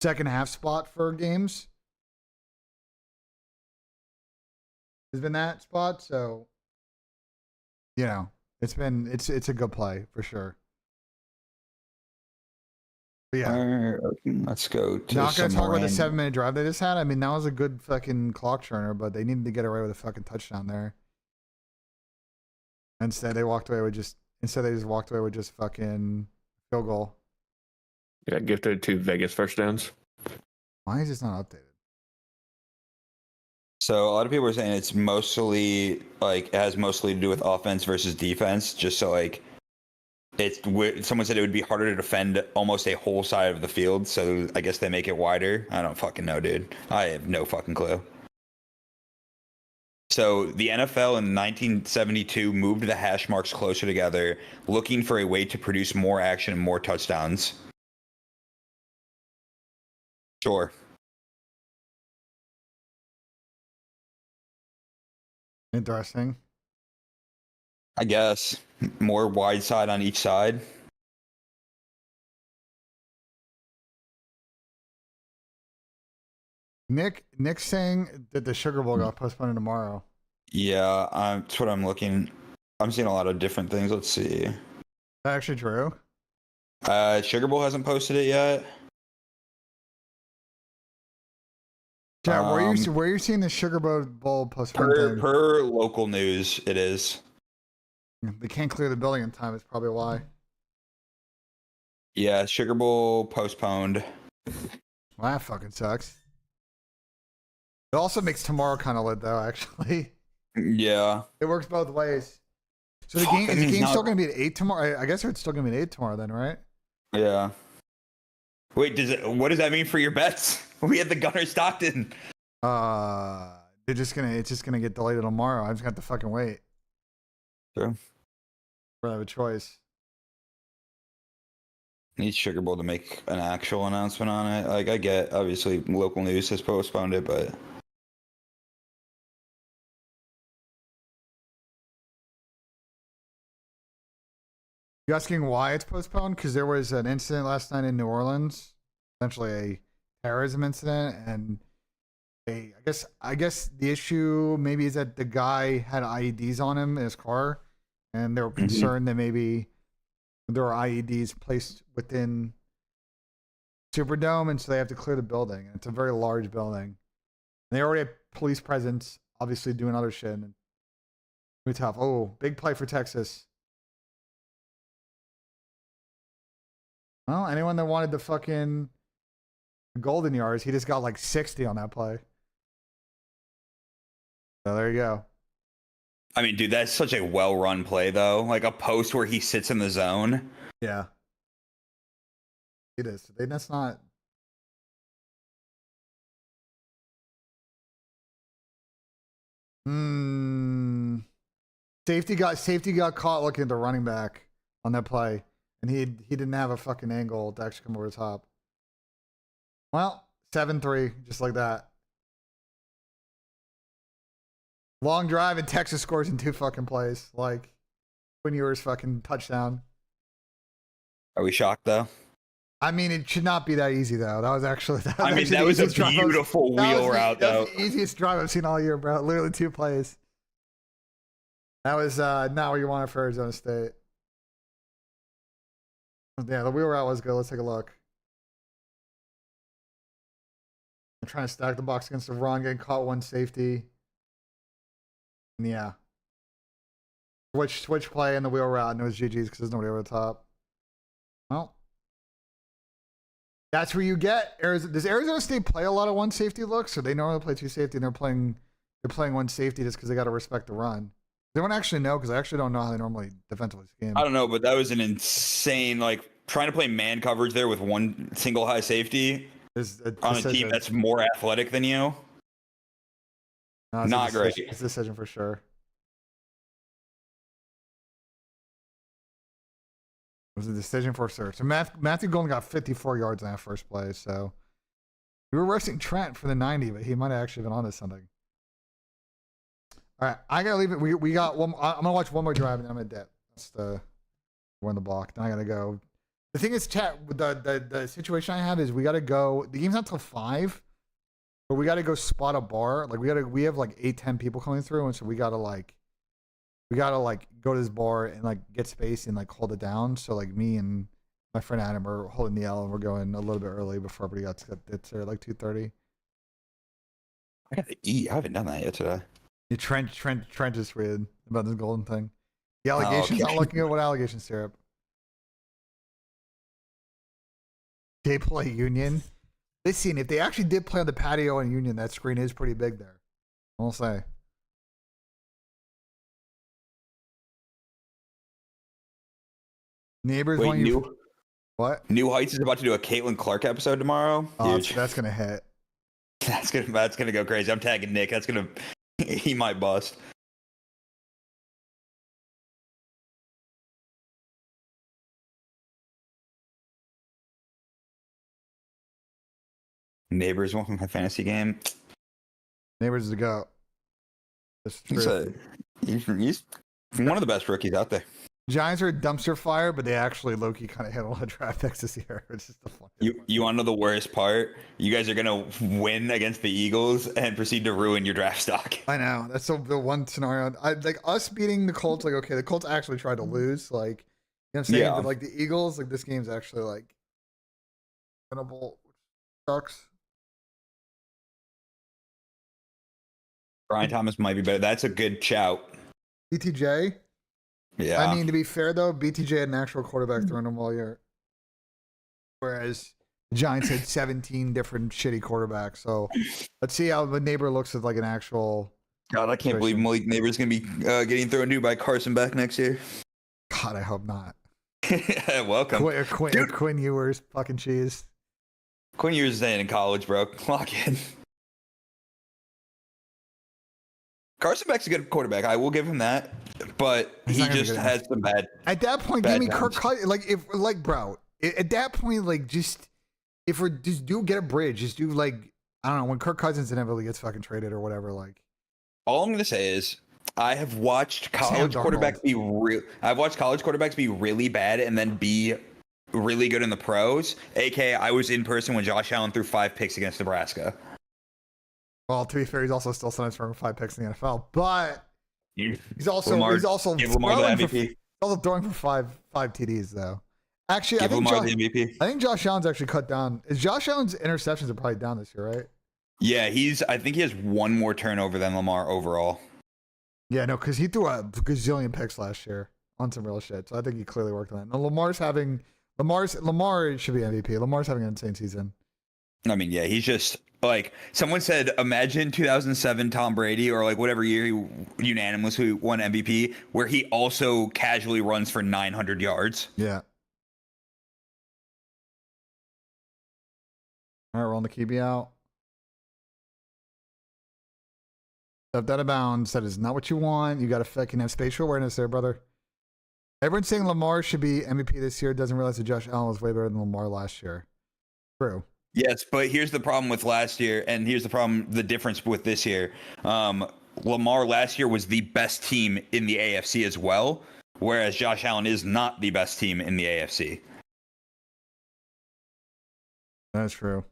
second half spot for games. Has been that spot. So you know, it's a good play for sure. But yeah. Let's go to Not gonna some talk about the random- 7-minute drive they just had. I mean, that was a good fucking clock churner, but they needed to get away with a fucking touchdown there. Instead, they just walked away with just fucking field goal. Yeah, gifted 2 Vegas first downs. Why is this not updated? So a lot of people are saying it's mostly like it has mostly to do with offense versus defense. Just so like someone said it would be harder to defend almost a whole side of the field. So I guess they make it wider. I don't fucking know, dude. I have no fucking clue. So the NFL in 1972 moved the hash marks closer together, looking for a way to produce more action and more touchdowns. Sure. Interesting. I guess more wide side on each side. Nick's saying that the Sugar Bowl got postponed tomorrow. Yeah, that's what I'm looking. I'm seeing a lot of different things. Let's see. Is that actually true? Sugar Bowl hasn't posted it yet. Yeah, where are you seeing the Sugar Bowl postponed thing? Per local news, it is. They can't clear the building in time. It's probably why. Yeah, Sugar Bowl postponed. Well, that fucking sucks. It also makes tomorrow kind of lit, though. Actually, Yeah. it works both ways. So the Fuck, game that is the means game not- still going to be at 8 tomorrow? I guess it's still going to be at 8 tomorrow, then, right? Yeah. Wait, what does that mean for your bets? We had the Gunner Stockton. It's just gonna get delayed till tomorrow. I just got to fucking wait. True. I have a choice. Need Sugar Bowl to make an actual announcement on it. Like, I get, obviously, local news has postponed it, but You asking why it's postponed? Because there was an incident last night in New Orleans, essentially a terrorism incident, and I guess the issue maybe is that the guy had IEDs on him in his car, and they were concerned that maybe there were IEDs placed within Superdome, and so they have to clear the building. It's a very large building. And they already have police presence, obviously doing other shit. And it's tough. Oh, big play for Texas. Well, anyone that wanted the fucking golden yards, he just got like 60 on that play. So there you go. I mean, dude, that's such a well-run play, though. Like a post where he sits in the zone. Yeah. It is. That's not. Safety got caught looking at the running back on that play, and he didn't have a fucking angle to actually come over the top. Well, 7-3, just like that. Long drive, and Texas scores in 2 fucking plays. Like Quinn Ewers fucking touchdown. Are we shocked, though? I mean, it should not be that easy, though. That was actually That was a beautiful wheel route, though. That was the easiest drive I've seen all year, bro. Literally 2 plays. That was not what you wanted for Arizona State. Yeah, the wheel route was good. Let's take a look. I'm trying to stack the box against the run, getting caught one safety. And yeah. Switch play in the wheel route, and it was GG's because there's nobody over the top. Well, that's where you get Arizona. Does Arizona State play a lot of one safety looks, or they normally play 2 safety and they're playing one safety just because they got to respect the run? They don't actually know, because I actually don't know how they normally defensively scheme. I don't know, but that was an insane, like, trying to play man coverage there with one single high safety on a team that's more athletic than you. No, not great. It's a decision for sure. It was a decision for sure. So Matthew Golden got 54 yards in that first play. So we were resting Trent for the 90, but he might have actually been on to something. All right, I gotta leave it. We got one. I'm gonna watch one more drive and then I'm gonna dip. That's the win the block. Then I gotta go. The thing is, chat. The situation I have is we gotta go. The game's not till 5, but we gotta go spot a bar. Like we have like 8-10 people coming through, and so we gotta go to this bar and like get space and like hold it down. So like me and my friend Adam are holding the L, and we're going a little bit early before everybody gets there, like 2:30. I got to eat. I haven't done that yet today. Yeah, Trent is weird about this golden thing. The allegations not looking at what allegation syrup. They play Union. Listen, if they actually did play on the patio in Union, that screen is pretty big there. I'll say. Neighbors Wait, want you. What? New Heights is about to do a Caitlin Clark episode tomorrow. Oh, Huge. that's gonna hit. That's gonna go crazy. I'm tagging Nick. He might bust. Neighbors won my fantasy game. Neighbors is a go. That's true. He's one of the best rookies out there. Giants are a dumpster fire, but they actually low-key kind of hit a lot of draft picks this year. It's just the fun. You want to know the worst part? You guys are gonna win against the Eagles and proceed to ruin your draft stock. I know. That's the one scenario. I like us beating the Colts. Like, okay, the Colts actually tried to lose. Like, you know what I'm saying? Yeah. But like the Eagles, like this game's actually like winnable. Sucks. Brian Thomas might be better. That's a good shout. BTJ. Yeah. I mean, to be fair though, BTJ had an actual quarterback throwing him all year, whereas the Giants had 17 different shitty quarterbacks. So let's see how the neighbor looks with like an actual. God, I can't believe Malik Neighbor's gonna be getting thrown to by Carson Beck next year. God, I hope not. Welcome. Quinn Ewers, fucking cheese. Quinn Ewers is staying in college, bro. Lock in. Carson Beck's a good quarterback. I will give him that, but He's he not gonna be just good has some bad. At that point, bad give me times. Kirk Cousins. Like if like bro, at that point, like just if we're just do get a bridge, just do like I don't know when Kirk Cousins inevitably gets fucking traded or whatever. Like All I'm gonna say is I have watched college Darnold. quarterbacks be real. I've watched college quarterbacks be really bad and then be really good in the pros. AKA, I was in person when Josh Allen threw 5 picks against Nebraska. well, to be fair, he's also still sometimes throwing 5 picks in the NFL, but You- he's also Lamar- give Lamar throwing the for, MVP. also throwing for five TDs though. Actually, Give Lamar the MVP. I think Josh Allen's actually cut down. Is Josh Allen's interceptions are probably down this year, right? Yeah, I think he has one more turnover than Lamar overall. Yeah, no, because he threw a gazillion picks last year on some real shit. So I think he clearly worked on that. Now Lamar should be MVP. Lamar's having an insane season. I mean, yeah, he's just like someone said. Imagine 2007 Tom Brady, or like whatever year he unanimously won MVP, where he also casually runs for 900 yards. Yeah. All right, rolling the QB out. Stepped out of bounds. That is not what you want. You got to fucking have spatial awareness there, brother. Everyone's saying Lamar should be MVP this year. Doesn't realize that Josh Allen was way better than Lamar last year. True. Yes, but here's the problem with last year, and here's the difference with this year. Lamar last year was the best team in the AFC as well, whereas Josh Allen is not the best team in the AFC. That's true.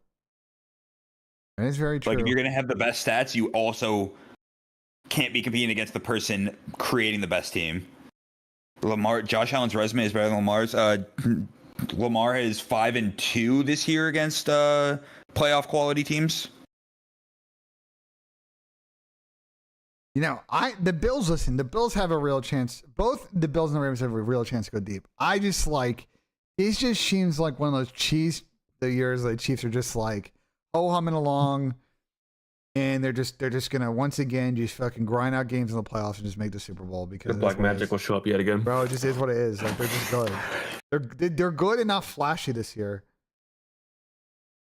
That is very true. Like, if you're going to have the best stats, you also can't be competing against the person creating the best team. Josh Allen's resume is better than Lamar's. Lamar is 5-2 this year against playoff quality teams. You know, the Bills, listen, the Bills have a real chance. Both the Bills and the Ravens have a real chance to go deep. I just like, it just seems like one of those the years the Chiefs are just like, humming along, and they're just gonna once again just fucking grind out games in the playoffs and just make the Super Bowl because The black magic will show up yet again. bro, it just is what it is. Like they're just good. They're good and not flashy this year.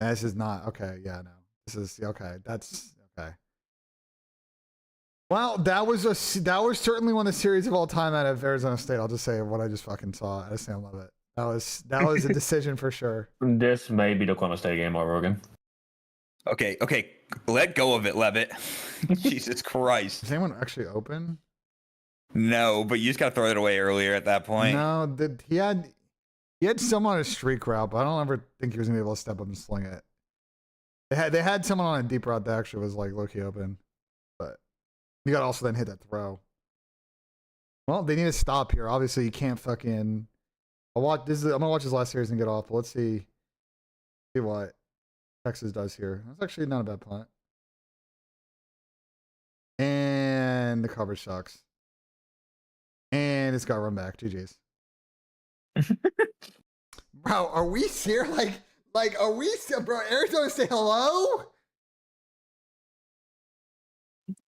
This is not okay. Yeah, no, this is okay. That's okay. Well, that was certainly one of the series of all time out of Arizona State. I'll just say what I just fucking saw. I just love it. That was a decision for sure. This may be the Oklahoma State game or Oregon. Okay, let go of it, Levitt. Jesus Christ. Is anyone actually open? No, but you just got to throw it away earlier at that point. No, he had someone on a streak route, but I don't ever think he was gonna be able to step up and sling it. They had someone on a deep route that actually was like low-key open, but you got to also then hit that throw. Well, they need to stop here. Obviously, you can't fucking. I'm gonna watch his last series and get off. But let's see what Texas does here. That's actually not a bad punt. And the coverage sucks. And it's got run back. GG's. Bro, are we here? Like, are we still, bro? Arizona say hello?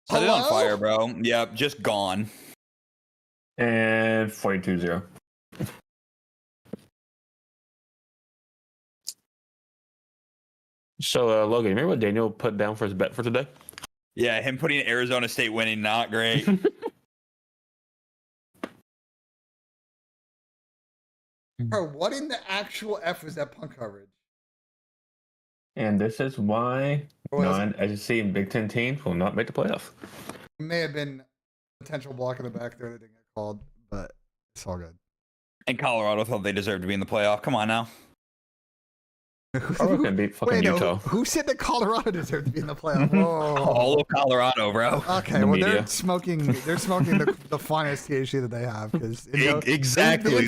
Set it on fire, bro. Yep, just gone. And 42-0. So, Logan, remember what Daniel put down for his bet for today? Yeah, him putting Arizona State winning, not great. Bro, what in the actual F was that punt coverage? And this is why What was non-SEC and Big Ten teams will not make the playoff. It may have been potential block in the back there that didn't get called, but it's all good. And Colorado thought they deserved to be in the playoff. Come on now. Colorado can beat fucking Wait, no, Utah. who said that Colorado deserved to be in the playoff? Whoa. All of Colorado, bro. Okay, The well media. they're smoking the finest THC that they have because Exactly.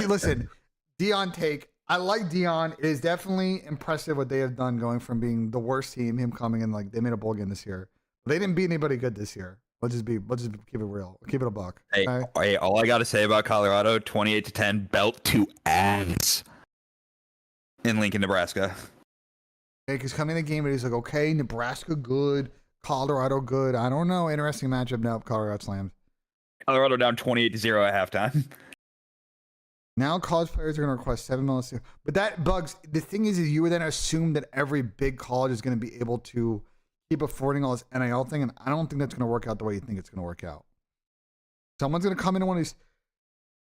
Listen, Dion take. I like Dion. It is definitely impressive what they have done going from being the worst team, him coming in like they made a bowl game this year. They didn't beat anybody good this year. Let's just keep it real. Keep it a buck. Hey, Okay? hey, all I gotta say about Colorado, 28-10, belt to ass in Lincoln, Nebraska. Because coming in the game, he's like, okay, Nebraska good, Colorado good. I don't know. Interesting matchup. Nope, Colorado slammed. Colorado down 28-0 at halftime. Now college players are going to request 7 million. But that bugs. The thing is you would then assume that every big college is going to be able to keep affording all this NIL thing, and I don't think that's going to work out the way you think it's going to work out. Someone's going to come into one of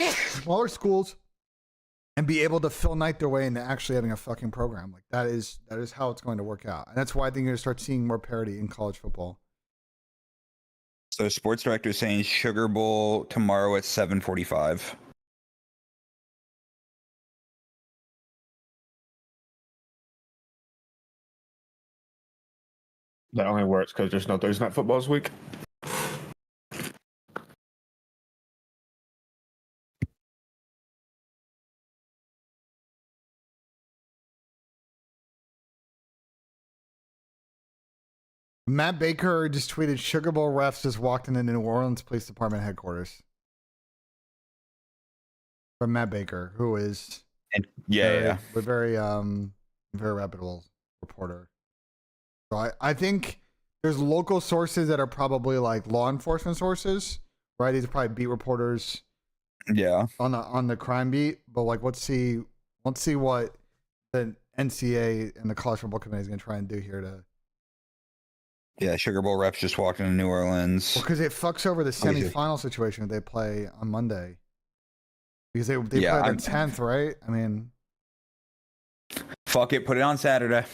these smaller schools and be able to fill night their way into actually having a fucking program. Like that is how it's going to work out. And that's why I think you're going to start seeing more parity in college football. So sports director is saying Sugar Bowl tomorrow at 7:45. That only works because there's no Thursday night football this week. Matt Baker just tweeted Sugar Bowl refs just walked into New Orleans Police Department headquarters. From Matt Baker, who is And very reputable reporter. So I think there's local sources that are probably like law enforcement sources, right? These are probably beat reporters Yeah. on the crime beat. But like let's see what the NCAA and the college football committee is gonna try and do here to Yeah, Sugar Bowl reps just walked into New Orleans. because it fucks over the Obviously. semifinal situation that they play on Monday. Because they Yeah, play I'm- the 10th, right? I mean, Fuck it, put it on Saturday.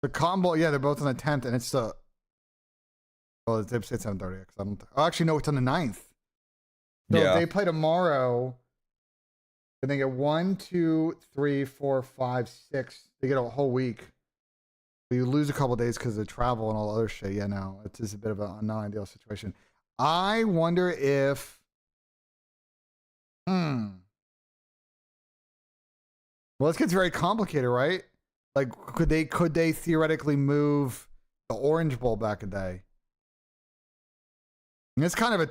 the combo, yeah, they're both on the 10th, and it's the. Well, it's 7:30. Actually, no, it's on the 9th. So Yeah. if they play tomorrow, then they get 1, 2, 3, 4, 5, 6. They get a whole week. You lose a couple days because of travel and all the other shit. Yeah, no, it's just a bit of a non-ideal situation. I wonder if. Well, this gets very complicated, right? Like, could they theoretically move the Orange Bowl back a day? And this is kind of a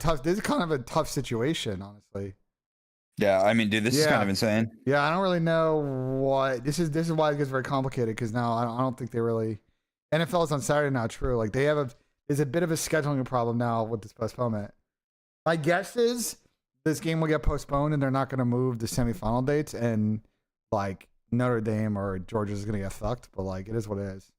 tough situation, honestly. Yeah, I mean, dude, this is Yeah. kind of insane. Yeah, I don't really know what this is why it gets very complicated because now I don't think they really NFL is on Saturday now. True, like there's a bit of a scheduling problem now with this postponement. My guess is this game will get postponed and they're not going to move the semifinal dates and like Notre Dame or Georgia is going to get fucked. But like it is what it is.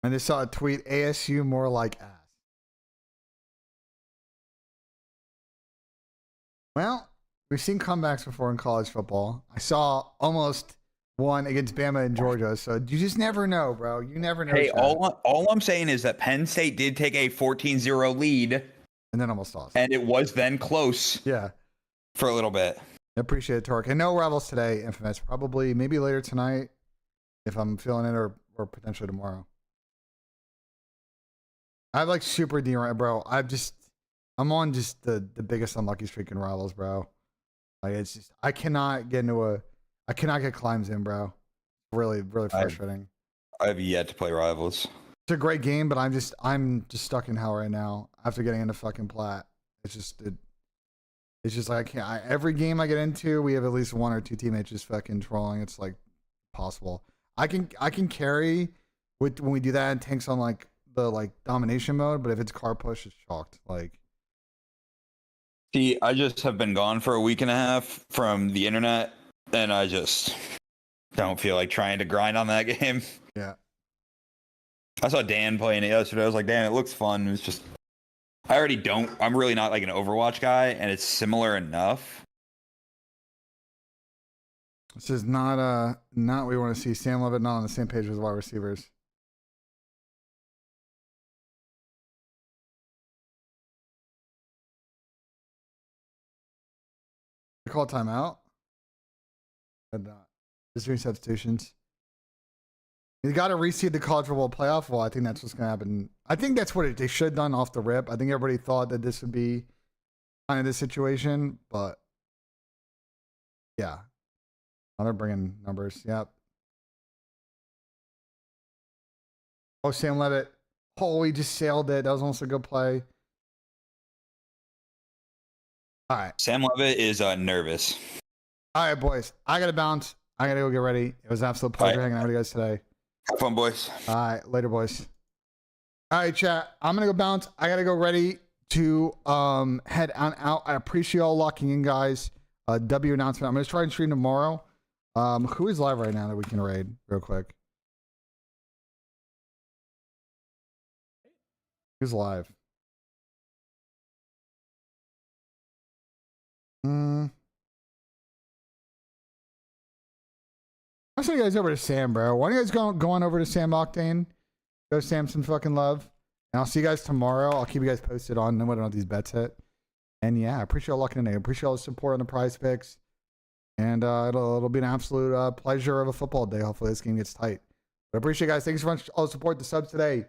I just saw a tweet: ASU more like ass. Well, we've seen comebacks before in college football. I saw almost one against Bama and Georgia. So you just never know, bro. You never know. Hey, Chad. all I'm saying is that Penn State did take a 14-0 lead, And then almost lost. and it was then close Yeah. for a little bit. I appreciate it, Torque. And no rivals today, Infamous. Probably maybe later tonight if I'm feeling it or potentially tomorrow. I have like super D, bro. I'm on just the biggest unlucky streak in rivals, bro. Like it's just I cannot get climbs in, bro. Really, really frustrating. I have yet to play Rivals. It's a great game, but I'm just stuck in hell right now after getting into fucking plat. It's just like I can't. Every game I get into, we have at least one or two teammates just fucking trolling. It's like possible. I can carry when we do that and tanks on like the like domination mode, but if it's car push, it's chalked. Like See, I just have been gone for a week and a half from the internet, and I just don't feel like trying to grind on that game. yeah, I saw Dan playing it yesterday. I was like, damn, it looks fun. It's just, I'm really not like an Overwatch guy, and it's similar enough. This is not not what we want to see. Sam Levitt not on the same page as wide receivers. They call timeout. And just doing substitutions. You got to reseed the college football playoff. Well, I think that's what's going to happen. I think that's what they should have done off the rip. I think everybody thought that this would be kind of the situation, but yeah. Oh, they're bringing numbers. Yep. Oh, Sam Levitt. Oh, he just sailed it. That was almost a good play. All right. Sam Levitt is nervous. All right, boys. I got to bounce. I got to go get ready. It was an absolute pleasure hanging out with you guys today. Have fun, boys. All right. Later, boys. All right, chat. I'm going to go bounce. I got to go ready to head on out. I appreciate y'all locking in, guys. W announcement. I'm going to try and stream tomorrow. Who is live right now that we can raid real quick? Who's live? I'll send you guys over to Sam, bro. Why don't you guys go on over to Sam Octane? Go Sam some fucking love. And I'll see you guys tomorrow. I'll keep you guys posted on whether or not these bets hit. And yeah, I appreciate y'all locking in. I appreciate all the support on the prize picks. And it'll be an absolute pleasure of a football day. Hopefully this game gets tight. But I appreciate you guys. Thanks so much for all the support, the subs today.